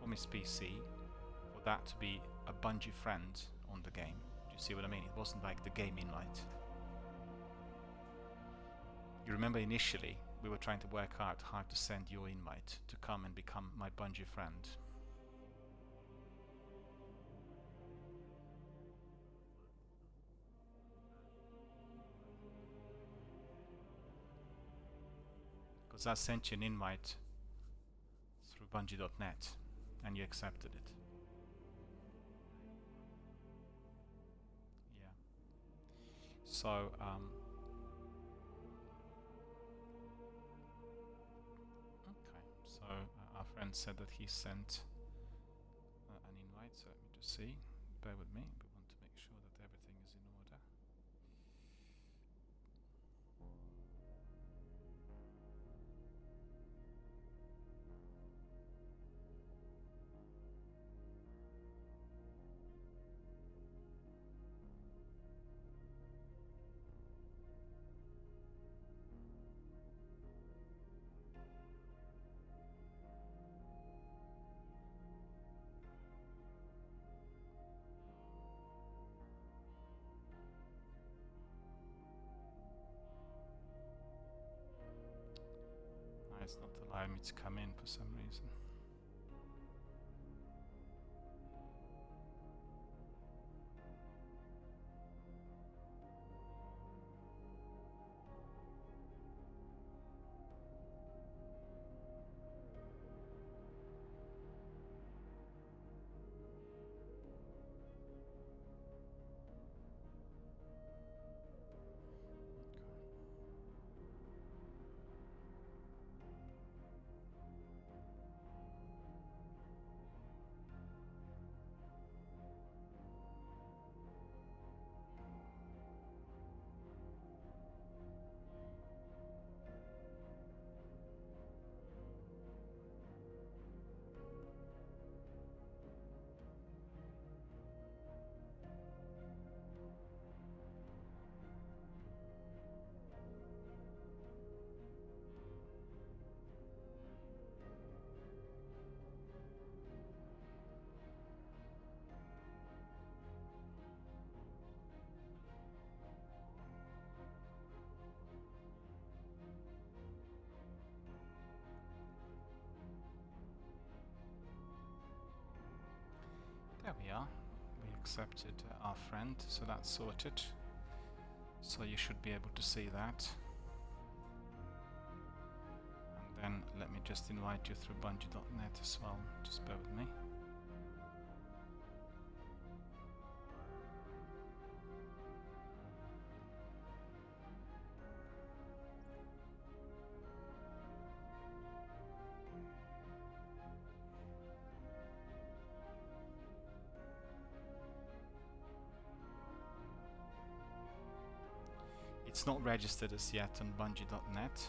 from his PC for that to be a Bungie friend on the game. Do you see what I mean? It wasn't like the game invite. You remember initially we were trying to work out how to send your invite to come and become my Bungie friend. Because I sent you an invite through Bungie.net and you accepted it. Yeah. So, okay. So our friend said that he sent an invite. So let me just see. Bear with me. We want to make sure that everything is in order. It's not allowing me to come in for some reason. There we are. We accepted our friend, so that's sorted. So you should be able to see that. And then let me just invite you through Bungie.net as well. Just bear with me. It's not registered as yet on Bungie.net.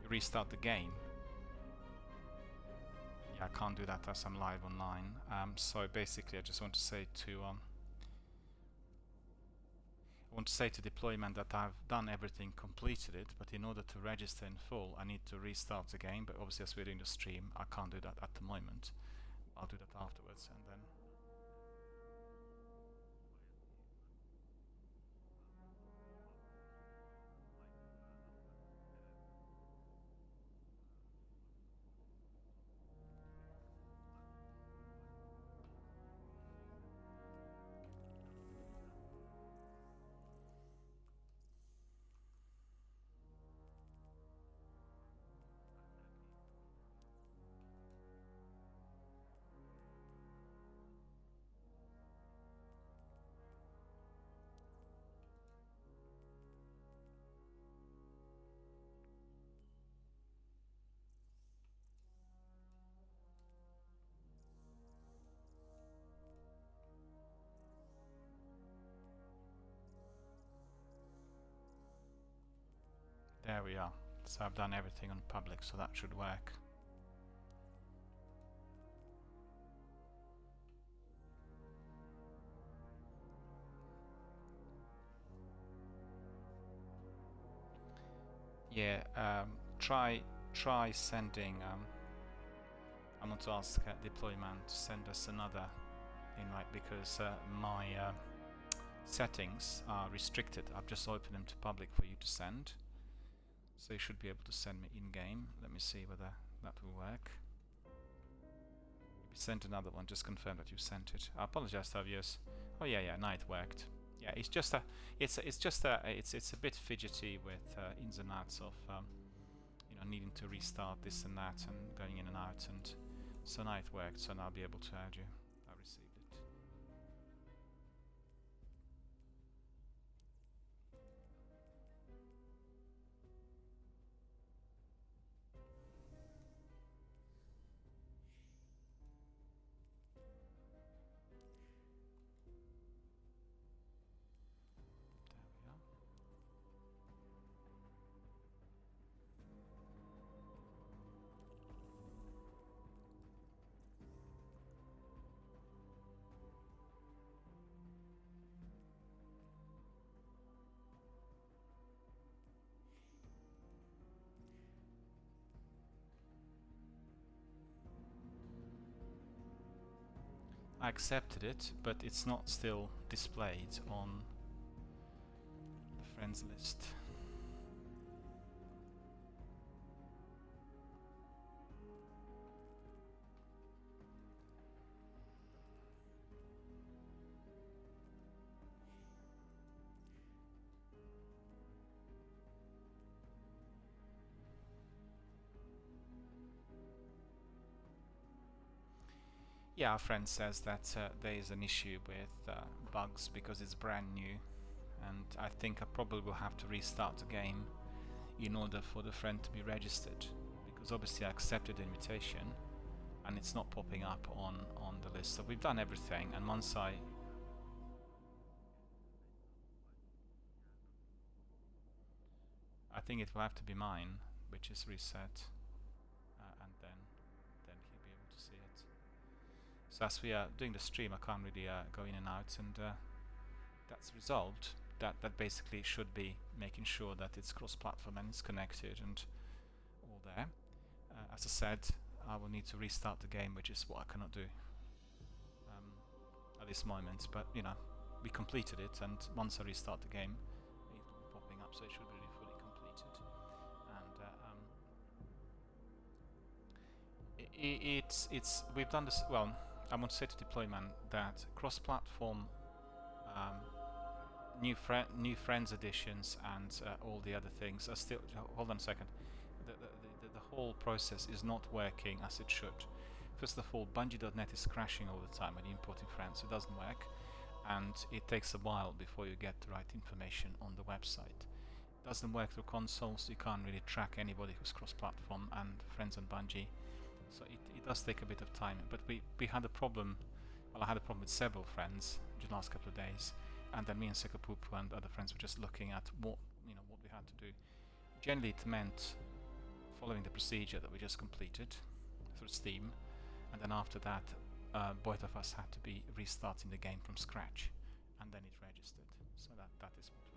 Restart the game. Yeah, I can't do that as I'm live online. So basically I just want to say to want to say to deployment that I've done everything, completed it, but in order to register in full I need to restart the game, but obviously as we're doing the stream I can't do that at the moment. I'll do that afterwards and then... There we are. So I've done everything on public, so that should work. Yeah, try sending. I want to ask deployment to send us another invite because my settings are restricted. I've just opened them to public for you to send. So you should be able to send me in-game. Let me see whether that will work. If you sent another one, just confirm that you sent it. I apologize to our viewers. Oh yeah, now it worked. Yeah, it's just a, it's a bit fidgety with ins and outs of you know, needing to restart this and that and going in and out, and so now it worked. So now I'll be able to add you. I received it. I accepted it, but it's not still displayed on the friends list. Yeah, our friend says that there is an issue with bugs because it's brand new, and I think I probably will have to restart the game in order for the friend to be registered, because obviously I accepted the invitation and it's not popping up on the list. So we've done everything, and once I think it will have to be mine, which is reset, and then he'll be able to see it. So as we are doing the stream, I can't really go in and out, and that's resolved. That basically should be making sure that it's cross-platform and it's connected and all there. As I said, I will need to restart the game, which is what I cannot do at this moment. But you know, we completed it, and once I restart the game, it will be popping up, so it should be really fully completed. And it's we've done this well. I want to say to deployment that cross-platform, new friends additions and all the other things are still. Hold on a second. The whole process is not working as it should. First of all, Bungie.net is crashing all the time when you're importing friends. It doesn't work, and it takes a while before you get the right information on the website. It doesn't work through consoles. You can't really track anybody who's cross-platform and friends on Bungie. So it does take a bit of time, but we had a problem. Well, I had a problem with several friends in the last couple of days, and then me and Sekapupu and other friends were just looking at what we had to do. Generally, it meant following the procedure that we just completed through Steam, and then after that, both of us had to be restarting the game from scratch, and then it registered. So that is what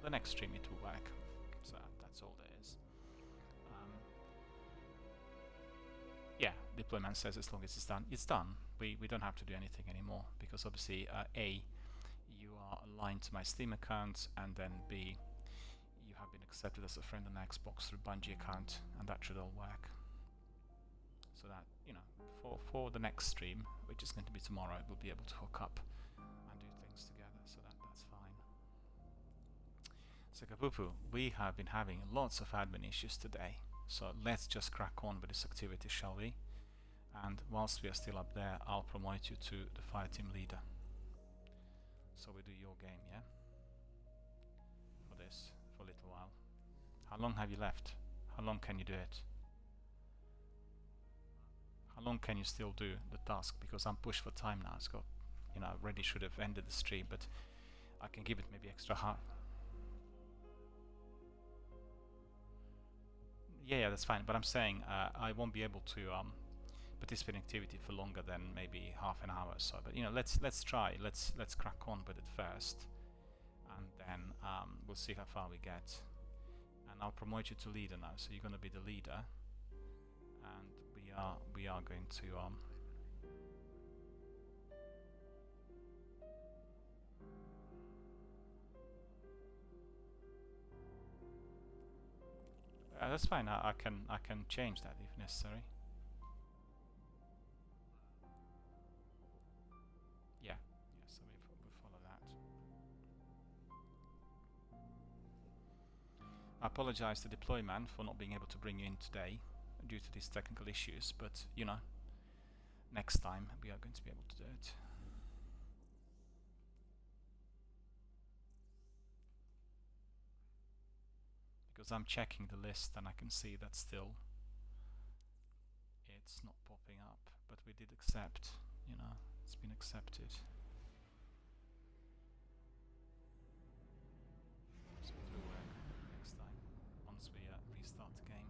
the next stream it will work. So that's all there is. Yeah, deployment says as long as it's done, it's done. We don't have to do anything anymore, because obviously A, you are aligned to my Steam account, and then B, you have been accepted as a friend on Xbox through Bungie account, and that should all work. So that, you know, for the next stream, which is going to be tomorrow, we'll be able to hook up and do things together, so that's fine. So Kapupu, we have been having lots of admin issues today, so let's just crack on with this activity, shall we? And whilst we are still up there, I'll promote you to the fire team leader. So we do your game, yeah? For this, for a little while. How long have you left? How long can you do it? How long can you still do the task? Because I'm pushed for time now. It's got, you know, I already should have ended the stream, but I can give it maybe extra half. Yeah, that's fine. But I'm saying I won't be able to participate in activity for longer than maybe half an hour or so. But you know, let's try. Let's crack on with it first, and then we'll see how far we get. And I'll promote you to leader now. So you're going to be the leader, and we are going to that's fine. I can change that if necessary. Yeah, so we follow that. I apologize to Deployman for not being able to bring you in today due to these technical issues, but you know, next time we are going to be able to do it. Because I'm checking the list and I can see that still it's not popping up, but we did accept, you know, it's been accepted. So it will work next time once we restart the game.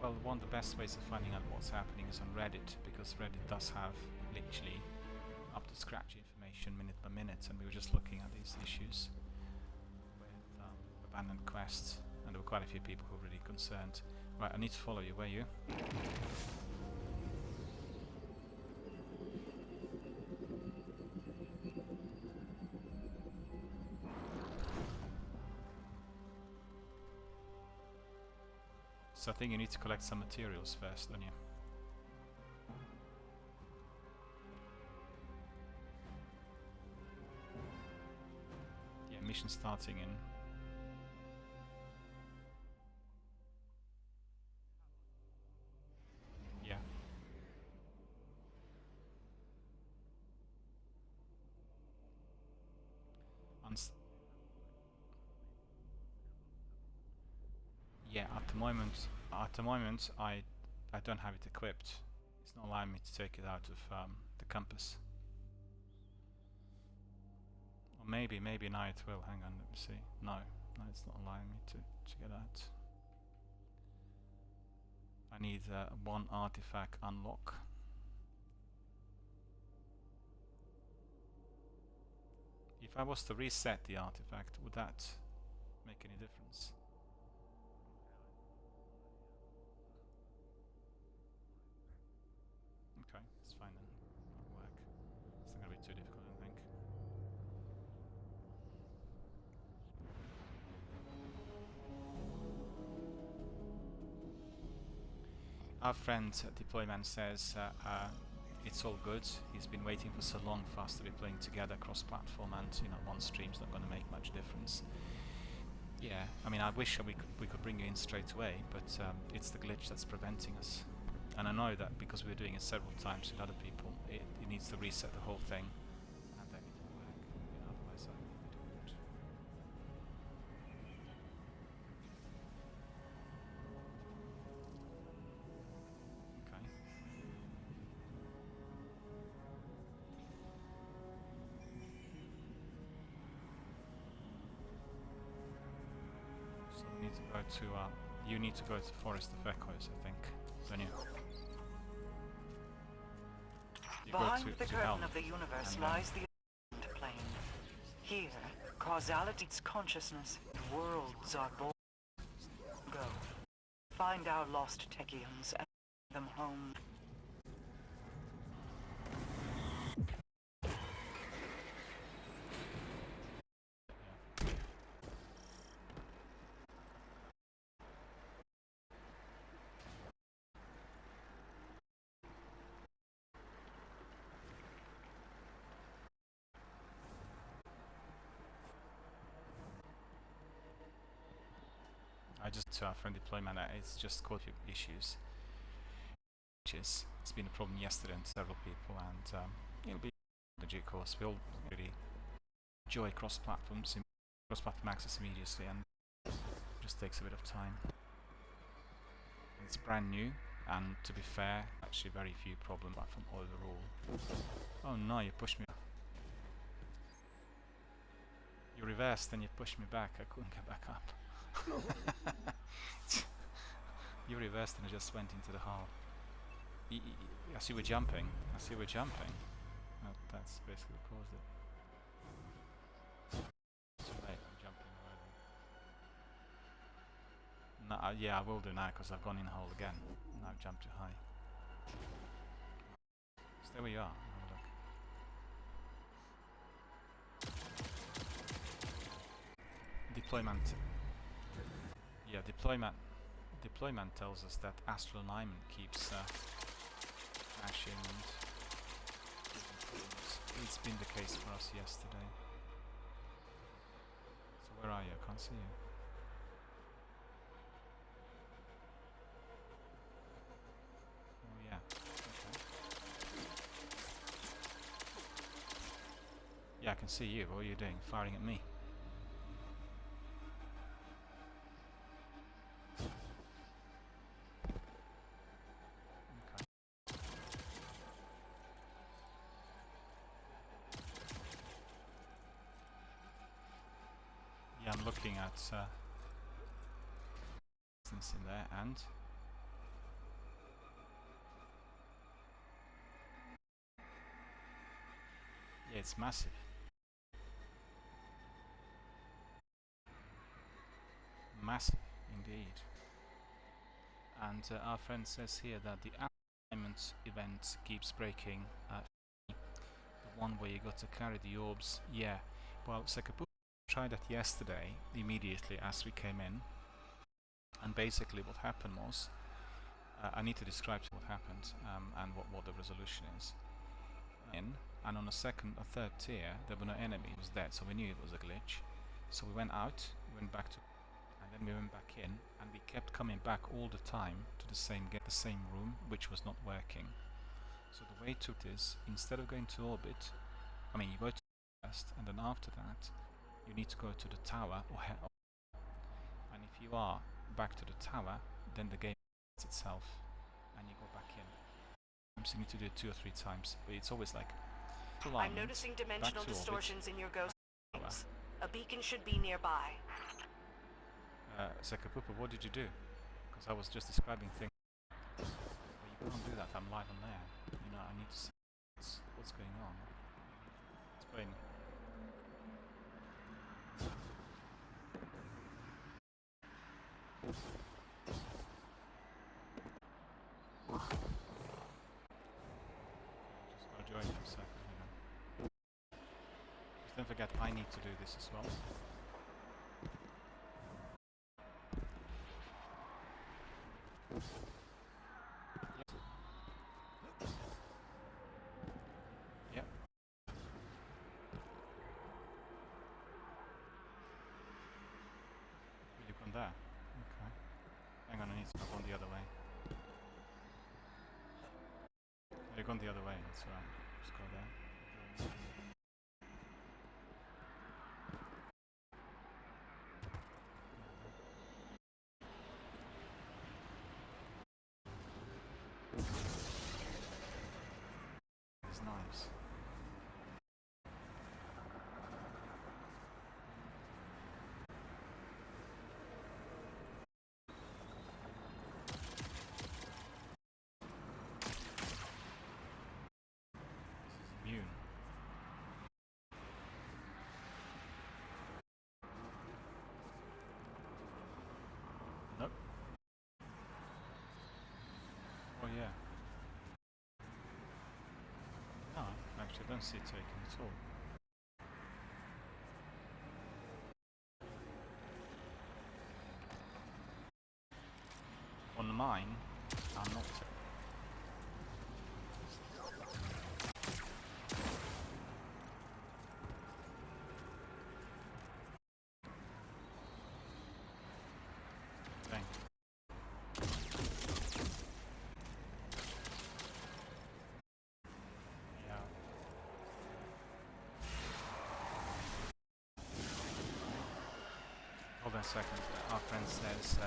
Well, one of the best ways of finding out what's happening is on Reddit, because Reddit does have literally up to scratch information minute by minute, and we were just looking at these issues with abandoned quests, and there were quite a few people who were really concerned. Right, I need to follow you. Where are you? So I think you need to collect some materials first, don't you? Yeah, mission starting in... Yeah. Yeah, at the moment I don't have it equipped. It's not allowing me to take it out of the compass. Or maybe now it will. Hang on, let me see. No, it's not allowing me to get out. I need one artifact unlock. If I was to reset the artifact, would that make any difference? Okay, it's fine then. That'll work. It's not going to be too difficult, I don't think. Our friend Deployman says it's all good. He's been waiting for so long for us to be playing together cross-platform, and you know, one stream's not going to make much difference. Yeah, I mean, I wish we could bring you in straight away, but it's the glitch that's preventing us. And I know that because we're doing it several times with other people, it needs to reset the whole thing, and then it will work. You know, otherwise I wouldn't. Okay. You need to go to you need to go to Forest of Echoes, I think, don't you? You
Behind
go
the
to
curtain
Helm,
of the universe
and
lies the plane. Here, causality's consciousness, worlds are born. Go. Find our lost Techians and bring them home.
I just to our friend deployment, it's just caused issues. It's been a problem yesterday and several people, and it'll be the due course. We'll really enjoy cross-platform access immediately, and it just takes a bit of time. It's brand new, and to be fair, actually very few problems from overall. Oh no, you pushed me. You reversed and you pushed me back. I couldn't get back up. You reversed and I just went into the hull. I see we're jumping. That's basically what caused it. Too late, I'm jumping already. No, yeah, I will do now because I've gone in the hole again. Now I've jumped too high. So there we are. Have a look. Deployment. Yeah, deployment tells us that astral alignment keeps crashing, and it's been the case for us yesterday. So where are you? I can't see you. Oh yeah. Okay. Yeah, I can see you. What are you doing? Firing at me? I'm looking at distance in there, and yeah, it's massive. Massive indeed. And our friend says here that the alignment event keeps breaking. The one where you got to carry the orbs. Yeah, well, Sekapu tried that yesterday immediately as we came in, and basically what happened was I need to describe what happened and what the resolution is. And on a second or third tier there were no enemies, it was dead, so we knew it was a glitch. So we went out, we went back to, and then we went back in, and we kept coming back all the time to the same room, which was not working. So the way to it is, instead of going to orbit, I mean you go to first, and then after that you need to go to the tower or head up. And if you are back to the tower, then the game itself and you go back in. So you need to do it 2 or 3 times, but it's always like
I'm noticing dimensional distortions in your ghost frames. A beacon should be nearby.
Sekapupa, what did you do? Because I was just describing things. But you can't do that, I'm live on there. You know, I need to see what's going on. Explain. Just gotta join for a second, you know. Just don't forget I need to do this as well. Yep. You've gone there. Okay. Hang on, I need to go the other way. You've gone the other way, that's right. Just go there. These knives. Nope. Oh yeah. No, actually I don't see it taken at all. On mine, I'm not. Dang. Yeah. Hold on a second. Our friend says.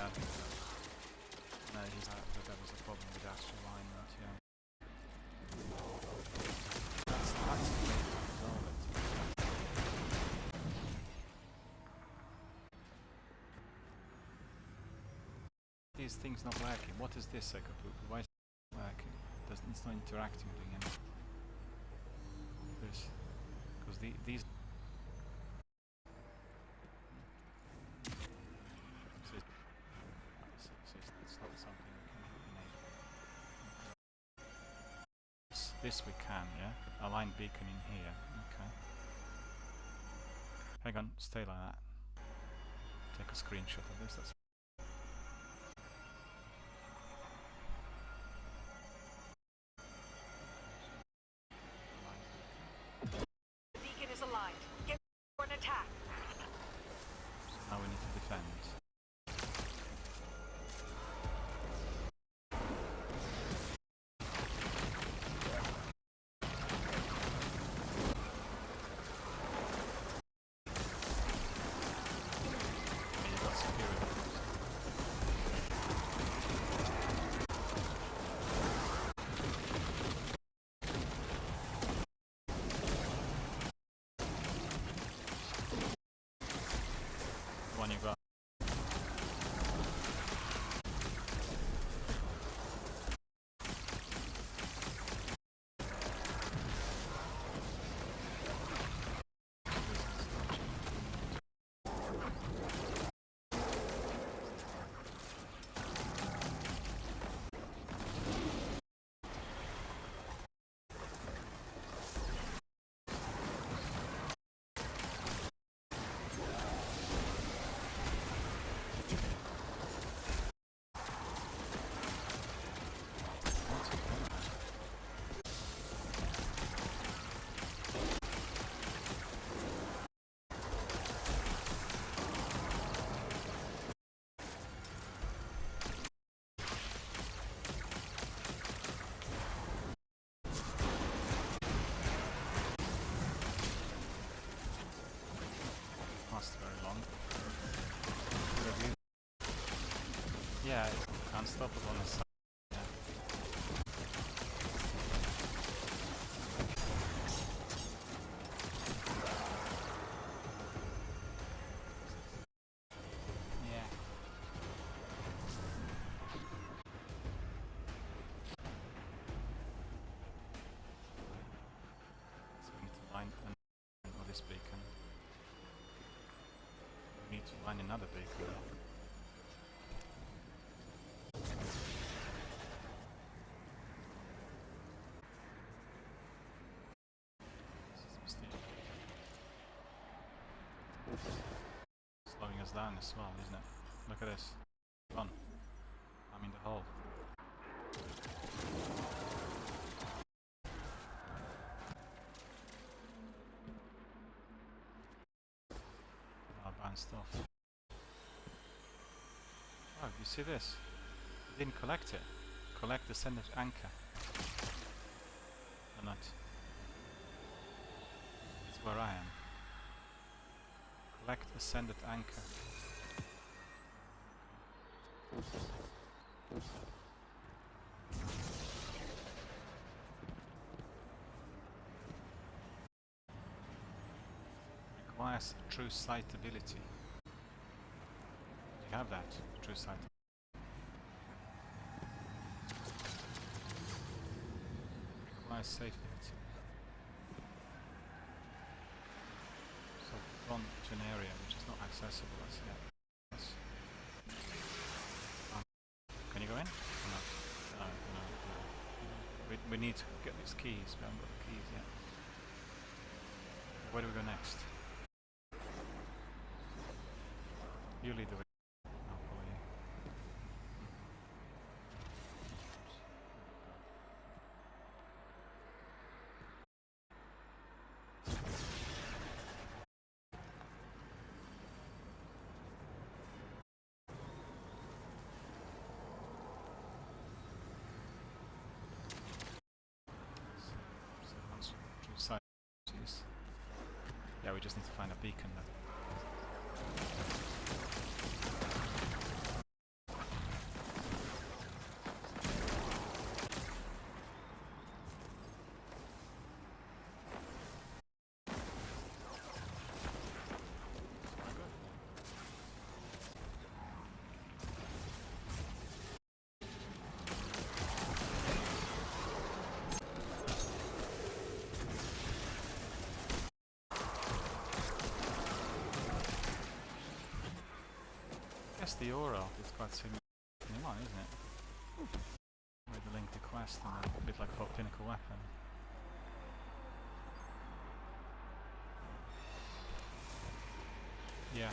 No, he's not, but there was a problem with astral alignment, yeah. That's the way to resolve it. These things not working. What is this, Echo Poop? Why is it not working? It's not interacting with anything. This. Because these. It's not something we can enable. This we can, yeah? Align beacon in here, okay. Hang on, stay like that. Take a screenshot of this, that's
The beacon is aligned. Get for an attack.
so now we need to defend. One you got. Very long. Yeah, it's unstoppable on the side. Yeah. Yeah. So we need to line this beacon. We need to line another beacon. Slowing us down as well, isn't it? Look at this. Run. I'm in the hole. Banned stuff. Oh, you see this? You didn't collect it. Collect the sended anchor. Or not. It's where I am. Collect ascended anchor. Requires true sight ability. You have that, true sight. Requires safe ability. So we've gone to an area which is not accessible as yet. Yes. need to get these keys. We haven't got the keys yet. Where do we go next? You lead the way. I'll follow you. So once through side, yeah, we just need to find a beacon then. I guess the aura is quite similar to the one, isn't it? With the link to quest and a bit like a pinnacle weapon. Yeah.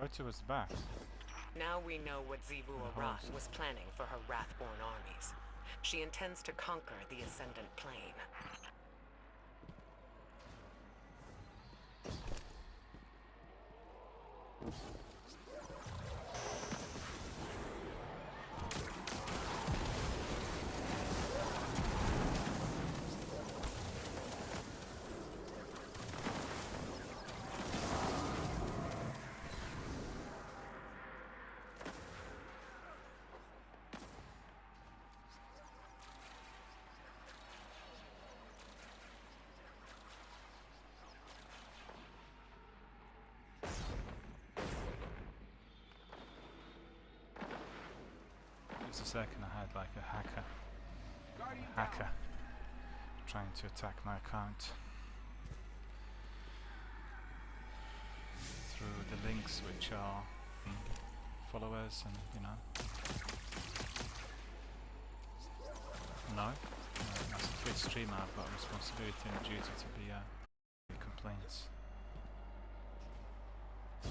Go towards the back.
Now we know what Xivu Arat was planning for her Wrathborn armies. She intends to conquer the Ascendant Plane. Just a second, I had like a hacker trying to attack my account through the links which are followers and no, as a Twitch streamer I've got a responsibility and duty to be complaints. So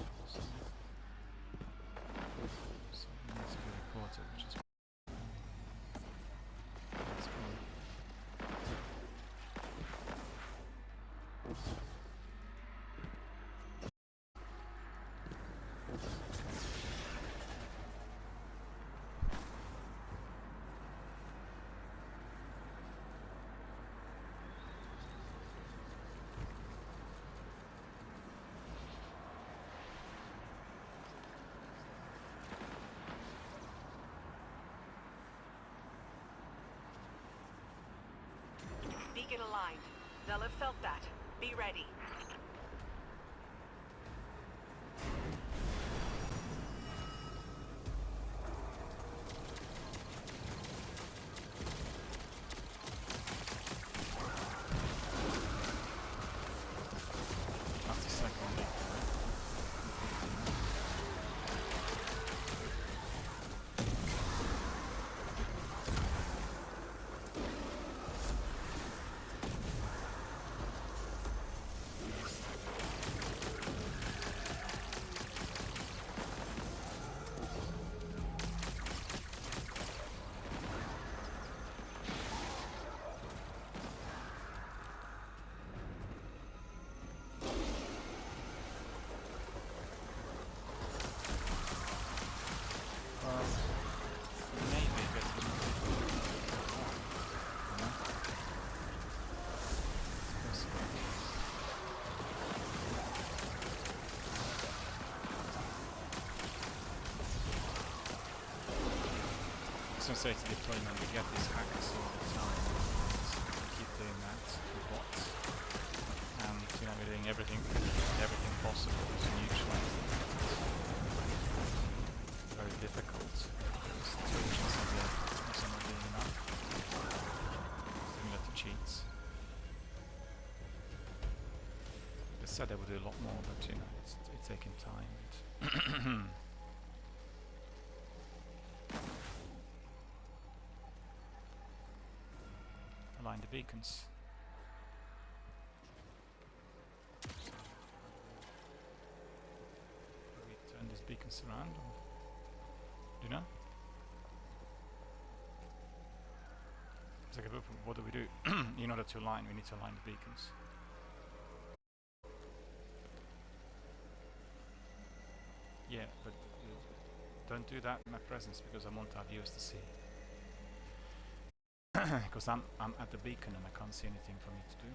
it needs to be reported, which is
Beacon aligned. They'll have felt that. Be ready.
That's the second leak. gonna say to deployment, we get these hackers all the time. Keep doing that with bots. And you know, we're doing everything possible to neutralize them. It's very difficult. Because the Trojans are not doing enough. Similar to cheats. They said they would do a lot more, but you know, it's taking time. Align the beacons. Do we turn these beacons around? Or do you know? It's like, what do we do? In order to align, we need to align the beacons. Yeah, but don't do that in my presence because I want our viewers to see. Because I'm at the beacon and I can't see anything for me to do.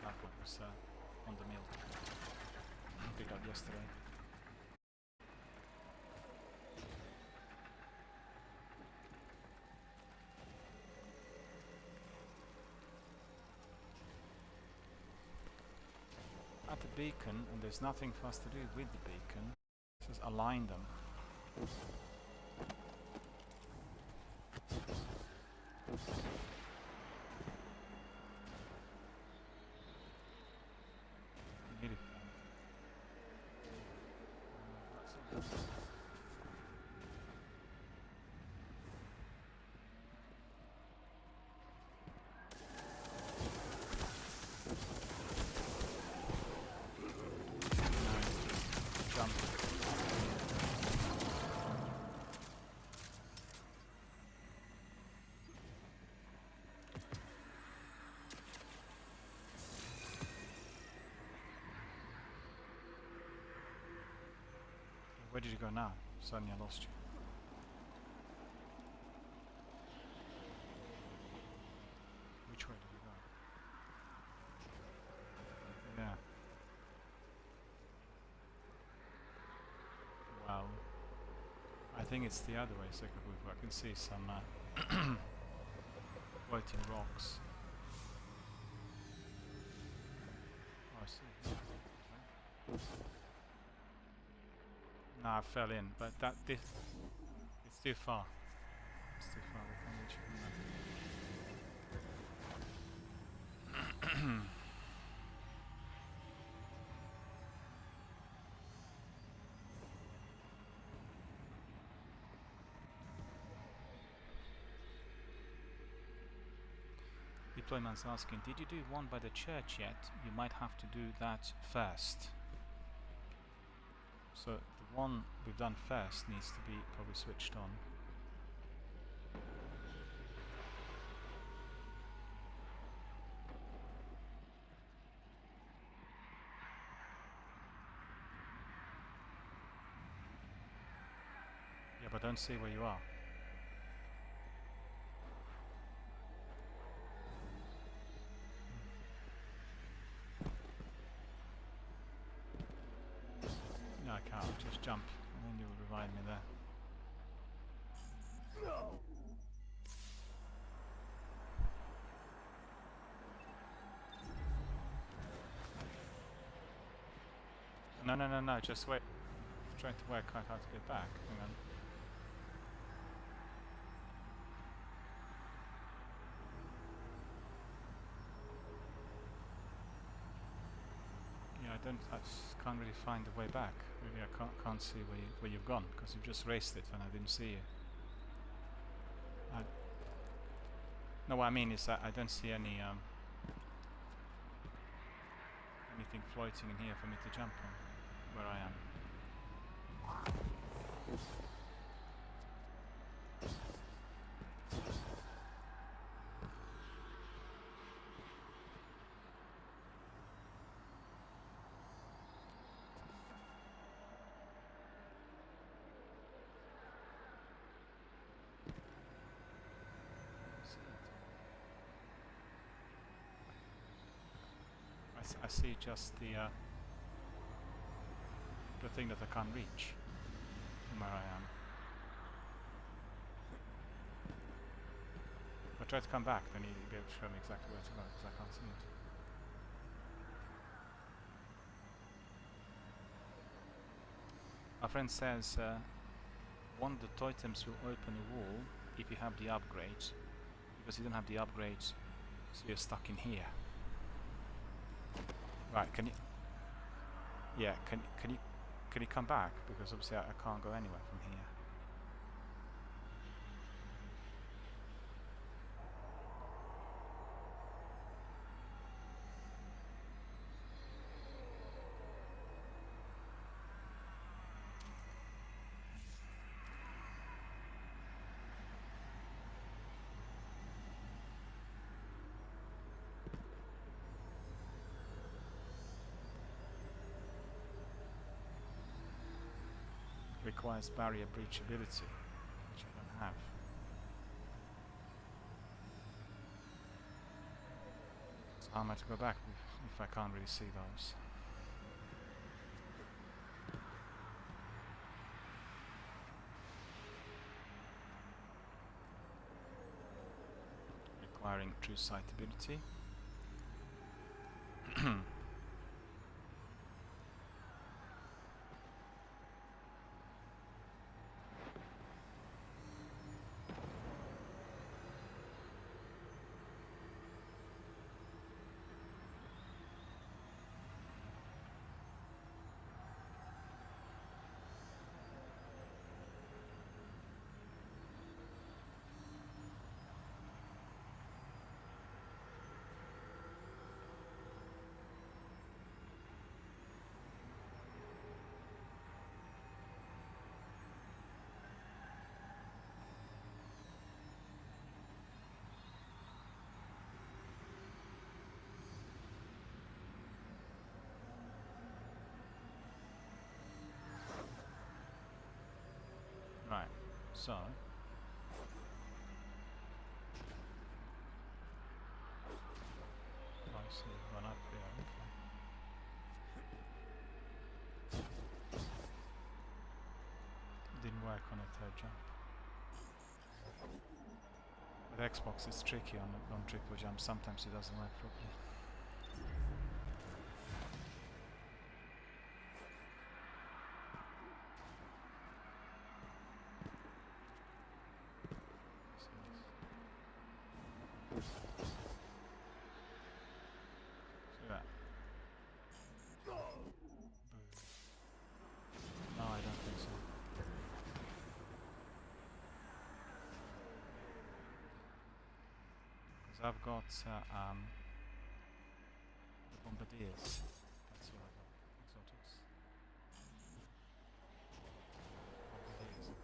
That was on the mill. Picked up yesterday. At the beacon, and there's nothing for us to do with the beacon. It says align them. Need it. Jump. Where did you go now? Suddenly I lost you. Which way did you go? Yeah. Well, I think it's the other way, Sekabuku. I can see some floating rocks. Oh, I see. Okay. No, I fell in, but it's too far. It's too far. We can't reach it from there. Deployment's asking, did you do one by the church yet? You might have to do that first. So the one we've done first needs to be probably switched on. Yeah, but don't see where you are. No, I can't. Just jump, and then you'll revive me there. No, just wait. I'm trying to work out how to get back. Hang on. Yeah, I just can't really find the way back. Really, I can't see where you've gone, because you've just raced it and I didn't see you. No, what I mean is that I don't see any anything floating in here for me to jump on where I am. I see just the thing that I can't reach from where I am. If I try to come back, then he'll be able to show me exactly where to go, because I can't see it. Our friend says, one of the totems will open a wall if you have the upgrade, because you don't have the upgrade, so you're stuck in here. Right, can you... Yeah, can you come back? Because obviously I can't go anywhere from here. Requires barrier breachability, which I don't have. So how am I to go back if I can't really see those? Requiring true sight ability. Right, so I see one up there, okay. Didn't work on a third jump. With Xbox it's tricky on triple jump, sometimes it doesn't work properly. No, I don't think so. Because I've got the bombardiers. That's what I got. Exotics. Bombardiers.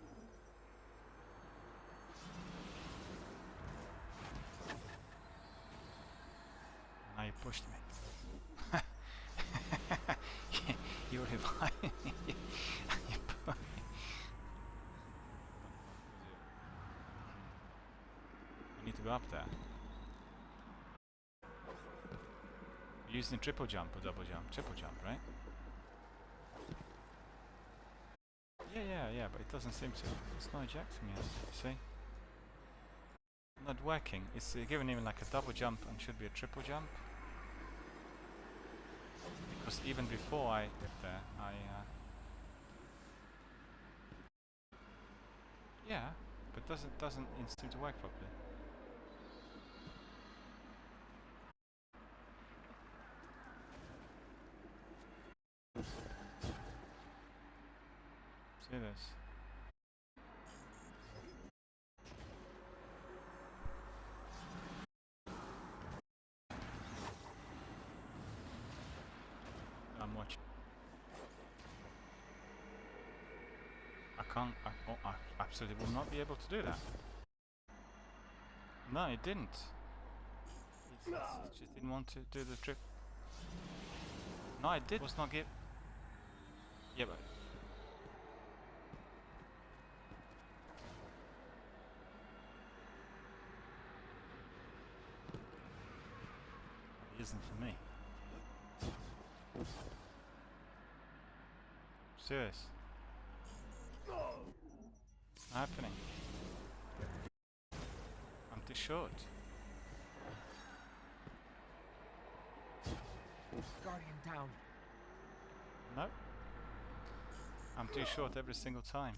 Now you pushed me. You revived me. I need to go up there. You're using triple jump or double jump? Triple jump, right? Yeah, but it doesn't seem to. It's not ejecting yet, you see? Not working. It's given even like a double jump and should be a triple jump. Because even before I get there, yeah, but doesn't seem to work properly. See this? I'm watching. I absolutely will not be able to do that. No, it didn't. It just didn't want to do the trip. No, it did. It was not give. Yeah, but. It isn't for me. Serious. What's happening? I'm too short.
Guardian down.
No. I'm too short every single time.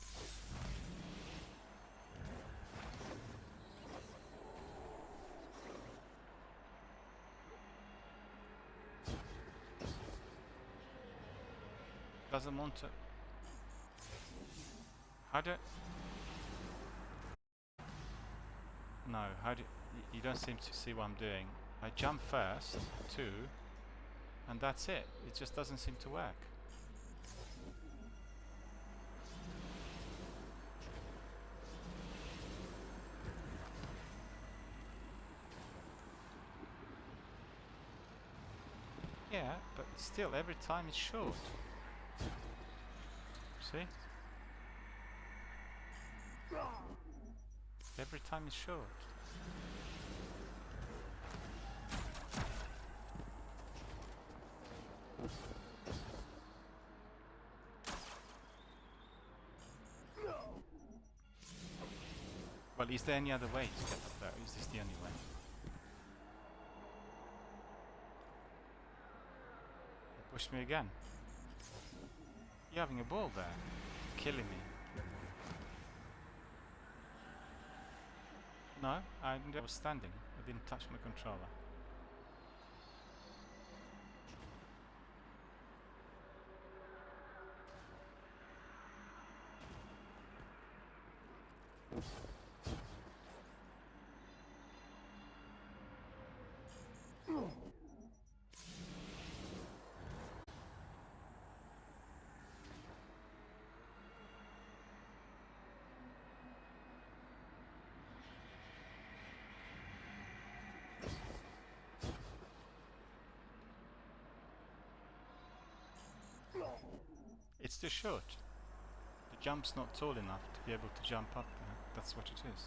Doesn't want to. How do? No, how do? You don't seem to see what I'm doing. I jump first, 2, and that's it. It just doesn't seem to work. Yeah, but still, every time it's short. See? Every time it's short. Well, is there any other way to get up there? Is this the only way? Push me again. You're having a ball there. Killing me. No, I was standing. I didn't touch my controller. It's too short. The jump's not tall enough to be able to jump up there. That's what it is.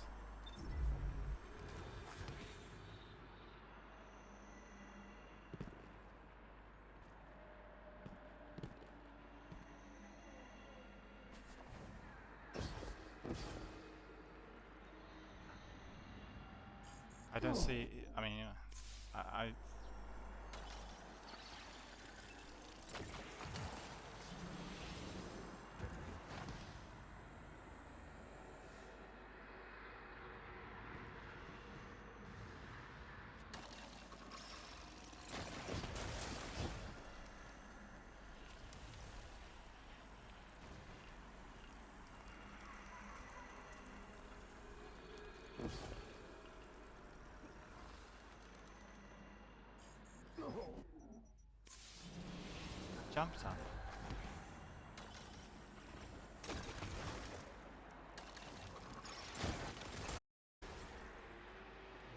I don't see. I mean, I jumps up.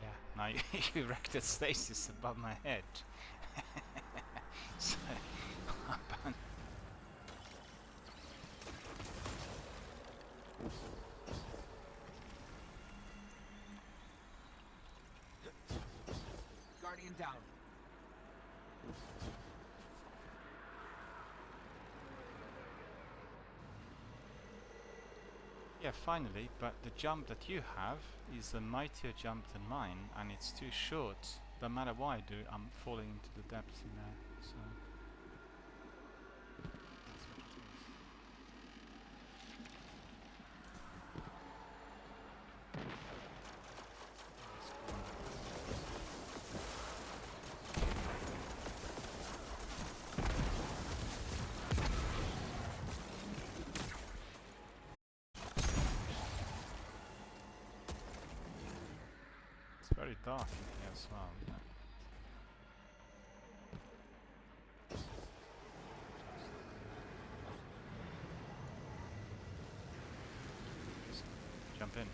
Yeah, now you erected stasis above my head. So,
Guardian down.
yeah, finally, but the jump that you have is a mightier jump than mine, and it's too short. No matter what I do, I'm falling into the depths in there, so... That's what it is. It's very dark in here as well, isn't it? Just jump in.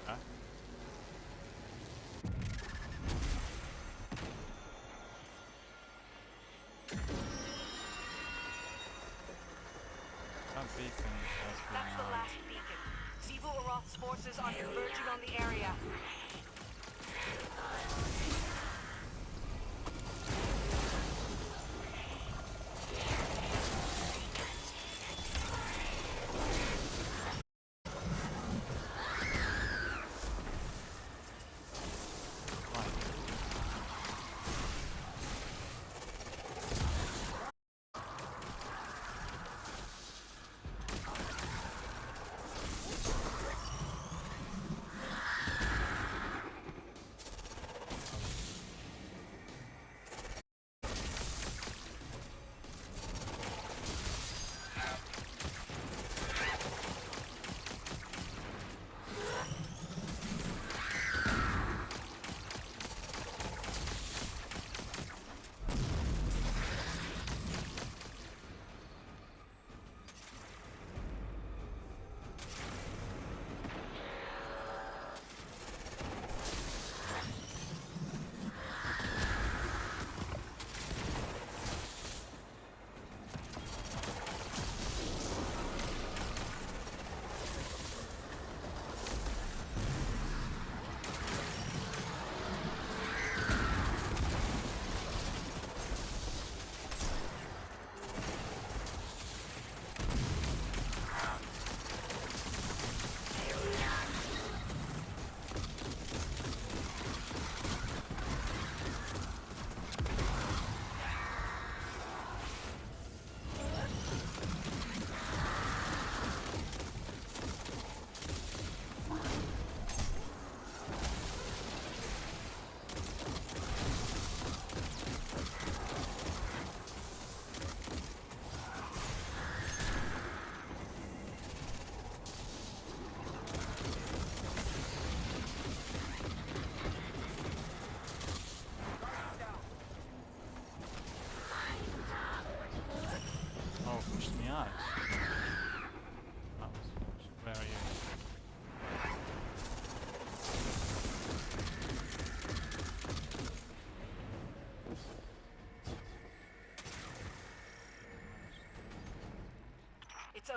Huh? That beacon has been
That's the last beacon. Sivu Aroth's forces are converging on the area.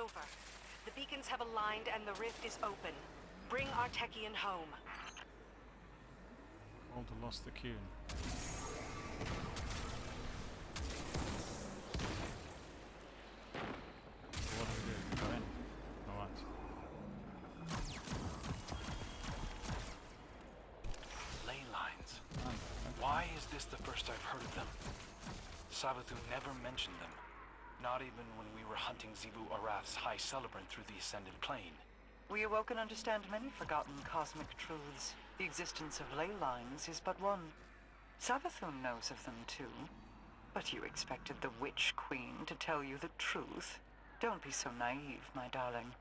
over. The beacons have aligned and the rift is open. Bring our Techian home.
Call the lost Cocoon. What do we do? Go in. Or what?
Ley lines. Why is this the first I've heard of them? Savathun never mentioned them. Not even when we were hunting Xivu Arath's High Celebrant through the Ascended Plane.
We awoken understand many forgotten cosmic truths. The existence of ley lines is but one. Savathun knows of them too. But you expected the Witch Queen to tell you the truth? Don't be so naive, my darling.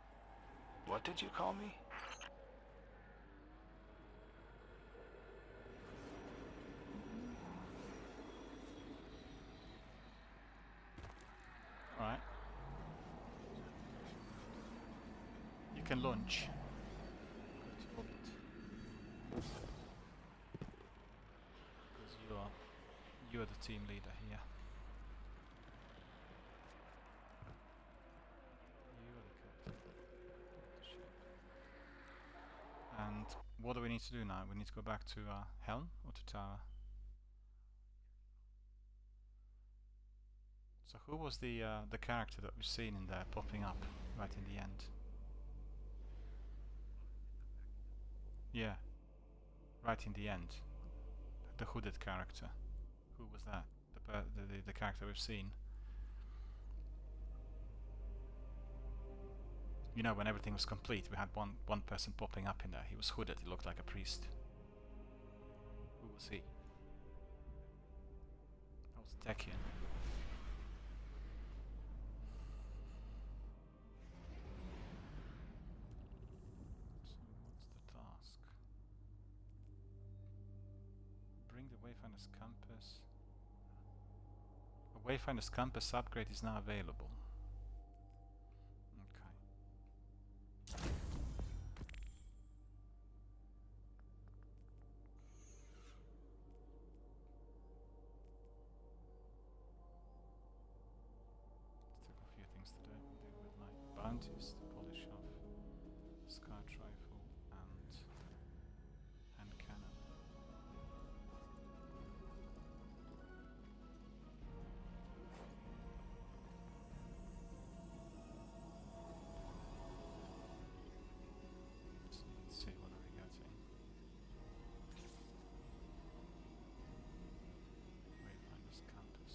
What did you call me?
Alright. You can launch. Because you are the team leader here. You are the captain of the ship. And what do we need to do now? We need to go back to Helm or to Tower? So who was the character that we've seen in there popping up right in the end? Yeah, right in the end. The hooded character. Who was that? The character we've seen. You know, when everything was complete, we had one person popping up in there. He was hooded. He looked like a priest. Who was he? That was Techian. Bring the Wayfinder's compass. A Wayfinder's compass upgrade is now available. Okay. Still a few things to do. Do with my bounties to polish off Scout Rifle and hand cannon. Let's see, what are we getting? Wayfinder's compass.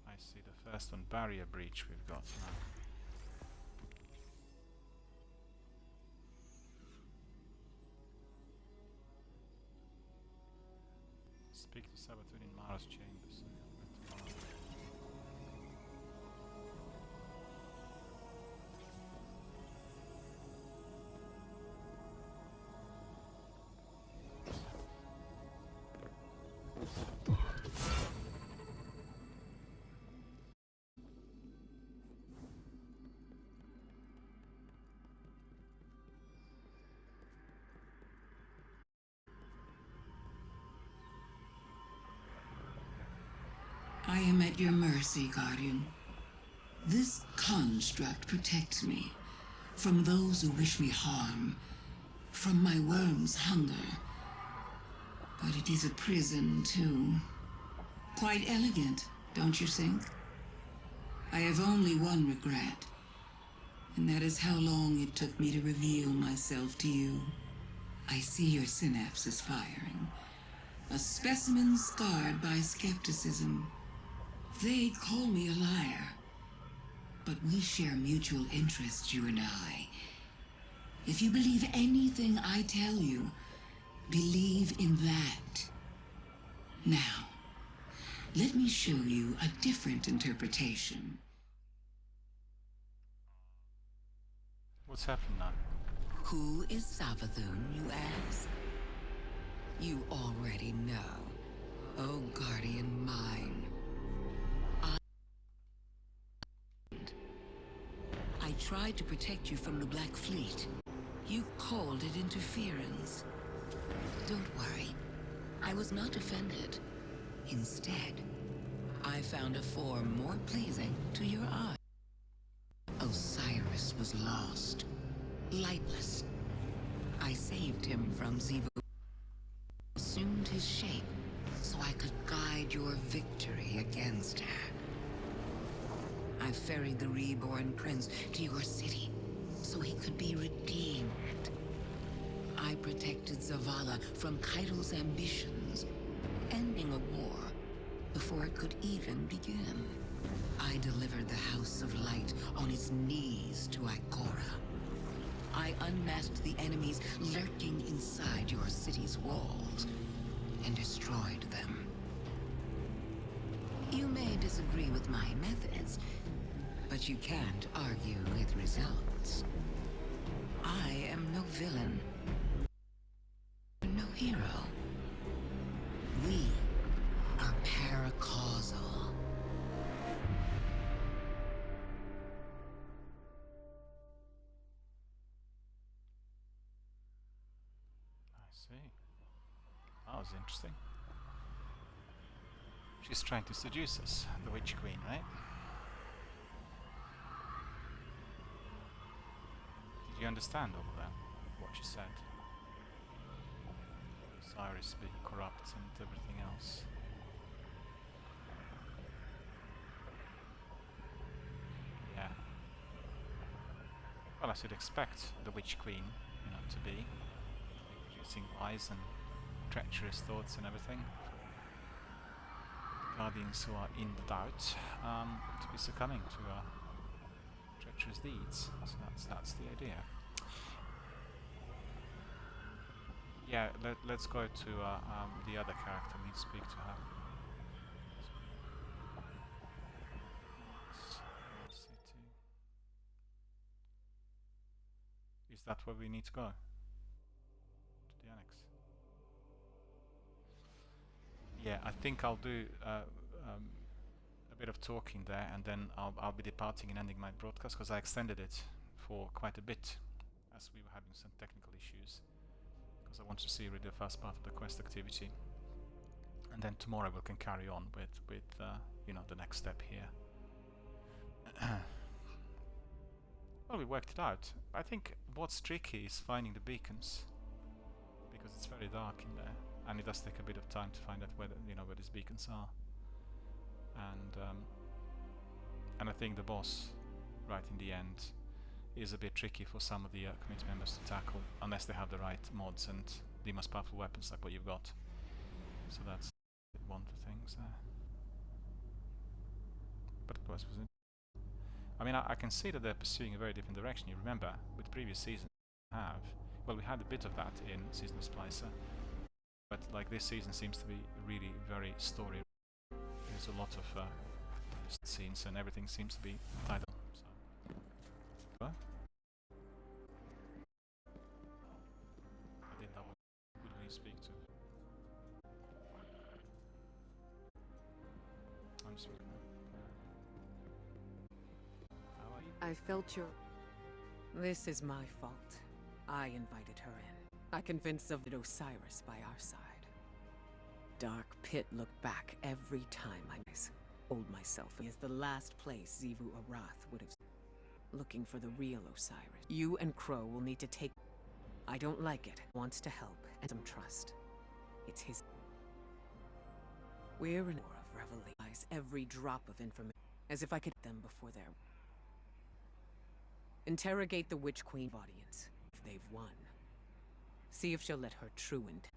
I see the first one, barrier breach we've got now. Speak to Savathun in Mara's chambers.
I am at your mercy, Guardian. This construct protects me from those who wish me harm, from my worm's hunger. But it is a prison, too. Quite elegant, don't you think? I have only one regret, and that is how long it took me to reveal myself to you. I see your synapses firing. A specimen scarred by skepticism. They call me a liar, but we share mutual interests, you and I. If you believe anything I tell you, believe in that. Now, let me show you a different interpretation.
What's happened now?
Who is Savathun, you ask? You already know. Oh, guardian mine. I tried to protect you from the Black Fleet. You called it interference. Don't worry. I was not offended. Instead, I found a form more pleasing to your eye. Osiris was lost, lightless. I saved him from Zivu, assumed his shape so I could guide your victory against her. I ferried the reborn prince to your city so he could be redeemed. I protected Zavala from Kaido's ambitions, ending a war before it could even begin. I delivered the House of Light on its knees to Ikora. I unmasked the enemies lurking inside your city's walls and destroyed them. You may disagree with my methods, but you can't argue with results. I am no villain, no hero. We are paracausal.
I see. That was interesting. She's trying to seduce us, the Witch Queen, right? Did you understand all of that? What she said? Osiris being corrupt and everything else. Yeah. Well, I should expect the Witch Queen, to be producing lies and treacherous thoughts and everything. Guardians who are in the doubt to be succumbing to treacherous deeds. So that's the idea. Yeah, let's go to the other character. We need to speak to her. City. Is that where we need to go? To the annex? Yeah, I think I'll do a bit of talking there, and then I'll be departing and ending my broadcast because I extended it for quite a bit as we were having some technical issues. Because I want to see really the first part of the quest activity, and then tomorrow we can carry on with the next step here. Well, we worked it out. I think what's tricky is finding the beacons, because it's very dark in there. And it does take a bit of time to find out where these beacons are, and I think the boss, right in the end, is a bit tricky for some of the community members to tackle unless they have the right mods and the most powerful weapons like what you've got. So that's one of the things there. But of course, I mean, I can see that they're pursuing a very different direction. You remember, with previous seasons, we had a bit of that in Season of Splicer. But like this season seems to be really very story. There's a lot of scenes and everything seems to be titled. So. What? I did that one. Who do we speak to? I'm speaking. How are you?
I felt your... This is my fault. I invited her in. I convinced of Osiris by our side. Dark Pit looked back every time I told myself it is the last place Zivu Arath would have... Looking for the real Osiris. You and Crow will need to take... I don't like it. Wants to help and some trust. It's his... We're in a war of revelation. Every drop of information. As if I could them before their... Interrogate the Witch Queen audience. If they've won. See if she'll let her truant.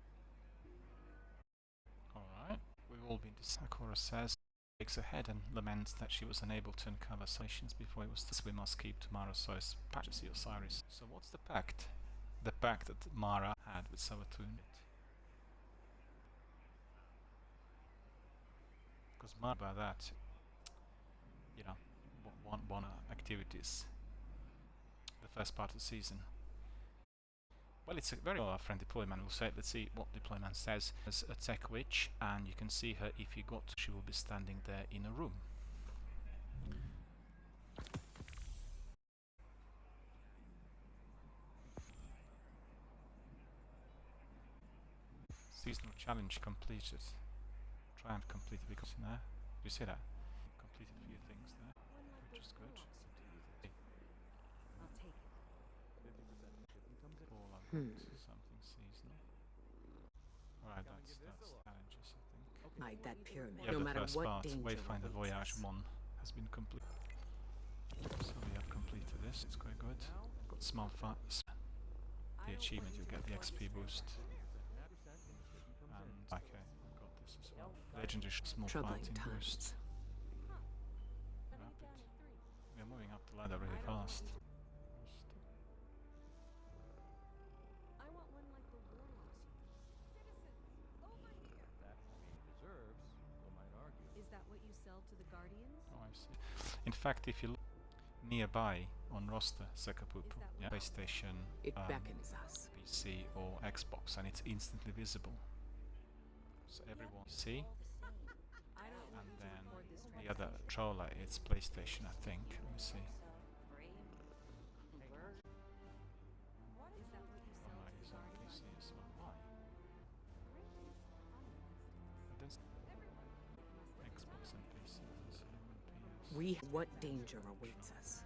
Alright, we've all been to Sakura says, shakes her head and laments that she was unable to uncover solutions before it was we must keep tomorrow's source patch to see Osiris. So what's the pact? The pact that Mara had with Savatun. Because Mara about that, one activities, the first part of the season. Well, it's a very friend deployment. We'll say, let's see what deployment says. As a tech witch, and you can see her if you got. She will be standing there in a room. Seasonal challenge completed. Triumph completed because You see that? Completed a few things there, which is good.
I'll take it.
All I've got something seasonal. Alright, that's challenges, I think.
Hide that pyramid,
Yeah,
no
the
matter
first
what
part,
danger
Wayfinder
awaits
Voyage
us.
1, has been completed. So we have completed this, it's quite good. Got small the achievement, you get the XP boost. And okay, I've got this as well. Legendary small
Troubling
fighting boost.
times.
Rapid. We are moving up the ladder really fast.
I want one like the warlocks. Citizens, over here.
That he deserves, one might argue.
Is that what you sell to the Guardians?
Oh, I see. In fact, if you look nearby on roster, Sekapupu, yeah, PlayStation,
It beckons us.
PC or Xbox, and it's instantly visible. So everyone see, and then the other controller, it's PlayStation, I think. Let me see.
Is that what you
Oh,
sell
no,
to
it's
the
on
Guardians?
PC as well. Why? But then Xbox and PC. PS.
What danger awaits us?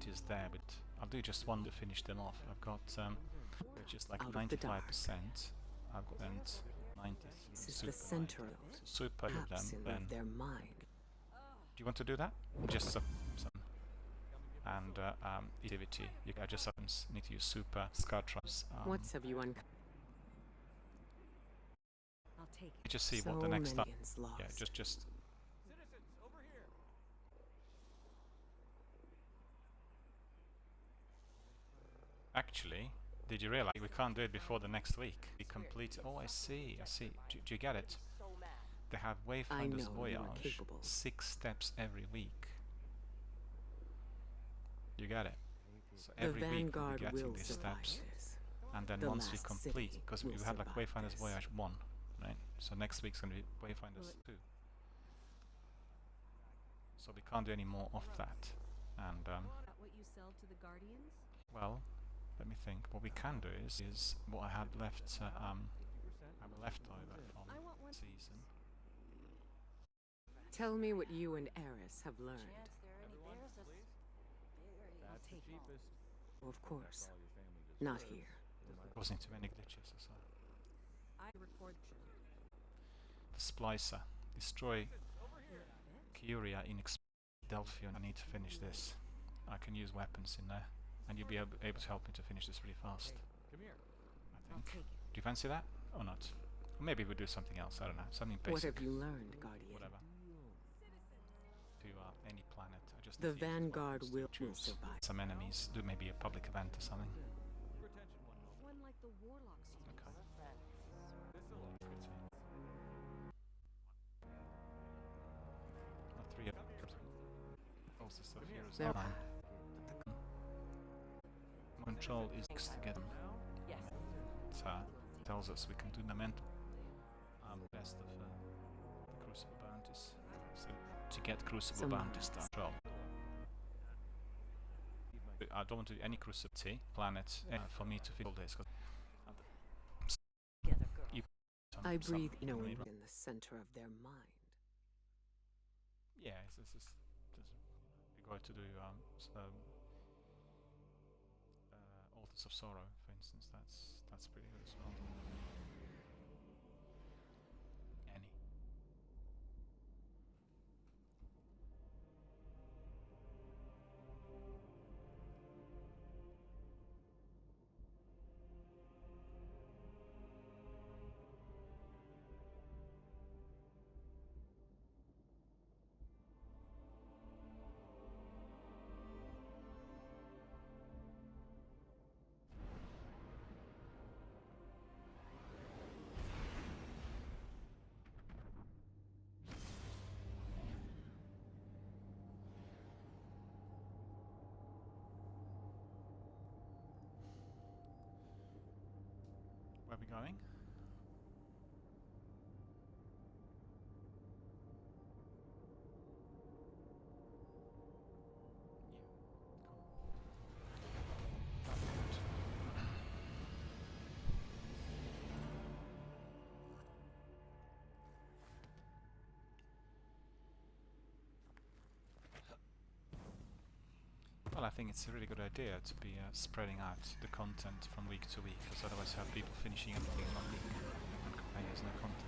It is there, but I'll do just one to finish them off. I've got which is like
Out of the
95%.
dark.
I've got then 90.
This is
super
the center
90.
of
Super of them.
absent
Then
of their mind.
do you want to do that? Just some and activity. You can just need to use super Scartrons.
What have you uncovered?
I'll take it.
Just see
So
what the next
many
time.
ends lost.
Yeah, just
Citizens, over here.
actually. Did you realize we can't do it before the next week? We complete. Oh, I see. I see. Do you get it? They have Wayfinder's
know you are
Voyage.
capable. 6
steps every week. You get it. So
The
every week we'll
Vanguard
be getting
will
these
survive
steps,
this.
and then
The
once we
last
complete,
city
because we
will
have like
survive
Wayfinder's
this.
Voyage 1, right? So next week's gonna be Wayfinder's 2. So we can't do any more of that. And
Is that what you sell to the Guardians?
well, let me think. What we can do is what I had left. I have left over from
I want one.
season.
Tell me what you and Eris have learned.
That's the cheapest.
Of course.
All your family deserves.
Not here.
Causing too many glitches or so.
I record.
The Splicer. Destroy Curia in Delphion. I need to finish this. I can use weapons in there, and you'll be able to help me to finish this really fast.
Come here.
I think. Do you fancy that or not? Or maybe we'll do something else. I don't know. Something basic.
What have you learned, Guardian?
Whatever. To any planet. I just
The
need to use
Vanguard
weapons to
will
choose
survive.
some enemies. Do maybe a public event or something.
Retention one moment.
One like the warlocks.
Okay. Pretty. Not 3 also stuff here is
There.
9. Control is 6 to get them.
Yes.
It tells us we can do momentum. Best of the Crucible Bounties. So to get Crucible
Some
Bounties done. Control. I don't want to do any Crucible planet for me to fill this.
Together, girl.
You
I breathe
some-
knowing in the center of their mind.
Yeah, we're going to do Altars of Sorrow, for instance. That's pretty good as well. Any. Where are we going? Yeah, cool. Well, I think it's a really good idea to be spreading out the content from week to week, because otherwise you have people finishing everything in 1 week and complaining there's no content.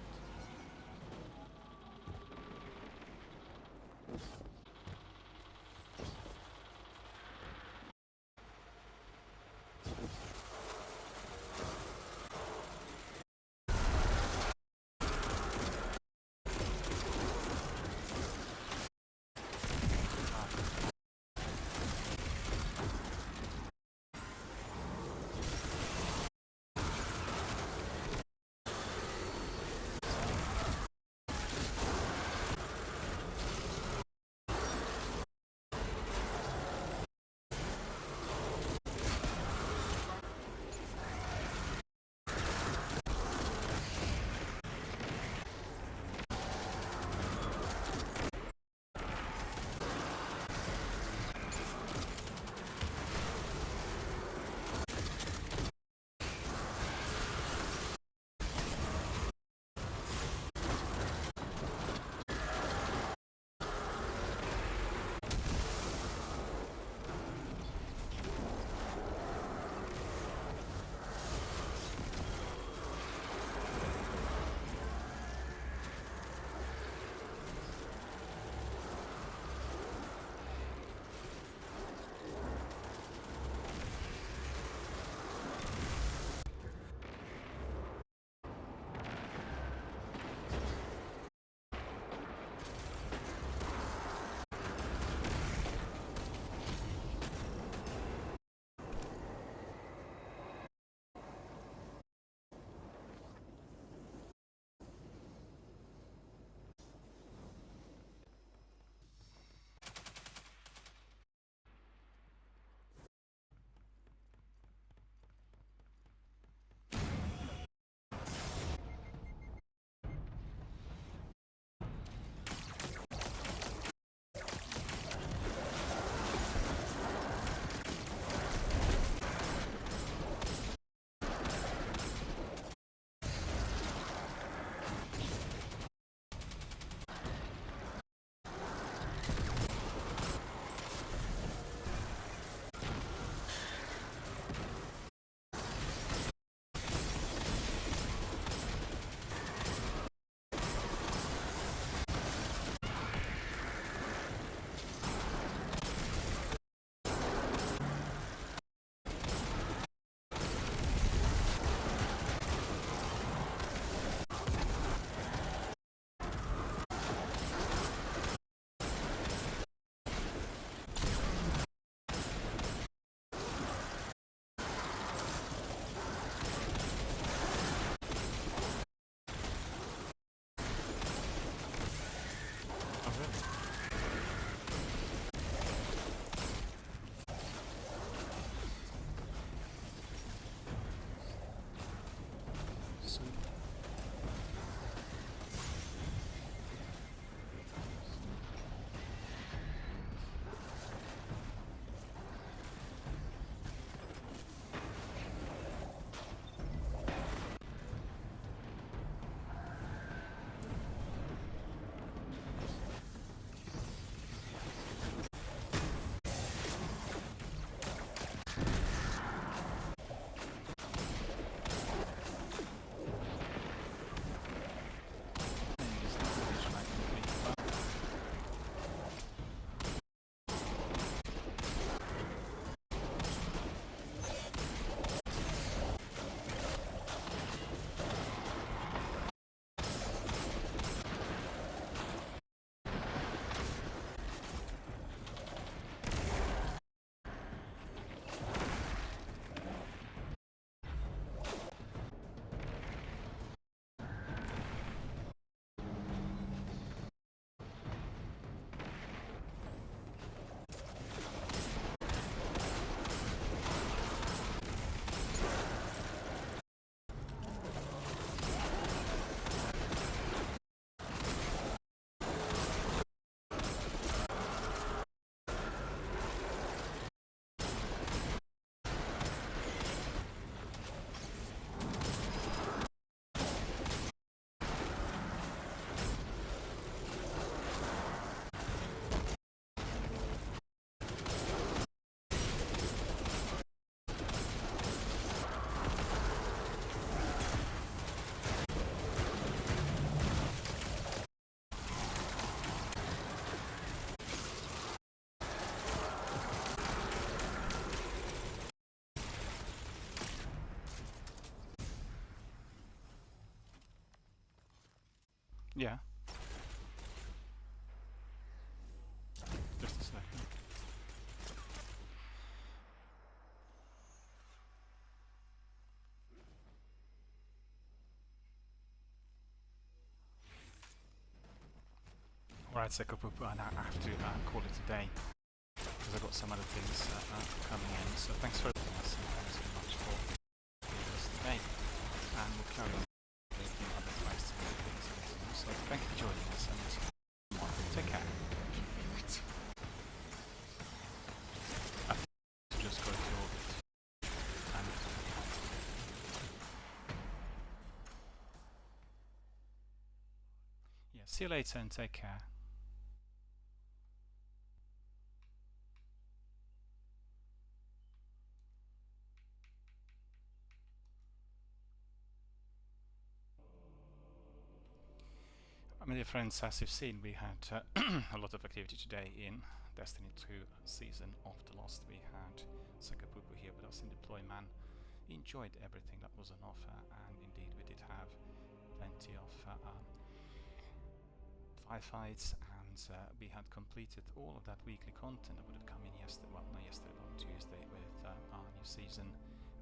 Yeah. Just a second. Alright, Sekapupu, and I have to call it a day because I've got some other things coming in. So thanks for joining us, and thanks so much for joining us today. And we'll carry on making other quests and things. So thank you for joining us, and take care. Just go to orbit. And yeah, see you later and take care. My dear friends, as you've seen, we had a lot of activity today in Destiny 2 season of the Lost. We had Sekapupu here with us in Deployman. He enjoyed everything that was on offer, and indeed we did have plenty of firefights, and we had completed all of that weekly content that would have come in yesterday, well not yesterday, but on Tuesday with our new season.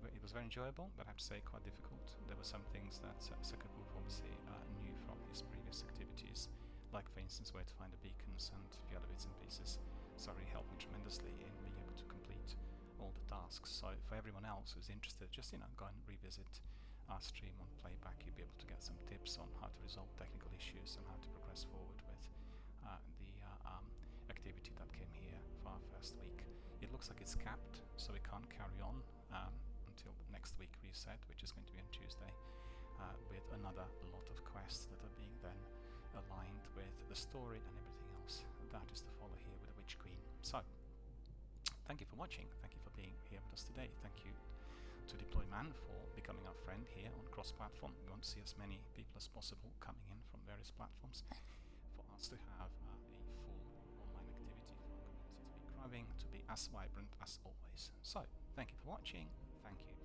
It was very enjoyable, but I have to say quite difficult. There were some things that Sekapupu obviously knew from his previous activities, like for instance where to find the beacons and a few other bits and pieces. So he helped me tremendously in being able to complete all the tasks. So for everyone else who's interested, just go and revisit our stream on playback. You'll be able to get some tips on how to resolve technical issues and how to progress forward with the activity that came here for our first week. It looks like it's capped, so we can't carry on until next week reset, which is going to be on Tuesday, with another lot of quests that are being then aligned with the story and everything else that is to follow here with the Witch Queen. So, thank you for watching, thank you for being here with us today, thank you to Deployman for becoming our friend here on cross-platform. We want to see as many people as possible coming in from various platforms for us to have a full online activity for our community to be growing, to be as vibrant as always. So, thank you for watching, thank you.